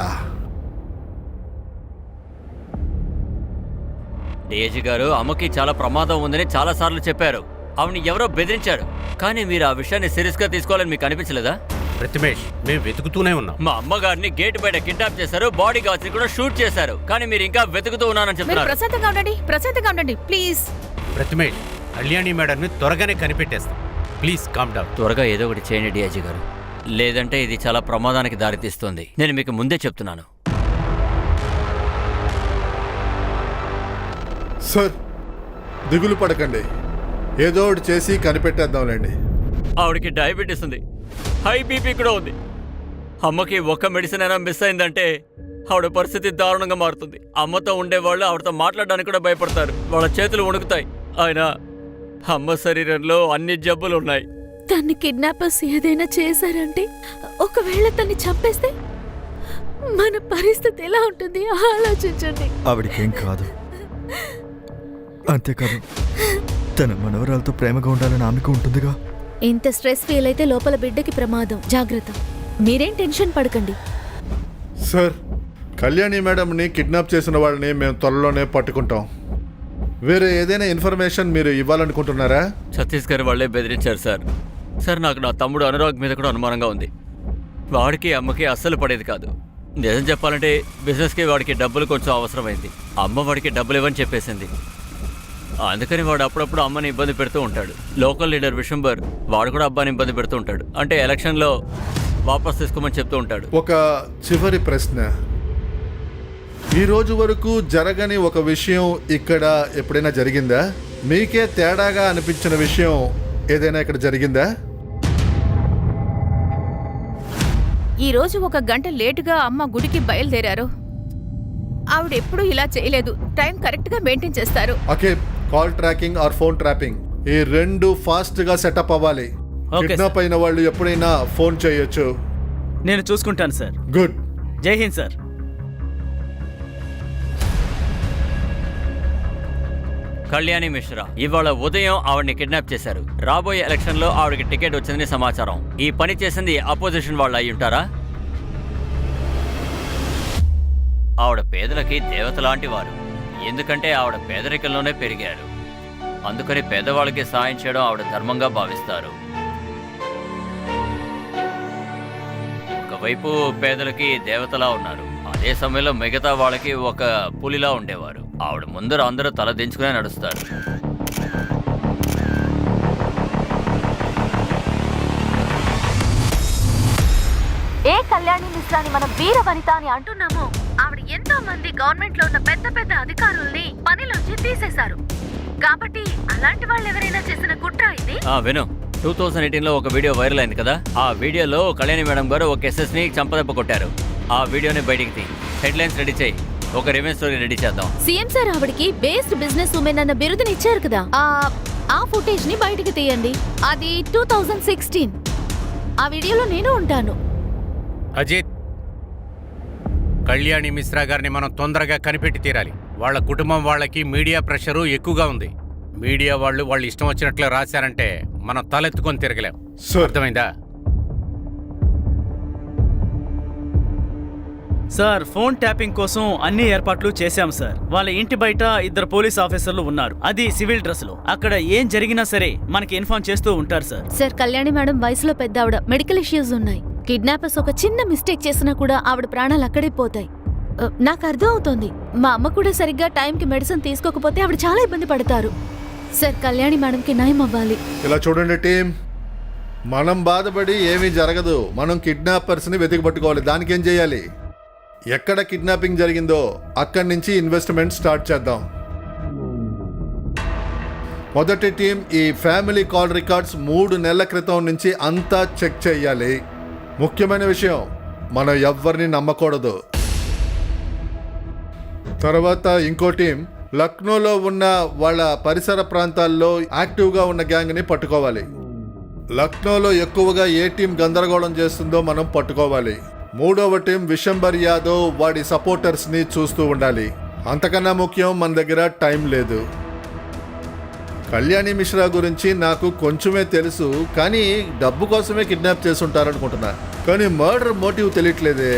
Speaker 3: డేజీ గారు అమ్మకి చాలా ప్రమాదం ఉందని చాలా సార్లు చెప్పారు. ఆవిని ఎవరో బెదిరించారు. కానీ మీరు ఆ విషయాన్ని సీరియస్ గా తీసుకోవాలని మీకు అనిపించలేదా?
Speaker 4: ప్రతిమేష్, మేము వెతుకుతూనే ఉన్నాం.
Speaker 3: మా అమ్మగారిని గేట్ బయట కిడ్నాప్ చేశారు, బాడీ గార్డ్స్ ని కూడా షూట్ చేశారు. కానీ మీరు ఇంకా వెతుకుతూ ఉన్నానని
Speaker 5: మీరు
Speaker 3: చెప్తున్నారు.
Speaker 5: ప్రశాంతంగా ఉండండి ప్లీజ్.
Speaker 4: ప్రతిమేష్, కళ్యాణి మేడంని త్వరగానే కనిపెట్టేస్తాం. Please calm down.
Speaker 3: త్వరగా ఏదో ఒకటి చేయండి డిఐజీ గారు, లేదంటే ఇది చాలా ప్రమాదానికి దారితీస్తుంది. నేను మీకు ముందే చెప్తున్నాను.
Speaker 9: సార్ దిగులు పడకండి, ఏదో ఒకటి చేసి కనిపెట్టేద్దాంలేండి.
Speaker 3: ఆవిడకి డయాబెటీస్ ఉంది, హై బీపీ కూడా ఉంది. అమ్మకి ఒక్క మెడిసిన్ అయినా మిస్ అయిందంటే ఆవిడ పరిస్థితి దారుణంగా మారుతుంది. అమ్మతో ఉండేవాళ్ళు ఆవిడతో మాట్లాడడానికి కూడా భయపడతారు. వాళ్ళ చేతులు వణుకుతాయి. ఆయన అమ్మ శరీరంలో అన్ని జబ్బులు ఉన్నాయి.
Speaker 10: తన్ని కిడ్నాపర్స్ ఏదైనా చేశారంటే, ఒకవేళ తన్ని చంపేస్తే మన పరిస్థితి ఎలా ఉంటుంది ఆలోచించండి.
Speaker 1: ఆవిడకేం కాదు. అంతేకాదు తన మనవరాలతో ప్రేమగా ఉండాలని ఆమెకు ఉంటుందిగా.
Speaker 10: ఇంత స్ట్రెస్ ఫీల్ అయితే లోపల బిడ్డకి ప్రమాదం. జాగ్రత్త. మీరేం టెన్షన్ పడకండి.
Speaker 9: సార్, కళ్యాణి మేడంని కిడ్నాప్ చేసిన వాళ్ళని మేము త్వరలోనే పట్టుకుంటాం. వేరే ఏదైనా ఇన్ఫర్మేషన్ మీరు ఇవ్వాలనుకుంటున్నారా?
Speaker 3: ఛత్తీస్గఢ్ వాళ్ళే బెదిరించారు సార్. సార్, నాకు నా తమ్ముడు అనురాగ్ మీద కూడా అనుమానంగా ఉంది. వాడికి అమ్మకి అస్సలు పడేది కాదు. నిజం చెప్పాలంటే బిజినెస్కి వాడికి డబ్బులు కొంచెం అవసరమైంది. అమ్మ వాడికి డబ్బులు ఇవ్వని చెప్పేసింది. అందుకని వాడు అప్పుడప్పుడు అమ్మని ఇబ్బంది పెడుతూ ఉంటాడు. లోకల్ లీడర్ విశంబర్ వాడు కూడా అబ్బాని ఇబ్బంది పెడుతూ ఉంటాడు. అంటే ఎలక్షన్లో వాపస్ తీసుకోమని చెప్తూ ఉంటాడు.
Speaker 9: ఒక చివరి ప్రశ్న. ఈ రోజు వరకు జరగని ఒక విషయం ఇక్కడ ఎప్పుడైనా జరిగిందా? మీకే తేడాగా అనిపించిన విషయం ఏదైనా ఇక్కడ జరిగిందా?
Speaker 5: ఈ రోజు 1 గంట లేటుగా అమ్మ గుడికి బయలుదేరారు. ఆవిడెప్పుడూ ఇలా చేయలేదు. టైం కరెక్ట్గా మెయింటైన్ చేస్తారు.
Speaker 9: Okay, call tracking or phone trapping ఈ రెండు ఫాస్ట్గా సెటప్ అవ్వాలి. కిడ్నాప్ అయిన వాళ్ళు ఎప్పుడైనా ఫోన్ చేయొచ్చు.
Speaker 8: నేను చూసుకుంటాను సార్.
Speaker 9: గుడ్.
Speaker 8: జై హింద్ సార్.
Speaker 3: కళ్యాణి మిశ్రా ఇవాళ ఉదయం ఆవిడని కిడ్నాప్ చేశారు. రాబోయే ఎలక్షన్లో ఆవిడకి టికెట్ వచ్చిందని సమాచారం. ఈ పని చేసింది అపోజిషన్ వాళ్ళు అయి ఉంటారా? ఆవిడ పేదలకి దేవత లాంటి వారు. ఎందుకంటే ఆవిడ పేదరికంలోనే పెరిగారు. అందుకని పేదవాళ్ళకి సాయం చేయడం ఆవిడ ధర్మంగా భావిస్తారు. ఒకవైపు పేదలకి దేవతలా ఉన్నారు, అదే సమయంలో మిగతా వాళ్ళకి ఒక పులిలా ఉండేవారు. ఆవిడ ముందర అందరూ తల దించుకునే నడుస్తారు.
Speaker 10: ఏ కళ్యాణి మిశ్రాని మనం వీర వనిత అని అంటున్నామో ఆవిడ ఎంతో మంది గవర్నమెంట్ లో ఉన్న పెద్ద పెద్ద అధికారుల్ని పనిలోంచి తీసేశారు. కాబట్టి అలాంటి వాళ్ళు ఎవరైనా చేసిన కుట్ర ఇది.
Speaker 3: విను, 2018లో ఒక వీడియో వైరల్ అయింది కదా. ఆ వీడియోలో కళ్యాణి మేడం గారు ఒక ఎస్ఎస్ ని చంపదెబ్బ కొట్టారు. ఆ వీడియోని బయటికి తీ, హెడ్లైన్స్ రెడీ చేయి, ఒక రివెంజ్ స్టోరీ రెడీ చేద్దాం.
Speaker 10: సీఎం సార్ ఆవిడకి బెస్ట్ బిజినెస్ ఉమెన్ అన్న బిరుదుని ఇచ్చారు కదా. ఆ ఫుటేజ్ ని బయటికి తీయండి. అది 2016. ఆ వీడియోలో నేను ఉంటాను.
Speaker 4: అజిత్, కళ్యాణి మిశ్రా గారిని మనం తొందరగా కనిపెట్టి తీరాలి. వాళ్ళ కుటుంబం వాళ్ళకి మీడియా ప్రెషరు ఎక్కువగా ఉంది. మీడియా వాళ్ళు ఇష్టం వచ్చినట్లు రాశారంటే మనం తలెత్తుకొని తిరగలేం. అర్థమైందా?
Speaker 8: సార్, ఫోన్ ట్యాపింగ్ కోసం అన్ని ఏర్పాట్లు చేశాం సార్. వాళ్ళ ఇంటి బయట 2 పోలీస్ ఆఫీసర్లు ఉన్నారు. అది సివిల్ డ్రెస్ లో. అక్కడ ఏం జరిగినా సరే మనకి ఇన్ఫార్మ్ చేస్తూ ఉంటారు సార్.
Speaker 10: సార్, కళ్యాణి మేడం వయసులో పెద్ద ఆవిడ. మెడికల్ ఇష్యూస్ ఉన్నాయి. కిడ్నాపర్స్ ఒక చిన్న మిస్టేక్ చేసినా కూడా ఆవిడ ప్రాణాలు అక్కడే పోతాయి. నాకు అర్థం అవుతోంది. మా అమ్మ కూడా సరిగ్గా టైంకి మెడిసిన్ తీసుకోకపోతే ఆవిడ చాలా ఇబ్బంది పడతారు. సార్, కళ్యాణి మేడంకి న్యాయం అవ్వాలి.
Speaker 9: ఇలా చూడండి టీం, మనం బాధపడి ఏమీ జరగదు. మనం కిడ్నాపర్స్ని వెతికి పట్టుకోవాలి. దానికి ఏం చేయాలి? ఎక్కడ కిడ్నాపింగ్ జరిగిందో అక్కడి నుంచి ఇన్వెస్ట్మెంట్ స్టార్ట్ చేద్దాం. మొదటి టీం ఈ ఫ్యామిలీ కాల్ రికార్డ్స్ 3 నెలల క్రితం నుంచి అంతా చెక్ చేయాలి. ముఖ్యమైన విషయం, మనం ఎవ్వరిని నమ్మకూడదు. తర్వాత ఇంకో టీం లక్నోలో ఉన్న వాళ్ళ పరిసర ప్రాంతాల్లో యాక్టివ్గా ఉన్న గ్యాంగ్ని పట్టుకోవాలి. లక్నోలో ఎక్కువగా ఏ టీం గందరగోళం చేస్తుందో మనం పట్టుకోవాలి. మూడవ టీం విశంబర్ యాదవ్ వాడి సపోర్టర్స్ని చూస్తూ ఉండాలి. అంతకన్నా ముఖ్యం, మన దగ్గర టైం లేదు. కళ్యాణి మిశ్రా గురించి నాకు కొంచెమే తెలుసు, కానీ డబ్బు కోసమే కిడ్నాప్ చేసుంటారనుకుంటున్నా. కానీ మర్డర్ మోటివ్ తెలియట్లేదే.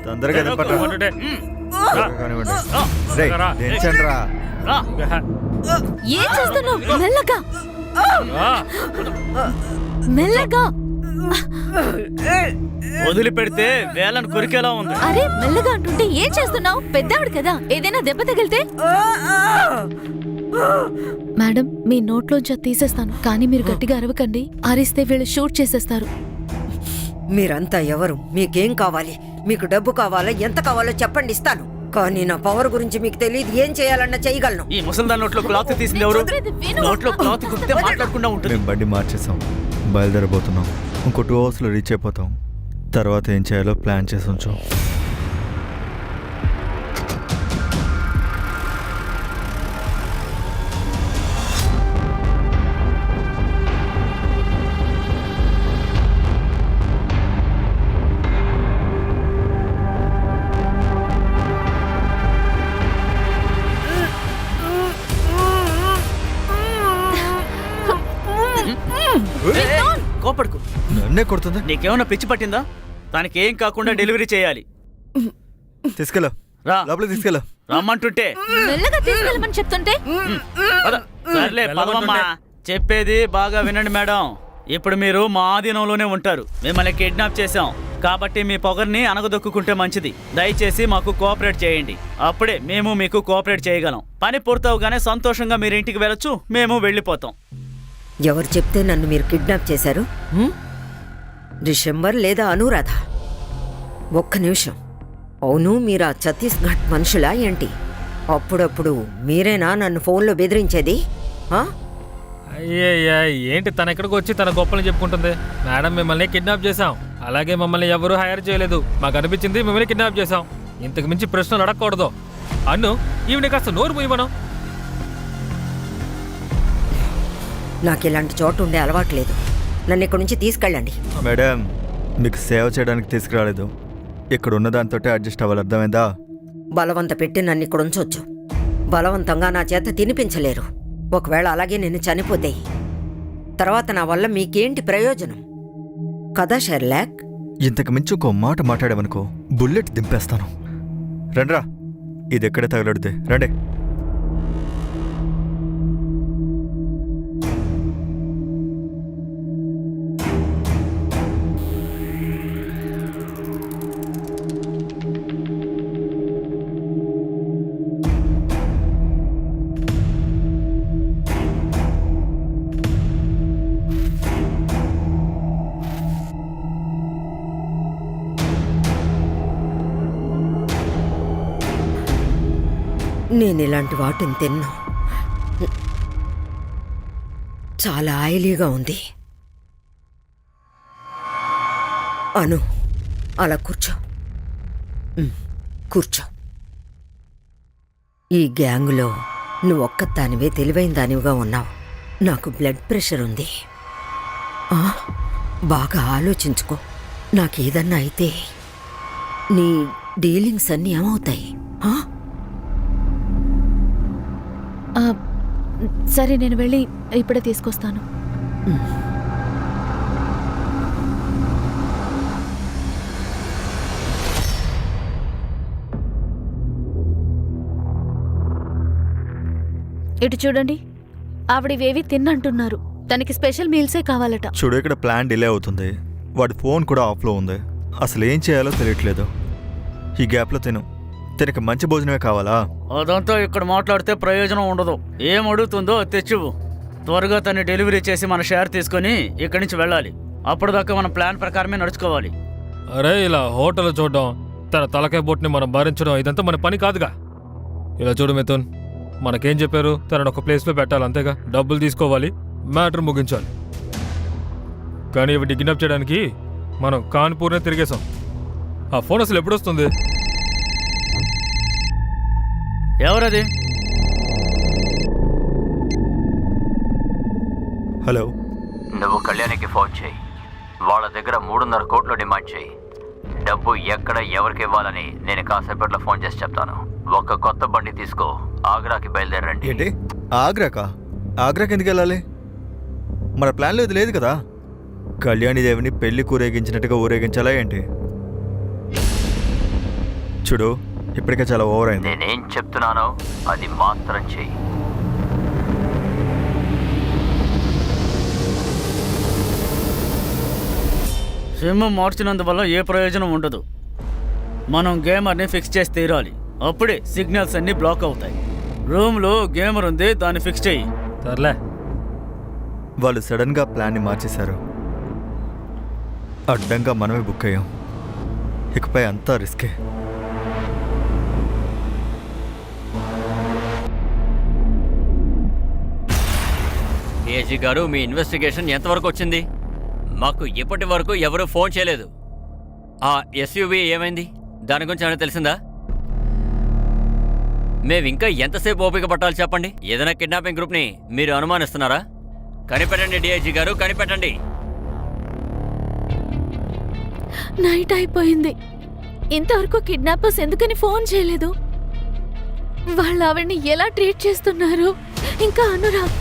Speaker 1: తొందరగా
Speaker 10: ఏం చేస్తున్నావు? మెల్లగా మెల్లగా
Speaker 8: వదిలిపెడితే వేలను కొరికేలా ఉంది.
Speaker 10: అరే, మెల్లగా అంటుంటే ఏం చేస్తున్నావు? పెద్దావిడ కదా, ఏదైనా దెబ్బ తగిలితే. మేడం, మీ నోట్లోంచి అది తీసేస్తాను, కానీ మీరు గట్టిగా అరవకండి. అరిస్తే వీళ్ళు షూట్ చేసేస్తారు.
Speaker 13: మీరంతా ఎవరు? మీకేం కావాలి? మీకు డబ్బు కావాలా? ఎంత కావాలో చెప్పండి, ఇస్తాను. కానీ నా పవర్ గురించి మీకు తెలియదు. ఏం చేయాలన్నా చేయగలను.
Speaker 8: ఈ ముసల్దాన్ నోట్లో క్లాత్ తీసింది ఎవరు? నోట్లో క్లాత్ కుడితే మాట్లాడకుండా ఉంటుంది.
Speaker 1: మేము బండి మార్చేసాం, బయలుదేరబోతున్నాం. ఇంకో 2 అవర్స్లో రీచ్ అయిపోతాం. తర్వాత ఏం చేయాలో ప్లాన్ చేసి ఉంచాం. నన్నే కొడుతుంది.
Speaker 8: నీకేమన్నా పిచ్చి పట్టిందా? తనకి ఏం కాకుండా డెలివరీ చేయాలి.
Speaker 1: తీసుకెళ్ళా,
Speaker 8: రా
Speaker 1: లోపలికి తీసుకెళ్ళా.
Speaker 8: రమ్మంటుంటే
Speaker 10: మెల్లగా తీసుకెళ్ళమని చెప్తుంటే
Speaker 8: పద. సర్లే పదవమ్మా. చెప్పేది బాగా వినండి మేడం. ఇప్పుడు మీరు మా ఆధీనంలోనే ఉంటారు. మిమ్మల్ని కిడ్నాప్ చేశాం కాబట్టి మీ పొగర్ని అనగదొక్కుంటే మంచిది. దయచేసి మాకు కోఆపరేట్ చేయండి. అప్పుడే మేము మీకు కోఆపరేట్ చేయగలం. పని పూర్తవగానే సంతోషంగా మీరు ఇంటికి వెళ్ళొచ్చు, మేము వెళ్ళిపోతాం.
Speaker 13: ఎవరు చెప్తే నన్ను మీరు కిడ్నాప్ చేశారు? డిసెంబర్ లేదా అనురాధ? ఒక్క నిమిషం. అవును, మీరు ఆ ఛత్తీస్గఢ్ మనుషులా ఏంటి? అప్పుడప్పుడు మీరేనా నన్ను ఫోన్లో బెదిరించేది?
Speaker 2: అయ్యయ్యా, ఏంటి తన ఇక్కడికి వచ్చి తన గొప్పలు చెప్పుకుంటుంది? మేడం, మిమ్మల్ని కిడ్నాప్ చేశాం. అలాగే మమ్మల్ని ఎవరూ హైర్ చేయలేదు. మాకు అనిపించింది మిమ్మల్ని కిడ్నాప్ చేశాం. ఇంతకు మించి ప్రశ్నలు అడగకూడదు. అన్ను, ఈవిడ కాస్త నోరు మూయమను.
Speaker 13: నాకు ఇలాంటి చోటు ఉండే అలవాటు లేదు. నన్ను ఇక్కడి నుంచి తీసుకెళ్ళండి.
Speaker 1: మేడం, మీకు సేవ చేయడానికి తీసుకురాలేదు. ఇక్కడ ఉన్న దాంతో అడ్జస్ట్ అవ్వాలి, అర్థమైందా?
Speaker 13: బలవంత పెట్టి నన్ను ఇక్కడ ఉంచొచ్చు. బలవంతంగా నా చేత తినిపించలేరు. ఒకవేళ అలాగే నేను చనిపోతే తర్వాత నా వల్ల మీకేంటి ప్రయోజనం? కదా షెర్లాక్?
Speaker 1: ఇంతకు మించి ఇంకో మాట మాట్లాడామనుకో, బుల్లెట్ దింపేస్తాను. రండ్రా, ఇది ఎక్కడే తగలడుద్ది. రండి.
Speaker 13: నేను ఇలాంటి వాటిని తిన్నా. చాలా ఆయిలీగా ఉంది. అను, అలా కూర్చో. కూర్చో. ఈ గ్యాంగులో నువ్వు ఒక్కదానివే తెలివైన దానివిగా ఉన్నావు. నాకు బ్లడ్ ప్రెషర్ ఉంది. బాగా ఆలోచించుకో. నాకేదన్నా అయితే నీ డీలింగ్స్ అన్నీ ఏమవుతాయి?
Speaker 10: సరే, నేను వెళ్ళి ఇప్పుడే తీసుకొస్తాను. ఇటు చూడండి, ఆవిడవేవి తిన్నంటున్నారు. తనకి స్పెషల్ మీల్సే కావాలట.
Speaker 1: చూడు, ఇక్కడ ప్లాన్ డిలే అవుతుంది. వాడి ఫోన్ కూడా ఆఫ్లో ఉంది. అసలు ఏం చేయాలో తెలియట్లేదు. ఈ గ్యాప్లో తినకి మంచి భోజనమే కావాలా?
Speaker 8: అదంతా ఇక్కడ మాట్లాడితే ప్రయోజనం ఉండదు. ఏం అడుగుతుందో తెచ్చివు. త్వరగా తను డెలివరీ చేసి మన షేర్ తీసుకొని ఇక్కడి నుంచి వెళ్ళాలి. అప్పటిదాకా మన ప్లాన్ ప్రకారమే నడుచుకోవాలి.
Speaker 2: అరే, ఇలా హోటల్ చూడడం, తన తలకాయ బొట్టుని మనం భరించడం, ఇదంతా మన పని కాదుగా. ఇలా చూడు మిథున్, మనకేం చెప్పారు? తనను ఒక ప్లేస్లో పెట్టాలి, అంతేగా. డబ్బులు తీసుకోవాలి, మ్యాటర్ ముగించాలి. కానీ ఇవి కిడ్నాప్ చేయడానికి మనం కాన్పూర్నే తిరిగేసాం. ఆ ఫోన్ అసలు ఎప్పుడు వస్తుంది?
Speaker 8: ఎవరది?
Speaker 1: హలో,
Speaker 3: నువ్వు కళ్యాణికి ఫోన్ చేయి. వాళ్ళ దగ్గర 3.5 కోట్లు డిమాండ్ చేయి. డబ్బు ఎక్కడ ఎవరికి ఇవ్వాలని నేను కాసేపట్లో ఫోన్ చేసి చెప్తాను. ఒక కొత్త బండి తీసుకో, ఆగ్రాకి బయలుదేరండి.
Speaker 1: ఏంటి ఆగ్రాకా? ఆగ్రాకి ఎందుకు వెళ్ళాలి? మన ప్లాన్లో ఇది లేదు కదా. కళ్యాణిదేవిని పెళ్లి ఊరేగించినట్టుగా ఊరేగించాలా ఏంటి? చూడు, ఇప్పటికే చాలా ఓవర్ అయింది.
Speaker 3: నేనేం చెప్తున్నానో అది మాత్రం చెయ్యి.
Speaker 8: సిమ్ మార్చినందువల్ల ఏ ప్రయోజనం ఉండదు. మనం గేమర్ని ఫిక్స్ చేసి తీరాలి. అప్పుడే సిగ్నల్స్ అన్నీ బ్లాక్ అవుతాయి. రూమ్లో గేమర్ ఉంది, దాన్ని ఫిక్స్ చెయ్యి.
Speaker 2: సర్లే.
Speaker 1: వాళ్ళు సడన్గా ప్లాన్ని మార్చేశారు. అడ్డంగా మనమే బుక్ అయ్యాం. ఇకపై అంతా రిస్కే.
Speaker 3: ఏజీ గారు, మీ ఇన్వెస్టిగేషన్ ఎంతవరకు వచ్చింది? మాకు ఇప్పటి వరకు ఎవరూ ఫోన్ చేయలేదు. ఆ ఎస్యూవీ ఏమైంది? దాని గురించి ఏమైనా తెలిసిందా? మేము ఇంకా ఎంతసేపు ఓపిక పట్టాలి చెప్పండి? ఏదైనా కిడ్నాపింగ్ గ్రూప్ని మీరు అనుమానిస్తున్నారా? కనిపెట్టండి డిఐజీ గారు, కనిపెట్టండి.
Speaker 10: నైట్ అయిపోయింది. ఇంతవరకు కిడ్నాపర్స్ ఎందుకని ఫోన్ చేయలేదు? వాళ్ళు ఆవిడ్ని ఎలా ట్రీట్ చేస్తున్నారు? ఇంకా అనురాగ్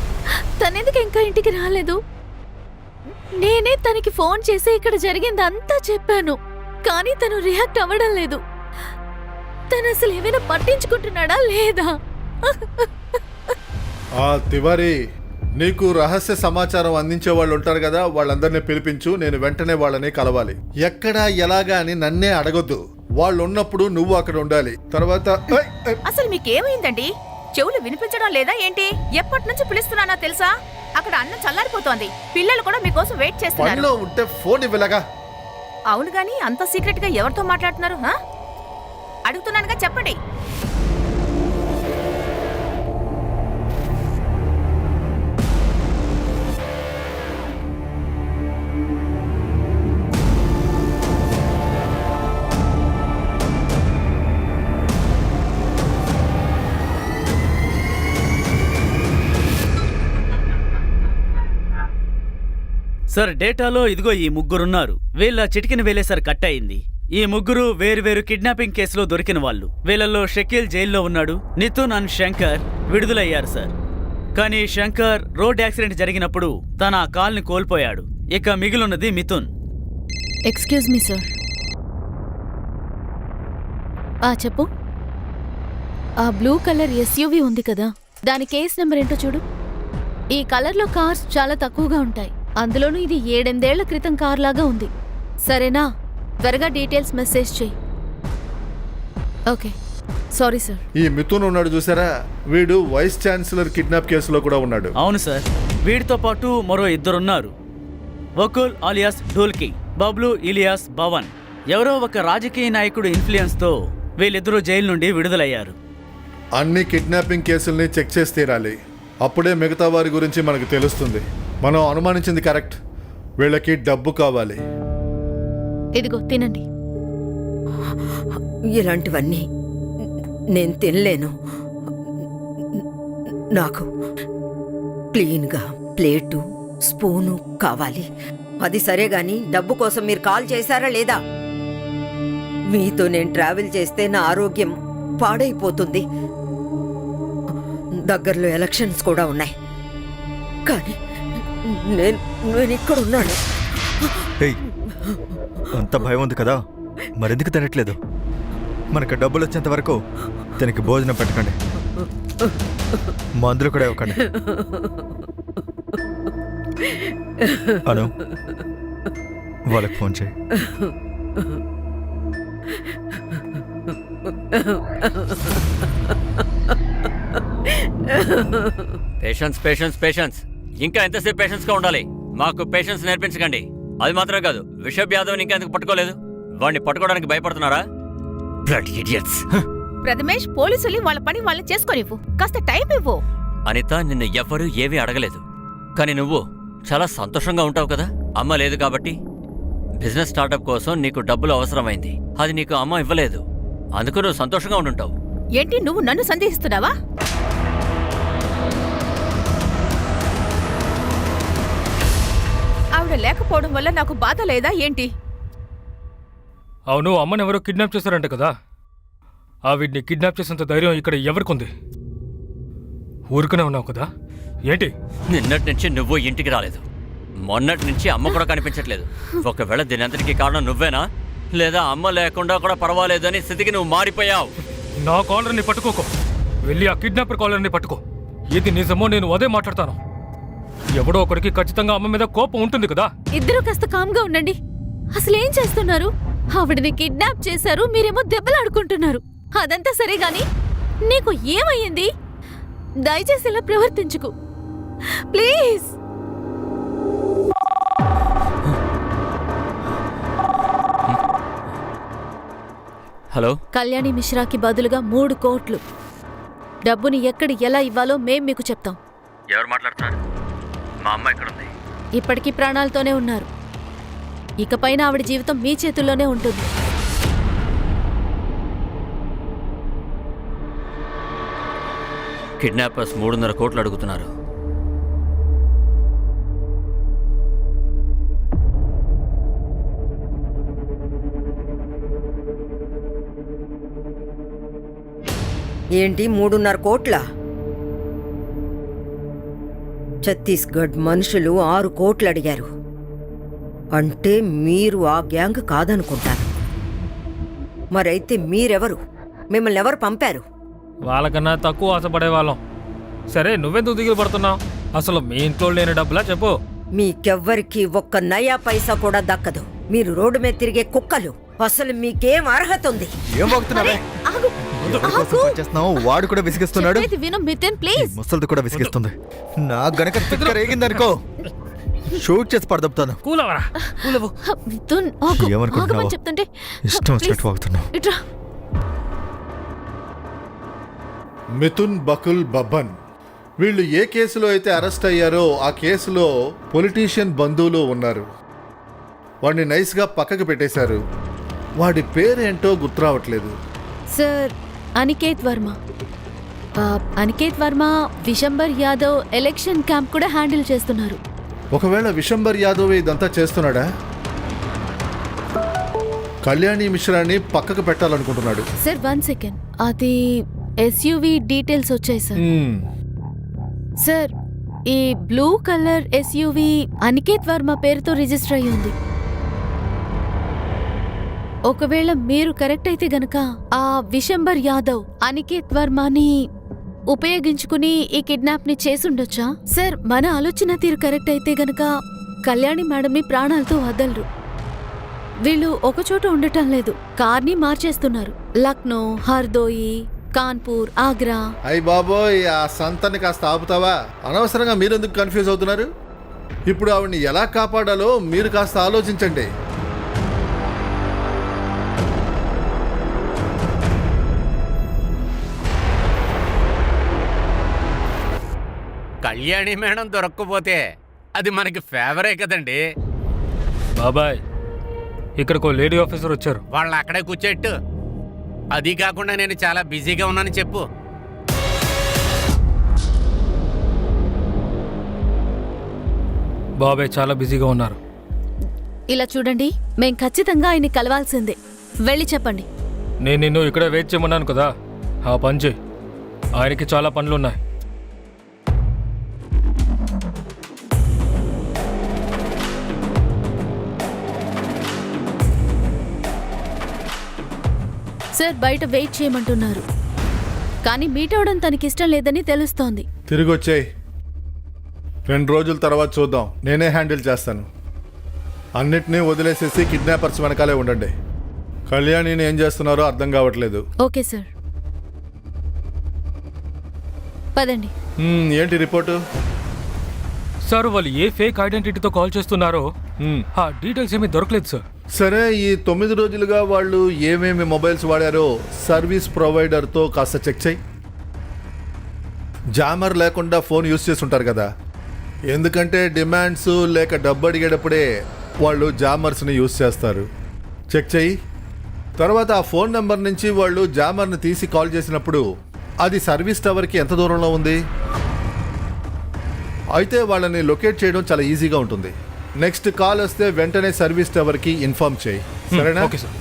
Speaker 10: తనెందుకు ఇంకా ఇంటికి రాలేదు? నేనే తనకి ఫోన్ చేసి ఇక్కడ జరిగిందంతా చెప్పాను, కానీ తను రియాక్ట్ అవ్వడం లేదు. తను అసలు ఏమైనా పట్టించుకుంటున్నాడా లేదా?
Speaker 9: ఆ తివారీ, నీకు రహస్య సమాచారం అందించే వాళ్ళు ఉంటారు కదా, వాళ్ళందరినీ పిలిపించు. నేను వెంటనే వాళ్ళని కలవాలి. ఎక్కడా ఎలాగా అని నన్నే అడగొద్దు. వాళ్ళు ఉన్నప్పుడు నువ్వు అక్కడ ఉండాలి. తర్వాత
Speaker 5: అసలు మీకేమైందండి? చెవులు వినిపించడం లేదా ఏంటి? ఎప్పటి నుంచి పిలుస్తున్నానో తెలుసా? అక్కడ అన్నం చల్లారిపోతోంది. పిల్లలు కూడా మీకోసం వెయిట్ చేస్తున్నారు.
Speaker 9: పనిలో ఉంటే ఫోన్ ఇవ్వలేగా.
Speaker 5: అవును గాని అంత సీక్రెట్ గా ఎవరితో మాట్లాడుతున్నారు? అడుగుతున్నానుగా, చెప్పండి.
Speaker 8: సార్, డేటాలో ఇదిగో ఈ ముగ్గురున్నారు. వీళ్ళ చిటికిన వేలేసారి కట్ అయింది. ఈ ముగ్గురు వేరు కిడ్నాపింగ్ కేసులో దొరికిన వాళ్ళు. వీళ్ళల్లో షకీల్ జైల్లో ఉన్నాడు. నితున్ అండ్ శంకర్ విడుదలయ్యారు సార్. కానీ శంకర్ రోడ్ యాక్సిడెంట్ జరిగినప్పుడు తన కాల్ని కోల్పోయాడు. ఇక మిగిలినది మిథున్.
Speaker 10: Excuse me sir. చెప్పు. ఆ బ్లూ కలర్ ఎస్యూవీ ఉంది కదా, దాని కేస్ నెంబర్ ఏంటో చూడు. ఈ కలర్లో కార్స్ చాలా తక్కువగా ఉంటాయి. అందులోనూ ఇది 7-8 ఏళ్ల క్రితం కార్ లాగా ఉంది. సరేనా? త్వరగా డీటెయిల్స్ మెసేజ్ చెయ్యి. Okay, sorry sir.
Speaker 9: ఈ మిథున్ ఉన్నాడు చూసారా, వీడు వైస్ ఛాన్సలర్ కిడ్నాప్ కేసులో కూడా ఉన్నాడు.
Speaker 8: అవును సార్, వీడితో పాటు మరో ఇద్దరున్నారు. వకుల్ ఆలియాస్ ఢోల్కి, బబ్లు ఇలియాస్ భవన్. ఎవరో ఒక రాజకీయ నాయకుడు ఇన్ఫ్లుయెన్స్తో వీళ్ళిద్దరూ జైలు నుండి విడుదలయ్యారు.
Speaker 9: అన్ని కిడ్నాపింగ్ కేసుల్ని చెక్ చేసి తీరాలి. అప్పుడే మిగతా వారి గురించి మనకు తెలుస్తుంది. మనం అనుమానించింది కరెక్ట్. వీళ్ళకి డబ్బు కావాలి.
Speaker 10: ఇదిగో తినండి.
Speaker 13: ఇలాంటివన్నీ నేను తినలేను. నాకు క్లీన్గా ప్లేటు స్పూను కావాలి. అది సరే గాని డబ్బు కోసం మీరు కాల్ చేశారా లేదా? మీతో నేను ట్రావెల్ చేస్తే నా ఆరోగ్యం పాడైపోతుంది. దగ్గరలో ఎలక్షన్స్ కూడా ఉన్నాయి. కానీ నేను ఇక్కడ ఉన్నాను.
Speaker 1: అంత భయం ఉంది కదా, మరెందుకు తినట్లేదు? మనకు డబ్బులు వచ్చేంత వరకు తనకి భోజనం పెట్టకండి, మందులు కూడా ఇవ్వకండి. అను, వాళ్ళకి ఫోన్ చేయి.
Speaker 3: పేషెన్స్. ఇంకా ఎంతసేపు పేషెన్స్గా ఉండాలి? మాకు పేషెన్స్ నేర్పించకండి. అది మాత్రమే కాదు, విషబ్ యాదవ్ని ఇంకా ఎందుకు పట్టుకోలేదు? వాడిని పట్టుకోవడానికి భయపడుతున్నారా? Blood idiots.
Speaker 5: ప్రథమేష్, పోలీసులు వాళ్ళ పని వాళ్ళని చేసుకొనివ్వు. కాస్త టైం ఇవ్వు.
Speaker 3: అనిత, నిన్ను ఎవ్వరూ ఏమీ అడగలేదు. కానీ నువ్వు చాలా సంతోషంగా ఉంటావు కదా. అమ్మ లేదు కాబట్టి బిజినెస్ స్టార్టప్ కోసం నీకు డబ్బులు అవసరమైంది. అది నీకు అమ్మ ఇవ్వలేదు. అందుకు నువ్వు సంతోషంగా ఉండుంటావు.
Speaker 5: ఏంటి, నువ్వు నన్ను సందేహిస్తున్నావా? ఆవిడ లేకపోవడం వల్ల నాకు బాధ లేదా ఏంటి?
Speaker 2: అవును, అమ్మని ఎవరో కిడ్నాప్ చేశారంట కదా. ఆవిడ్ని కిడ్నాప్ చేసేంత ధైర్యం ఇక్కడ ఎవరికుంది? ఊరుకునే ఉన్నావు కదా, ఏంటి?
Speaker 3: నిన్నటి నుంచి నువ్వు ఇంటికి రాలేదు. మొన్నటి నుంచి అమ్మ కూడా కనిపించట్లేదు. ఒకవేళ దీనంతటికీ కారణం నువ్వేనా? లేదా అమ్మ లేకుండా కూడా పర్వాలేదు అని స్థితికి నువ్వు మారిపోయావు?
Speaker 2: నా కాలర్ని పట్టుకోకో. వెళ్ళి ఆ కిడ్నాపర్ కాలర్ని పట్టుకో. ఇది నిజమో నేను అదే మాట్లాడతాను. ఎవడో ఒకరికి ఖచ్చితంగా అమ్మ మీద కోపం ఉంటుంది కదా.
Speaker 10: ఇద్దరు కాస్త కామ్గా ఉండండి. అసలేం చేస్తున్నారు? ఆవిడని కిడ్నాప్ చేశారు, మీరేమో దెబ్బలాడుకుంటున్నారు. అదంతా సరే గాని నీకు ఏమయ్యింది? దయచేసి ఇలా ప్రవర్తించుకు ప్లీజ్.
Speaker 3: హలో,
Speaker 10: కళ్యాణి మిశ్రాకి బదులుగా 3 కోట్లు డబ్బుని ఎక్కడ ఎలా ఇవ్వాలో మేం మీకు చెప్తాం.
Speaker 3: ఎవరు మాట్లాడుతున్నారు? మా అమ్మ ఎక్కడుంది?
Speaker 10: ఇప్పటికీ ప్రాణాలతోనే ఉన్నారు. ఇకపైన ఆవిడ జీవితం మీ చేతుల్లోనే ఉంటుంది.
Speaker 3: కిడ్నాపర్స్ 3.5 కోట్లు అడుగుతున్నారు.
Speaker 13: ఏంటి 3.5 కోట్ల? ఛత్తీస్గఢ్ మనుషులు 6 కోట్లు అడిగారు. అంటే మీరు ఆ గ్యాంగ్ కాదనుకుంటాను. మరైతే మీరెవరు? మిమ్మల్ని ఎవరు పంపారు?
Speaker 2: వాళ్ళకన్నా తక్కువ ఆశపడే వాళ్ళం. సరే నువ్వెందుకు దిగులు పడుతున్నావు? అసలు మీ ఇంట్లో లేని డబ్బులా చెప్పు.
Speaker 13: మీకెవ్వరికి ఒక్క నయా పైసా కూడా దక్కదు. మీరు రోడ్డు మీద తిరిగే కుక్కలు. అసలు మీకేం అర్హత ఉంది?
Speaker 1: ఏం వాగుతున్నావే?
Speaker 10: ఆగు.
Speaker 1: ఎవరి కోసం పనిచేస్తున్నావు? వాడు కూడా విసిగిస్తున్నాడు.
Speaker 10: చెప్పేది విను మిథున్ ప్లీజ్.
Speaker 1: ముసలిది కూడా విసిగిస్తుంది. నా గనక తిక్క రేగిందనుకో షూట్ చేసి పడదపుతాను.
Speaker 2: కూలవరా కూలవు.
Speaker 10: మిథున్ ఆగు.
Speaker 1: ఏమనుకుంటున్నావు?
Speaker 10: ఆగమని చెప్తుంటే
Speaker 1: ఇష్టం వచ్చినట్టు వాగుతున్నావు.
Speaker 10: ఇట్రా.
Speaker 9: మిథున్, బకుల్, బబ్బన్ వీళ్ళు ఏ కేసులో అయితే అరెస్ట్ అయ్యారో ఆ కేసులో పొలిటీషియన్ బంధువులు ఉన్నారు. వాడిని నైస్గా పక్కకు పెట్టేశారు. వాడి పేరేంటో గుర్తురావట్లేదు.
Speaker 10: Sir Aniket Verma. Aniket Verma Vishambar Yadav election camp కూడా హ్యాండిల్ చేస్తున్నారు.
Speaker 9: ఒకవేళ విశంబర్ యాదవ్ ఇదంతా చేస్తున్నాడా? కళ్యాణి మిశ్రాని పక్కకు పెట్టాలనుకుంటున్నాడు.
Speaker 10: Sir 1 second. అది ఎస్యూవి డీటెయిల్స్ వచ్చాయి సార్. సార్ ఈ blue colour SUV Aniket Verma పేరుతో రిజిస్టర్ అయ్యి ఉంది. ఒకవేళ మీరు కరెక్ట్ అయితే గనక ఆ విశంబర్ యాదవ్ అనికేత్ వర్మని ఉపయోగించుకుని ఈ కిడ్నాప్ ని చేసుండొచ్చా? సార్ మన ఆలోచన తీరు కరెక్ట్ అయితే గనక కళ్యాణి మేడంని ప్రాణాలతో వదలరు. వీళ్ళు ఒకచోట ఉండటం లేదు, కార్ని మార్చేస్తున్నారు. లక్నో, హర్దోయి, కాన్పూర్, ఆగ్రా.
Speaker 9: అయ్య బాబోయ్, ఆ సంతని కాస్త ఆపుతావా? అనవసరంగా మీరెందుకు కన్ఫ్యూజ్ అవుతున్నారు? ఇప్పుడు ఆవిడ్ని ఎలా కాపాడాలో మీరు కాస్త ఆలోచించండి.
Speaker 4: కళ్యాణి మేడం దొరక్కపోతే అది మనకి ఫేవరే కదండి.
Speaker 2: బాబాయ్ ఇక్కడికో లేడీ ఆఫీసర్ వచ్చారు.
Speaker 4: వాళ్ళని అక్కడే కూర్చోట్టు. అది కాకుండా నేను చాలా బిజీగా ఉన్నానని చెప్పు.
Speaker 2: బాబాయ్ చాలా బిజీగా ఉన్నారు.
Speaker 10: ఇలా చూడండి, మేం ఖచ్చితంగా ఆయన్ని కలవాల్సిందే. వెళ్ళి చెప్పండి.
Speaker 2: నేను నిన్ను ఇక్కడే వెయిట్ చేయమన్నాను కదా, ఆ పని చేయి. ఆయనకి చాలా పనులున్నాయి.
Speaker 10: సార్ బయట వెయిట్ చేయమంటున్నారు, కానీ మీట్ అవడం తనకిష్టం లేదని తెలుస్తోంది.
Speaker 9: తిరిగి వచ్చేయ్. 2 రోజుల తర్వాత చూద్దాం. నేనే హ్యాండిల్ చేస్తాను. అన్నిటినీ వదిలేసేసి కిడ్నాపర్స్ వెనకాలే ఉండండి. కళ్యాణిని ఏం చేస్తున్నారో అర్థం కావట్లేదు.
Speaker 10: ఓకే సార్, పదండి.
Speaker 9: ఏంటి రిపోర్టు?
Speaker 2: సార్ వాళ్ళు ఏ ఫేక్ ఐడెంటిటీతో కాల్ చేస్తున్నారో ఆ డీటెయిల్స్ ఏమీ దొరకలేదు సార్.
Speaker 9: సరే, ఈ 9 రోజులుగా వాళ్ళు ఏమేమి మొబైల్స్ వాడారో సర్వీస్ ప్రొవైడర్తో కాస్త చెక్ చేయి. జామర్ లేకుండా ఫోన్ యూస్ చేస్తుంటారు కదా, ఎందుకంటే డిమాండ్స్ లేక డబ్బు అడిగేటప్పుడే వాళ్ళు జామర్స్ని యూస్ చేస్తారు. చెక్ చేయి. తర్వాత ఆ ఫోన్ నెంబర్ నుంచి వాళ్ళు జామర్ని తీసి కాల్ చేసినప్పుడు అది సర్వీస్ టవర్కి ఎంత దూరంలో ఉంది? అయితే వాళ్ళని లొకేట్ చేయడం చాలా ఈజీగా ఉంటుంది. నెక్స్ట్ కాల్ వస్తే వెంటనే సర్వీస్ టవర్కి ఇన్ఫార్మ్ చేయి. సరేనా?
Speaker 2: Okay sir.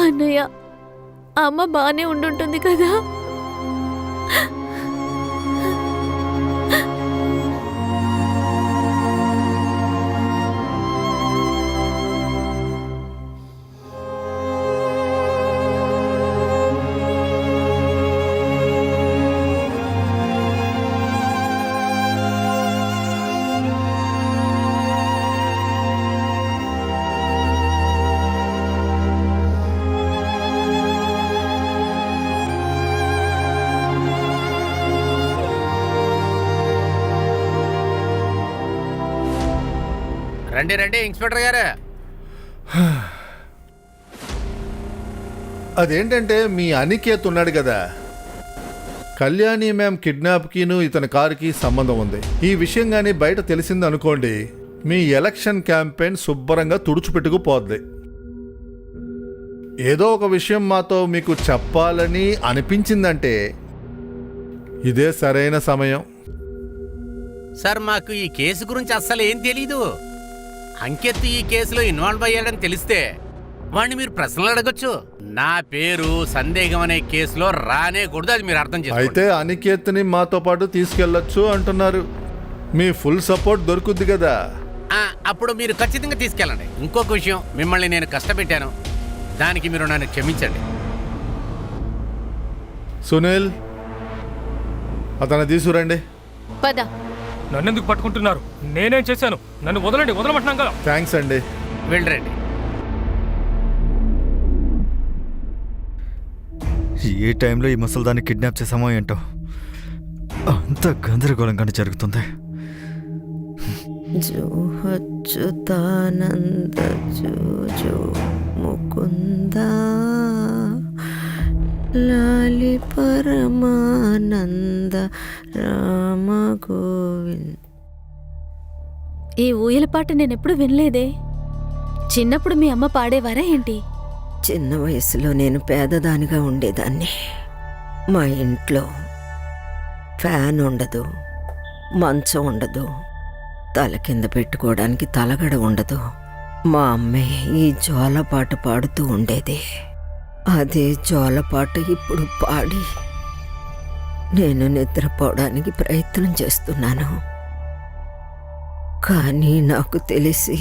Speaker 10: అన్నయ్య, అమ్మ బానే ఉండుంటుంది కదా?
Speaker 4: రండి రండి ఇన్స్పెక్టర్ గారు.
Speaker 9: అదేంటంటే మీ అనికేత్ ఉన్నాడు కదా, కళ్యాణి మ్యామ్ కిడ్నాప్కిను ఇతని కారుకి సంబంధం ఉంది. ఈ విషయం కానీ బయట తెలిసింది అనుకోండి, మీ ఎలక్షన్ క్యాంపెయిన్ శుభ్రంగా తుడుచుపెట్టుకుపోద్ది. ఏదో ఒక విషయం మాతో మీకు చెప్పాలని అనిపించిందంటే ఇదే సరైన సమయం.
Speaker 4: సార్ మాకు ఈ కేసు గురించి అస్సలు ఏం తెలీదు. అంకిత్ ఈ కేసులో ఇన్వాల్వ్ అయ్యాడని తెలిస్తే వాడిని మీరు ప్రశ్నలు అడగొచ్చు. నా పేరు సందేహం అనే కేసులో రానే కూడదు, అది మీరు అర్థం చేసుకోండి.
Speaker 9: అయితే అనికేత్ని మాతో పాటు తీసుకెళ్ళొచ్చు అంటున్నారు. మీ ఫుల్ సపోర్ట్ దొరుకుద్ది కదా.
Speaker 4: అప్పుడు మీరు ఖచ్చితంగా తీసుకెళ్ళండి. ఇంకొక విషయం, మిమ్మల్ని నేను కష్టపెట్టాను, దానికి మీరు నన్ను క్షమించండి.
Speaker 9: సునీల్, అతను తీసుకురండి.
Speaker 5: పద.
Speaker 2: నన్నెందుకు పట్టుకుంటున్నారు? నేనేం చేశాను? నన్ను వదలండి, వదలమంటున్నాం కదా.
Speaker 9: థ్యాంక్స్ అండి.
Speaker 4: వెళ్ళండి.
Speaker 1: ఏ టైంలో ఈ ముసల్దాన్ని కిడ్నాప్ చేసామో ఏంటో, అంత గందరగోళంగానే జరుగుతుంది.
Speaker 13: జో అచ్యుతానంద జో జో ముకుంద లాలి పరమానంద రామ గోవింద.
Speaker 10: ఈ ఊయల పాట నేనెప్పుడు వినలేదే. చిన్నప్పుడు మీ అమ్మ పాడేవారా ఏంటి?
Speaker 13: చిన్న వయసులో నేను పేదదానిగా ఉండేదాన్ని. మా ఇంట్లో ఫ్యాన్ ఉండదు, మంచం ఉండదు, తల కింద పెట్టుకోవడానికి తలగడ ఉండదు. మా అమ్మే ఈ జోలపాట పాడుతూ ఉండేది. అదే జోలపాట ఇప్పుడు పాడి నేను నిద్రపోవడానికి ప్రయత్నం చేస్తున్నాను. కానీ నాకు తెలిసి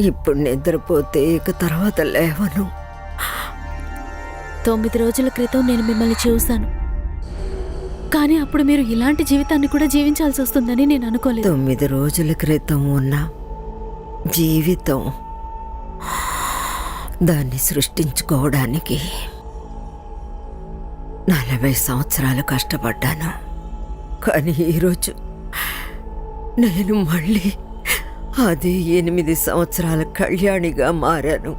Speaker 13: ఇప్పుడు నిద్రపోతే ఇక తర్వాత లేవను.
Speaker 10: 9 రోజుల క్రితం నేను మిమ్మల్ని చూశాను, కానీ అప్పుడు మీరు ఇలాంటి జీవితాన్ని కూడా జీవించాల్సి వస్తుందని నేను అనుకోలేదు.
Speaker 13: 9 రోజుల క్రితం ఉన్న జీవితం, దాన్ని సృష్టించుకోవడానికి 40 సంవత్సరాలు కష్టపడ్డాను. కానీ ఈరోజు నేను మళ్ళీ అదే 8 సంవత్సరాల కళ్యాణిగా మారాను.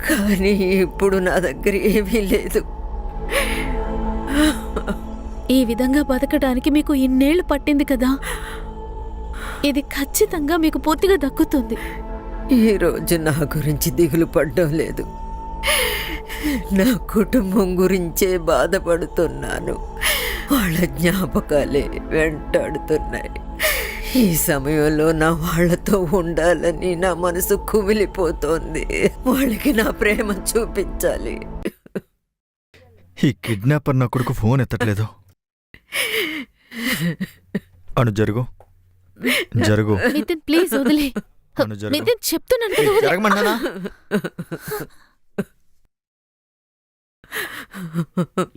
Speaker 13: కానీ ఇప్పుడు నా దగ్గర ఏమీ లేదు.
Speaker 10: ఈ విధంగా బతకడానికి మీకు ఇన్నేళ్లు పట్టింది కదా, ఇది ఖచ్చితంగా మీకు పూర్తిగా దక్కుతుంది.
Speaker 13: ఈరోజు నా గురించి దిగులు పడ్డం లేదు, నా కుటుంబం గురించే బాధపడుతున్నాను. వాళ్ళ జ్ఞాపకాలే వెంటాడుతున్నాయి. ఈ సమయంలో నా వాళ్లతో ఉండాలని నా మనసు కుమిలిపోతోంది. వాళ్ళకి నా ప్రేమ చూపించాలి.
Speaker 1: ఈ కిడ్నాపర్ నా కొడుకు ఫోన్ ఎత్తట్లేదు. అను జరుగు జరుగు.
Speaker 10: నితిన్ ప్లీజ్ వదిలే.
Speaker 1: అను జరుగు.
Speaker 10: నితిన్ చెప్తున్నాను కదా, వదిలే.
Speaker 1: జరగమన్నానా?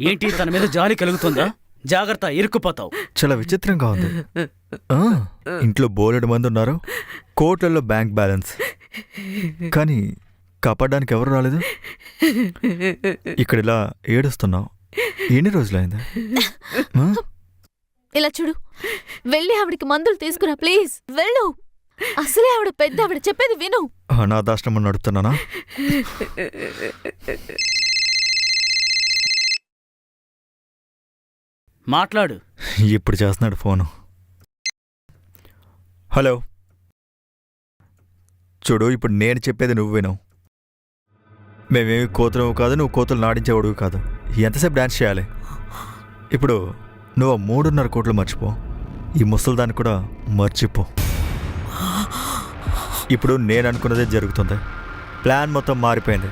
Speaker 8: ఏంటి తన మీద జాలి కలుగుతుందా? జాగ్రత్త, ఇరుక్కుపోతావు.
Speaker 1: చాలా విచిత్రంగా ఉంది. ఇంట్లో బోలెడు మంది ఉన్నారు, కోట్లలో బ్యాంక్ బ్యాలెన్స్, కానీ కాపాడడానికి ఎవరు రాలేదు. ఇక్కడ ఇలా ఏడుస్తున్నావు, ఎన్ని రోజులైందా?
Speaker 10: ఇలా చూడు, వెళ్ళి ఆవిడికి మందులు తీసుకురా ప్లీజ్. వెళ్ళు. అసలే ఆవిడ పెద్ద, ఆవిడ చెప్పేది విను.
Speaker 1: అనాథాశ్రమం నడుపుతున్నానా?
Speaker 8: మాట్లాడు.
Speaker 1: ఇప్పుడు చేస్తున్నాడు ఫోను. హలో, చూడు, ఇప్పుడు నేను చెప్పేది నువ్వు విను. మేమేమి కోతులవు కాదు, నువ్వు కోతులు నాడించేవాడువి కాదు. ఎంతసేపు డాన్స్ చేయాలి? ఇప్పుడు నువ్వు 3.5 కోట్లు మర్చిపో, ఈ ముసలిదాన్ని కూడా మర్చిపో. ఇప్పుడు నేను అనుకున్నదే జరుగుతుంది. ప్లాన్ మొత్తం మారిపోయింది.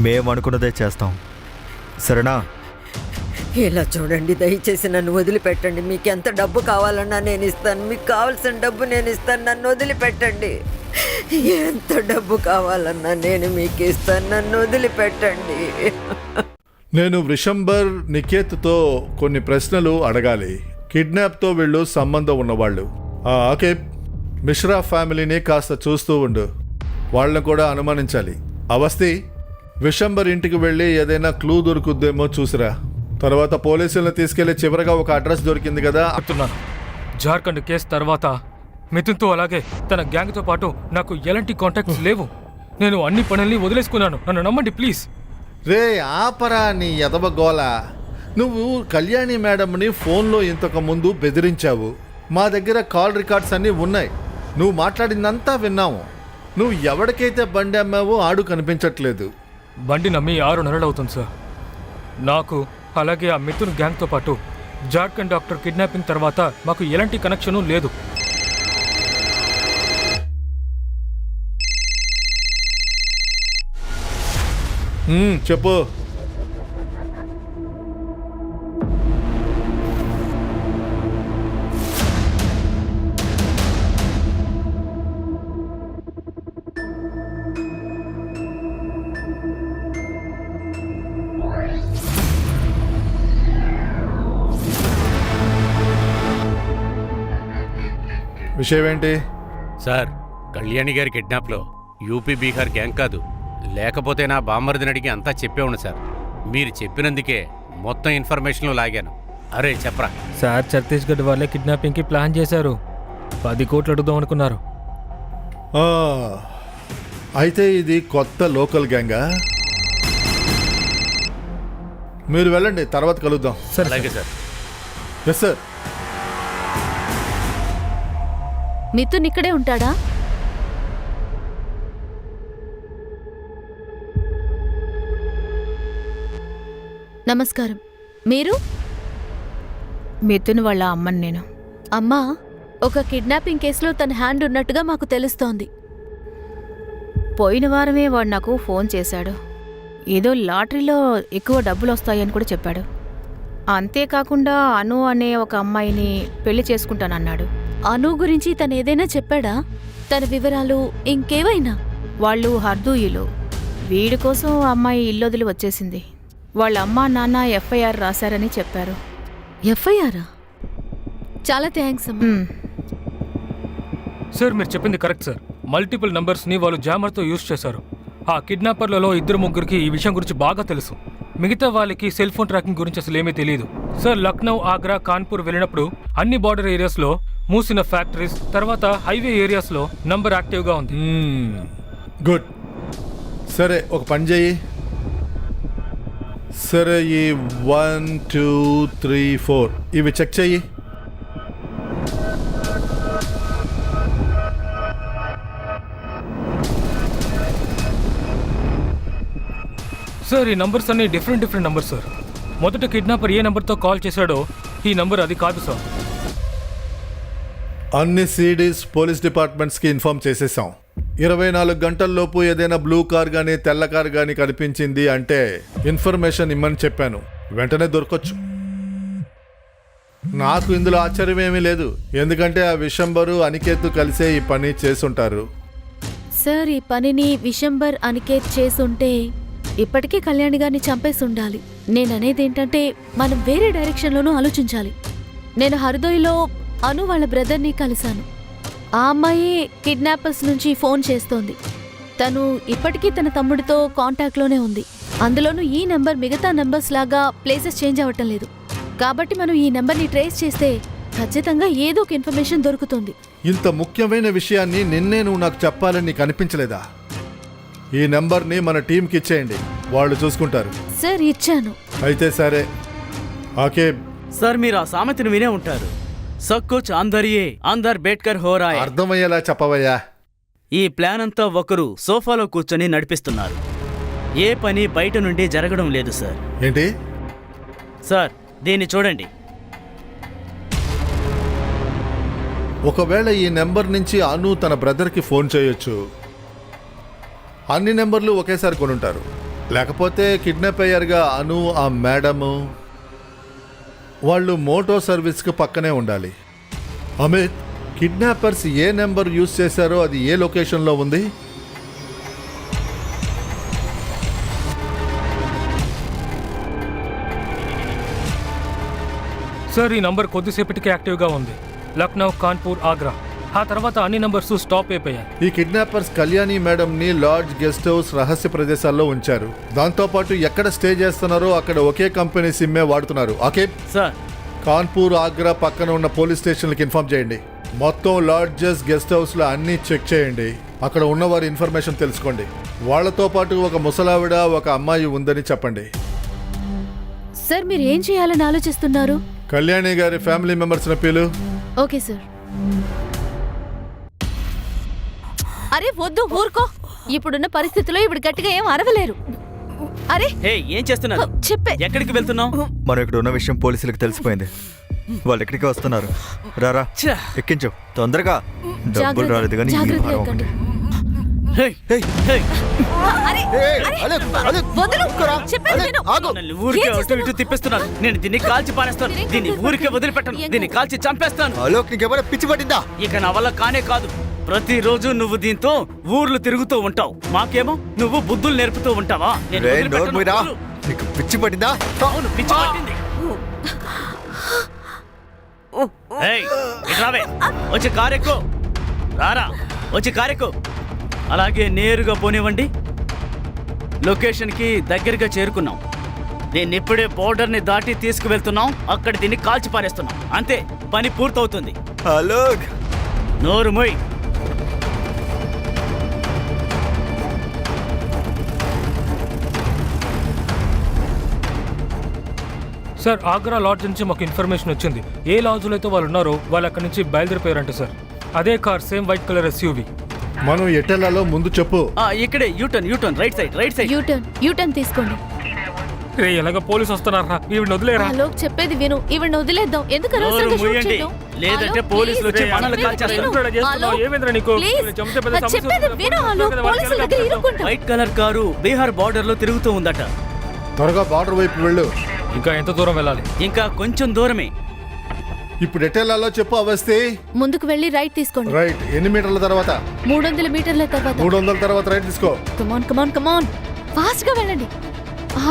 Speaker 1: మేము అనుకున్నదే చేస్తాం, సరేనా?
Speaker 13: ఇలా చూడండి, దయచేసి నన్ను వదిలిపెట్టండి. మీకు ఎంత డబ్బు కావాలన్నా నేను ఇస్తాను. మీకు కావాల్సిన డబ్బు నేను ఇస్తాను. నన్ను వదిలిపెట్టండి. ఎంత డబ్బు కావాలన్నా నేను మీకు ఇస్తాను. నన్ను వదిలిపెట్టండి.
Speaker 9: నేను వృషంబర్ నికేత్తో కొన్ని ప్రశ్నలు అడగాలి. కిడ్నాప్తో వీళ్ళు సంబంధం ఉన్నవాళ్ళు. ఆకేబ్, మిశ్రా ఫ్యామిలీని కాస్త చూస్తూ ఉండు, వాళ్ళని కూడా అనుమానించాలి. అవస్థి, విషంబర్ ఇంటికి వెళ్ళి ఏదైనా క్లూ దొరుకుద్దేమో చూసిరా. తర్వాత పోలీసులను తీసుకెళ్లి చివరగా ఒక అడ్రస్ దొరికింది కదా.
Speaker 2: చెప్తున్నాను, జార్ఖండ్ కేసు తర్వాత మిథున్తో అలాగే తన గ్యాంగ్తో పాటు నాకు ఎలాంటి కాంటాక్ట్స్ లేవు. నేను అన్ని పనుల్ని వదిలేసుకున్నాను. నన్ను నమ్మండి ప్లీజ్.
Speaker 9: రే ఆపరా నీ ఎదవగోల. నువ్వు కళ్యాణి మేడంని ఫోన్లో ఇంతకు ముందు బెదిరించావు. మా దగ్గర కాల్ రికార్డ్స్ అన్నీ ఉన్నాయి. నువ్వు మాట్లాడిందంతా విన్నాము. నువ్వు ఎవరికైతే బండి అమ్మావో ఆడు కనిపించట్లేదు.
Speaker 2: బండి నమ్మి 6 నెలలు అవుతుంది సార్. నాకు అలాగే ఆ మిథున్ గ్యాంగ్తో పాటు జార్ఖండ్ డాక్టర్ కిడ్నాపింగ్ తర్వాత మాకు ఎలాంటి కనెక్షను లేదు.
Speaker 9: చెప్పు. విషయం ఏంటి?
Speaker 4: సార్, కళ్యాణి గారి కిడ్నాప్లో యూపీ బీహార్ గ్యాంగ్ కాదు, లేకపోతే నా బామ్మర్దిని అడిగి అంతా చెప్పేవాడు సార్. మీరు చెప్పినందుకే మొత్తం ఇన్ఫర్మేషన్లు లాగాను. అరే చెప్పరా.
Speaker 2: సార్ ఛత్తీస్గఢ్ వాళ్ళే కిడ్నాపింగ్కి ప్లాన్ చేశారు. 10 కోట్లు అడుగుదాం అనుకున్నారు.
Speaker 9: అయితే ఇది కొత్త లోకల్ గ్యాంగా? మీరు వెళ్ళండి, తర్వాత కలుద్దాం.
Speaker 4: అలాగే సార్.
Speaker 9: Yes sir.
Speaker 10: మిథున్ ఇక్కడే ఉంటాడా? నమస్కారం. మీరు?
Speaker 5: మిథున్ వాళ్ళ అమ్మని నేను.
Speaker 10: అమ్మా, ఒక కిడ్నాపింగ్ కేసులో తన హ్యాండ్ ఉన్నట్టుగా మాకు తెలుస్తోంది.
Speaker 5: పోయిన వారమే వాడు నాకు ఫోన్ చేశాడు. ఏదో లాటరీలో ఎక్కువ డబ్బులు వస్తాయని కూడా చెప్పాడు. అంతేకాకుండా అను అనే ఒక అమ్మాయిని పెళ్లి చేసుకుంటానన్నాడు.
Speaker 10: అను గురించి తను ఏదైనా చెప్పాడా? తన వివరాలు ఇంకేవైనా?
Speaker 5: వాళ్ళు హర్దూయిలు. వీడి కోసం ఆ అమ్మాయి ఇల్లొదిలి వచ్చేసింది. వాళ్ళ అమ్మా నాన్న ఎఫ్ఐఆర్ రాశారని చెప్పారు.
Speaker 10: ఎఫ్ఐఆరా? చాలా థ్యాంక్స్ అమ్మా.
Speaker 2: సార్ మీరు చెప్పింది కరెక్ట్ సార్. మల్టిపుల్ నంబర్స్ని వాళ్ళు జామర్తో యూజ్ చేశారు. ఆ కిడ్నాపర్లలో 2-3కి ఈ విషయం గురించి బాగా తెలుసు. మిగతా వాళ్ళకి సెల్ ఫోన్ ట్రాకింగ్ గురించి అసలు ఏమీ తెలియదు. సార్ లక్నో, ఆగ్రా, కాన్పూర్ వెళ్ళినప్పుడు అన్ని బార్డర్ ఏరియాస్లో మూసిన ఫ్యాక్టరీస్, తర్వాత హైవే ఏరియాస్లో నంబర్ యాక్టివ్గా ఉంది.
Speaker 9: గుడ్. సరే ఒక పని చేయి. సరే ఈ 1, 2, 3, 4 ఇవి చెక్ చెయ్యి.
Speaker 2: సార్ ఈ నంబర్స్ అన్ని డిఫరెంట్ నంబర్స్ సార్. మొదట కిడ్నాపర్ ఏ నంబర్తో కాల్ చేశాడో ఈ నంబర్ అది కాదు సార్.
Speaker 9: అన్ని సిడీస్ పోలీస్ డిపార్ట్మెంట్స్కి ఇన్ఫార్మ్ చేసేసాం. 24 గంటల్లోపు ఏదైనా బ్లూ కార్ కానీ తెల్ల కార్ కానీ కనిపించింది అంటే ఇన్ఫర్మేషన్ ఇమ్మని చెప్పాను. వెంటనే దొరకొచ్చు. నాకు ఇందులో ఆశ్చర్యమేమీ లేదు, ఎందుకంటే ఆ విశంబరు అనికేత్ కలిసే ఈ పని చేసుంటారు.
Speaker 10: సార్ ఈ పనిని విశంబర్ అనికేత్ చేసుంటే ఇప్పటికే కళ్యాణి గారిని చంపేసి ఉండాలి. నేననేది ఏంటంటే మనం వేరే డైరెక్షన్లోనూ ఆలోచించాలి. నేను హర్దోయిలో అను వాళ్ళ బ్రదర్ని కలిశాను. ఆ అమ్మాయి కిడ్నాపర్స్ నుంచి ఫోన్ చేస్తోంది. తను ఇప్పటికీ తన తమ్ముడితో కాంటాక్ట్లోనే ఉంది. అందులోనూ ఈ నెంబర్ మిగతా నెంబర్స్ లాగా ప్లేసెస్ చేంజ్ అవ్వటం లేదు. కాబట్టి మనం ఈ నెంబర్ని ట్రేస్ చేస్తే ఖచ్చితంగా ఏదో ఒక ఇన్ఫర్మేషన్ దొరుకుతుంది.
Speaker 9: ఇంత ముఖ్యమైన విషయాన్ని నిన్నే నువ్వు నాకు చెప్పాలని నీకు అనిపించలేదా? ఈ నెంబర్ని మన టీంకి ఇచ్చేయండి, వాళ్ళు చూసుకుంటారు.
Speaker 10: సార్ ఇచ్చాను.
Speaker 9: అయితే సరే. ఓకే
Speaker 8: సార్ మీరు ఆ సామెతను వినే ఉంటారు. సబ్ కుచ్ అందరియే అందర్ బేట్కర్ హో రా హై.
Speaker 9: అర్థమయ్యేలా చెప్పవయ్యా.
Speaker 8: ఈ ప్లాన్ అంతా ఒకరు సోఫాలో కూర్చొని నడిపిస్తున్నారు. ఏ పని బయట నుండి జరగడం లేదు సార్.
Speaker 9: ఏంటి
Speaker 8: సార్ దీన్ని చూడండి.
Speaker 9: ఒకవేళ ఈ నెంబర్ నుంచి అను తన బ్రదర్కి ఫోన్ చేయొచ్చు. అన్ని నెంబర్లు ఒకేసారి కొనుంటారు. లేకపోతే కిడ్నాప్ అయ్యారుగా అను, ఆ మేడము, వాళ్ళు మోటో సర్వీస్కి పక్కనే ఉండాలి. అమిత్, కిడ్నాపర్స్ ఏ నెంబర్ యూజ్ చేశారో అది ఏ లొకేషన్లో ఉంది?
Speaker 2: సార్ ఈ నంబర్ కొద్దిసేపటికి యాక్టివ్గా ఉంది. లక్నో, కాన్పూర్, ఆగ్రా. ఆ తర్వాత అన్ని నంబర్స్ స్టాప్ అయిపోయాయి.
Speaker 9: ఈ కిడ్నాపర్స్ కళ్యాణి మేడంని లాడ్జ్, గెస్ట్ హౌస్, రహస్య ప్రదేశాల్లో ఉంచారు. దాంతోపాటు ఎక్కడ స్టే చేస్తున్నారో అక్కడ ఒకే కంపెనీ సిమ్మే వాడుతున్నారు. ఓకే
Speaker 8: సార్
Speaker 9: కాన్పూర్, ఆగ్రా పక్కన ఉన్న పోలీస్ స్టేషన్లకు ఇన్ఫార్మ్ చేయండి. మొత్తం లాడ్జెస్ గెస్ట్ హౌస్లో అన్నీ చెక్ చేయండి. అక్కడ ఉన్నవారి ఇన్ఫర్మేషన్ తెలుసుకోండి. వాళ్ళతో పాటు ఒక ముసలావిడ, ఒక అమ్మాయి ఉందని చెప్పండి.
Speaker 10: సార్ మీరు ఏం చేయాలని ఆలోచిస్తున్నారు?
Speaker 9: కళ్యాణి గారి ఫ్యామిలీ మెంబర్స్ని పిలు.
Speaker 10: Okay sir. అరే వద్దు, ఊరుకో. ఇప్పుడున్న పరిస్థితుల్లో ఇప్పుడు గట్టిగా ఏం అరవలేరు. అరే
Speaker 8: ఏం చేస్తున్నారు?
Speaker 10: చెప్పే.
Speaker 8: ఎక్కడికి వెళ్తున్నావు?
Speaker 1: మనం ఇక్కడ ఉన్న విషయం పోలీసులకు తెలిసిపోయింది. వాళ్ళు ఎక్కడికి వస్తున్నారు. రారా, ఎక్కించు తొందరగా. డబ్బులు రాలేదు కానీ ఈ
Speaker 10: జాగ్రత్తగా
Speaker 1: భారం
Speaker 10: ఎక్కండి.
Speaker 1: ఒకటి.
Speaker 10: అరే, అరే, వదలు. చెప్పేది విను.
Speaker 8: ఊరికే
Speaker 10: ఏం
Speaker 8: అటు
Speaker 10: చేస్తున్నావు?
Speaker 8: ఇటు తిప్పిస్తున్నారు. నేను దీన్ని కాల్చి పారేస్తాను. దీన్ని ఊరికే వదిలిపెట్టను. దీన్ని కాల్చి చంపేస్తాను.
Speaker 1: అలోక్, నీకెవరైనా పిచ్చి పట్టిందా?
Speaker 8: ఇక నా వల్ల కానే కాదు. ప్రతిరోజు నువ్వు దీంతో ఊర్లు తిరుగుతూ ఉంటావు. మాకేమో నువ్వు బుద్ధులు నేర్పుతూ ఉంటావా? నేను
Speaker 1: రేయ్,
Speaker 8: వదిలిపెట్టను.
Speaker 1: నోరు మూయరా.
Speaker 8: వదులు.
Speaker 1: నీకు పిచ్చి పట్టిందా?
Speaker 8: అవును, పిచ్చి పట్టింది. ఏయ్, ఇటు రావే. వచ్చి కారెక్కు. రారా, వచ్చి కారెక్కు. అలాగే నేరుగా పోనివ్వండి. లొకేషన్కి దగ్గరగా చేరుకున్నాం. దీన్ని ఇప్పుడే బోర్డర్ని దాటి తీసుకువెళ్తున్నాం. అక్కడ దీన్ని కాల్చి పారేస్తున్నాం. అంతే, పని పూర్తవుతుంది.
Speaker 1: అలోక్,
Speaker 8: నోరు మొయ్.
Speaker 2: సార్, ఆగ్రా లాడ్జ్ నుంచి మాకు ఇన్ఫర్మేషన్ వచ్చింది. ఏ లాడ్జ్లో అయితే వాళ్ళు ఉన్నారో వాళ్ళు అక్కడి నుంచి బయలుదేరిపోయారంట సార్. అదే car, same white colour SUV.
Speaker 9: మనం ఎటెల్లాలో ముందు చెప్పు.
Speaker 8: ఇక్కడే యూటర్న్ రైట్ సైడ్.
Speaker 10: యూటర్న్ తీసుకోండి.
Speaker 2: రే, ఎలాగ పోలీసు వస్తున్నారా? ఈవిడ వదిలేరా?
Speaker 10: ఆలోక్ చెప్పేది విను. ఈవిడ వదిలేద్దాం. ఎందుకు
Speaker 8: నోరు
Speaker 10: అనవసరంగా షూట్
Speaker 8: మూయండి.
Speaker 10: చేయడం?
Speaker 8: లేదంటే
Speaker 10: ఆలోక్,
Speaker 8: పోలీసులు వచ్చి
Speaker 10: ప్లీజ్.
Speaker 8: మనల్ని కాల్చేస్తారు.
Speaker 10: విను.
Speaker 2: ఎందుకు ఇలా చేస్తున్నావు?
Speaker 10: ఆలోక్,
Speaker 2: ఏమైందిరా నీకు?
Speaker 10: ప్లీజ్.
Speaker 2: నేను చంపితే పెద్ద సమస్య
Speaker 10: చెప్పేది
Speaker 2: వస్తుంది.
Speaker 10: విను ఆలోక్.
Speaker 2: వాళ్ళకి
Speaker 10: పోలీసుల దగ్గర
Speaker 2: వెళ్ళగలుగుతాం.
Speaker 10: ఇరుక్కుంటాం.
Speaker 8: White colour car Bihar border లో తిరుగుతూ ఉందట.
Speaker 9: త్వరగా బార్డర్ వైపు వెళ్ళు.
Speaker 2: ఇంకా ఎంత దూరం వెళ్ళాలి?
Speaker 8: ఇంకా కొంచెం దూరమే.
Speaker 9: ఇప్పుడు ఎటెల్లాలో చెప్పు అవస్థి.
Speaker 10: ముందుకు వెళ్ళి రైట్ తీసుకోండి.
Speaker 9: రైట్. ఎన్ని మీటర్ల తర్వాత?
Speaker 10: 300 మీటర్ల తర్వాత.
Speaker 9: 300 తర్వాత రైట్ తీసుకో.
Speaker 10: కమాన్ ఫాస్ట్ గా వెళ్ళండి.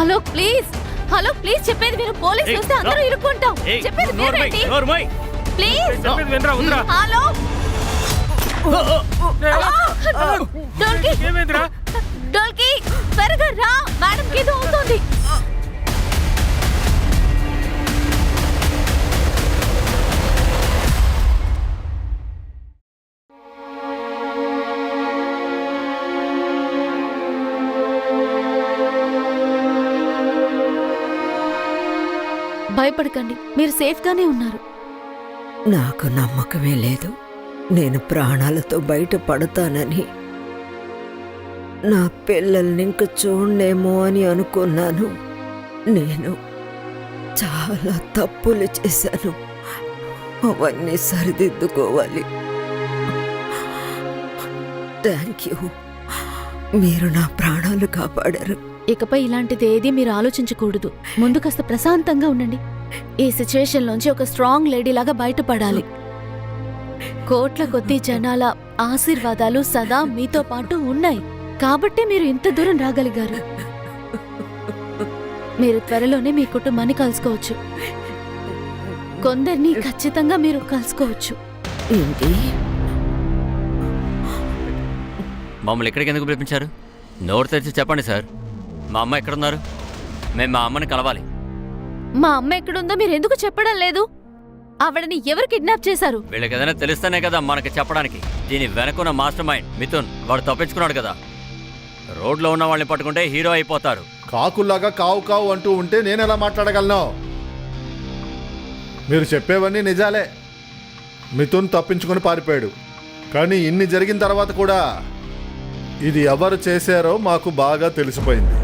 Speaker 10: ఆలోక్ ప్లీజ్. ఆలోక్ ప్లీజ్, చెప్పేది విను. పోలీసులు వస్తే అందరూ ఇరుక్కుంటాం.
Speaker 8: ఏయ్,
Speaker 10: చెప్పేది వినండి
Speaker 8: నోరు మొయ్.
Speaker 10: ప్లీజ్.
Speaker 2: చెప్పేది వినరా? వదిరా.
Speaker 10: ఆలోక్. డోల్కి,
Speaker 2: ఏమైందిరా?
Speaker 10: డోల్కి, త్వరగా రా. మేడంకి ఏదో అవుతోంది. భయపడకండి, మీరు సేఫ్ గానే ఉన్నారు.
Speaker 13: నాకు నమ్మకమే లేదు నేను ప్రాణాలతో బయట పడతానని. నా పిల్లల్ని ఇంక చూడనేమో అని అనుకున్నాను. నేను చాలా తప్పులు చేశాను. అవన్నీ సరిదిద్దుకోవాలి. Thank you. మీరు నా ప్రాణాలు కాపాడారు.
Speaker 10: ఇకపై ఇలాంటిది ఏది మీరు ఆలోచించకూడదు. ముందు కాస్త ప్రశాంతంగా ఉండండి. ఈ సిచ్యువేషన్ లోంచి ఒక స్ట్రాంగ్ లేడీ లాగా బయటపడాలి. కోట్ల కొద్ది జనాల ఆశీర్వాదాలు సదా మీతో పాటు ఉన్నాయి కాబట్టే మీరు ఇంత దూరం రాగలిగారు. మీరు త్వరలోనే మీ కుటుంబాన్ని కలుసుకోవచ్చు. కొందరిని ఖచ్చితంగా మీరు కలుసుకోవచ్చు.
Speaker 13: ఏంటి?
Speaker 3: మమ్మల్ని ఇక్కడికి ఎందుకు పిలిపించారు? నోరు తెరిచి చెప్పండి సార్. మా అమ్మ ఎక్కడున్నారు? మేము మా అమ్మని కలవాలి.
Speaker 10: మా అమ్మ ఎక్కడుందో మీరు ఎందుకు చెప్పడం లేదు? ఆవిడని ఎవరు కిడ్నాప్ చేశారు?
Speaker 3: వీళ్ళకి ఏదైనా తెలిస్తేనే కదా మనకి చెప్పడానికి. దీని వెనకున్న మాస్టర్ మైండ్ మిథున్. వాడు తప్పించుకున్నాడు కదా. రోడ్లో ఉన్న వాళ్ళని పట్టుకుంటే హీరో అయిపోతారు.
Speaker 9: కాకుల్లాగా కావు కావు అంటూ ఉంటే నేను ఎలా మాట్లాడగలను? మీరు చెప్పేవన్నీ నిజాలే. మిథున్ తప్పించుకొని పారిపోయాడు. కానీ ఇన్ని జరిగిన తర్వాత కూడా ఇది ఎవరు చేశారో మాకు బాగా తెలిసిపోయింది.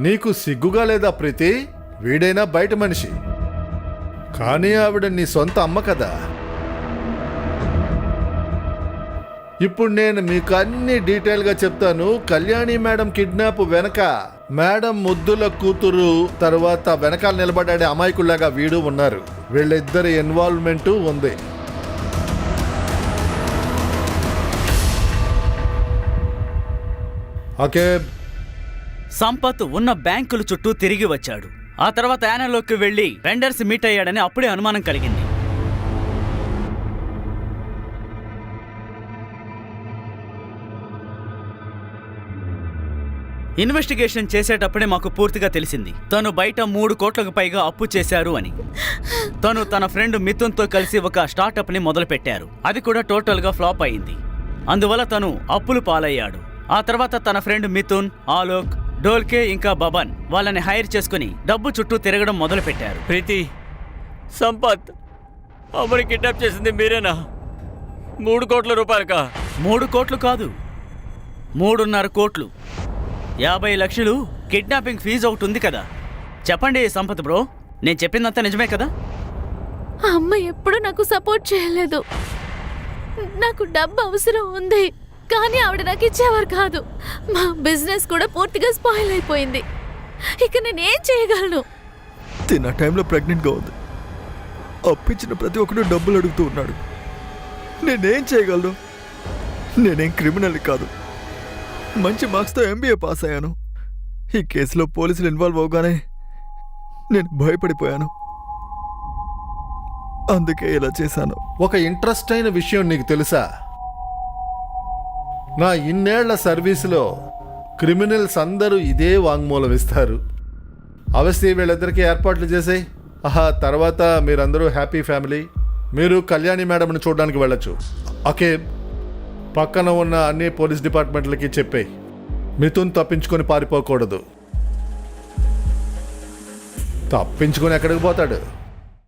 Speaker 9: నీకు సిగ్గుగా లేదా ప్రీతి? వీడైనా బయట మనిషి, కానీ ఆవిడ నీ సొంత అమ్మ కదా. ఇప్పుడు నేను మీకు అన్ని డీటెయిల్గా చెప్తాను. కళ్యాణి మేడం కిడ్నాప్ వెనక మేడం ముద్దుల కూతురు తర్వాత వెనకాల నిలబడ్డాడే అమాయకుల్లాగా వీడు ఉన్నారు. వీళ్ళిద్దరి ఇన్వాల్వ్మెంటు ఉంది. ఓకే.
Speaker 8: సంపత్ ఉన్న బ్యాంకుల చుట్టూ తిరిగి వచ్చాడు. ఆ తర్వాత యానలోకి వెళ్లి వెండర్స్ మీట్ అయ్యాడని అప్పుడే అనుమానం కలిగింది. ఇన్వెస్టిగేషన్ చేసేటప్పుడే మాకు పూర్తిగా తెలిసింది తను బయట 3 కోట్లకు పైగా అప్పు చేశారు అని. తను తన ఫ్రెండ్ మిథున్తో కలిసి ఒక స్టార్టప్ని మొదలుపెట్టారు. అది కూడా టోటల్గా ఫ్లాప్ అయింది. అందువల్ల తను అప్పులు పాలయ్యాడు. ఆ తర్వాత తన ఫ్రెండ్ మిథున్, ఆలోక్, డోల్కే ఇంకా బబన్ వాళ్ళని హైర్ చేసుకుని డబ్బు చుట్టూ తిరగడం మొదలుపెట్టారు.
Speaker 3: ప్రీతి, సంపత్, అమ్మని కిడ్నాప్ చేసింది మీరేనా? 3 కోట్ల రూపాయలకా?
Speaker 8: 3 కోట్లు కాదు, 3.5 కోట్లు. 50 లక్షలు కిడ్నాపింగ్ ఫీజు ఒకటి ఉంది కదా. చెప్పండి సంపత్ బ్రో, నేను చెప్పిందంతా నిజమే కదా?
Speaker 10: ఆ అమ్మ ఎప్పుడూ నాకు సపోర్ట్ చేయలేదు. నాకు డబ్బు అవసరం ఉంది, కానీ ఆవిడ నాకు ఇచ్చేవారు కాదు. మా బిజినెస్ కూడా పూర్తిగా స్పాయిల్ అయిపోయింది. ఇక నేనేం చేయగలను?
Speaker 1: తిన్న టైంలో ప్రెగ్నెంట్గా ఉంది. అప్పించిన ప్రతి ఒక్కరు డబ్బులు అడుగుతూ ఉన్నాడు. నేనేం చేయగలను? నేనేం క్రిమినల్ కాదు. మంచి మార్క్స్తో ఎంబీఏ పాస్ అయ్యాను. ఈ కేసులో పోలీసులు ఇన్వాల్వ్ అవగానే నేను భయపడిపోయాను. అందుకే ఇలా చేశాను.
Speaker 9: ఒక ఇంట్రెస్ట్ అయిన విషయం నీకు తెలుసా? నా ఇన్నేళ్ల సర్వీసులో క్రిమినల్స్ అందరూ ఇదే వాంగ్మూలం ఇస్తారు. అవశ్య వీళ్ళిద్దరికీ ఏర్పాట్లు చేసాయి. తర్వాత మీరందరూ హ్యాపీ ఫ్యామిలీ. మీరు కళ్యాణి మేడంని చూడడానికి వెళ్ళొచ్చు. ఓకే, పక్కన ఉన్న అన్ని పోలీస్ డిపార్ట్మెంట్లకి చెప్పేయి మిథున్ తప్పించుకొని పారిపోకూడదు. తప్పించుకొని ఎక్కడికి పోతాడు?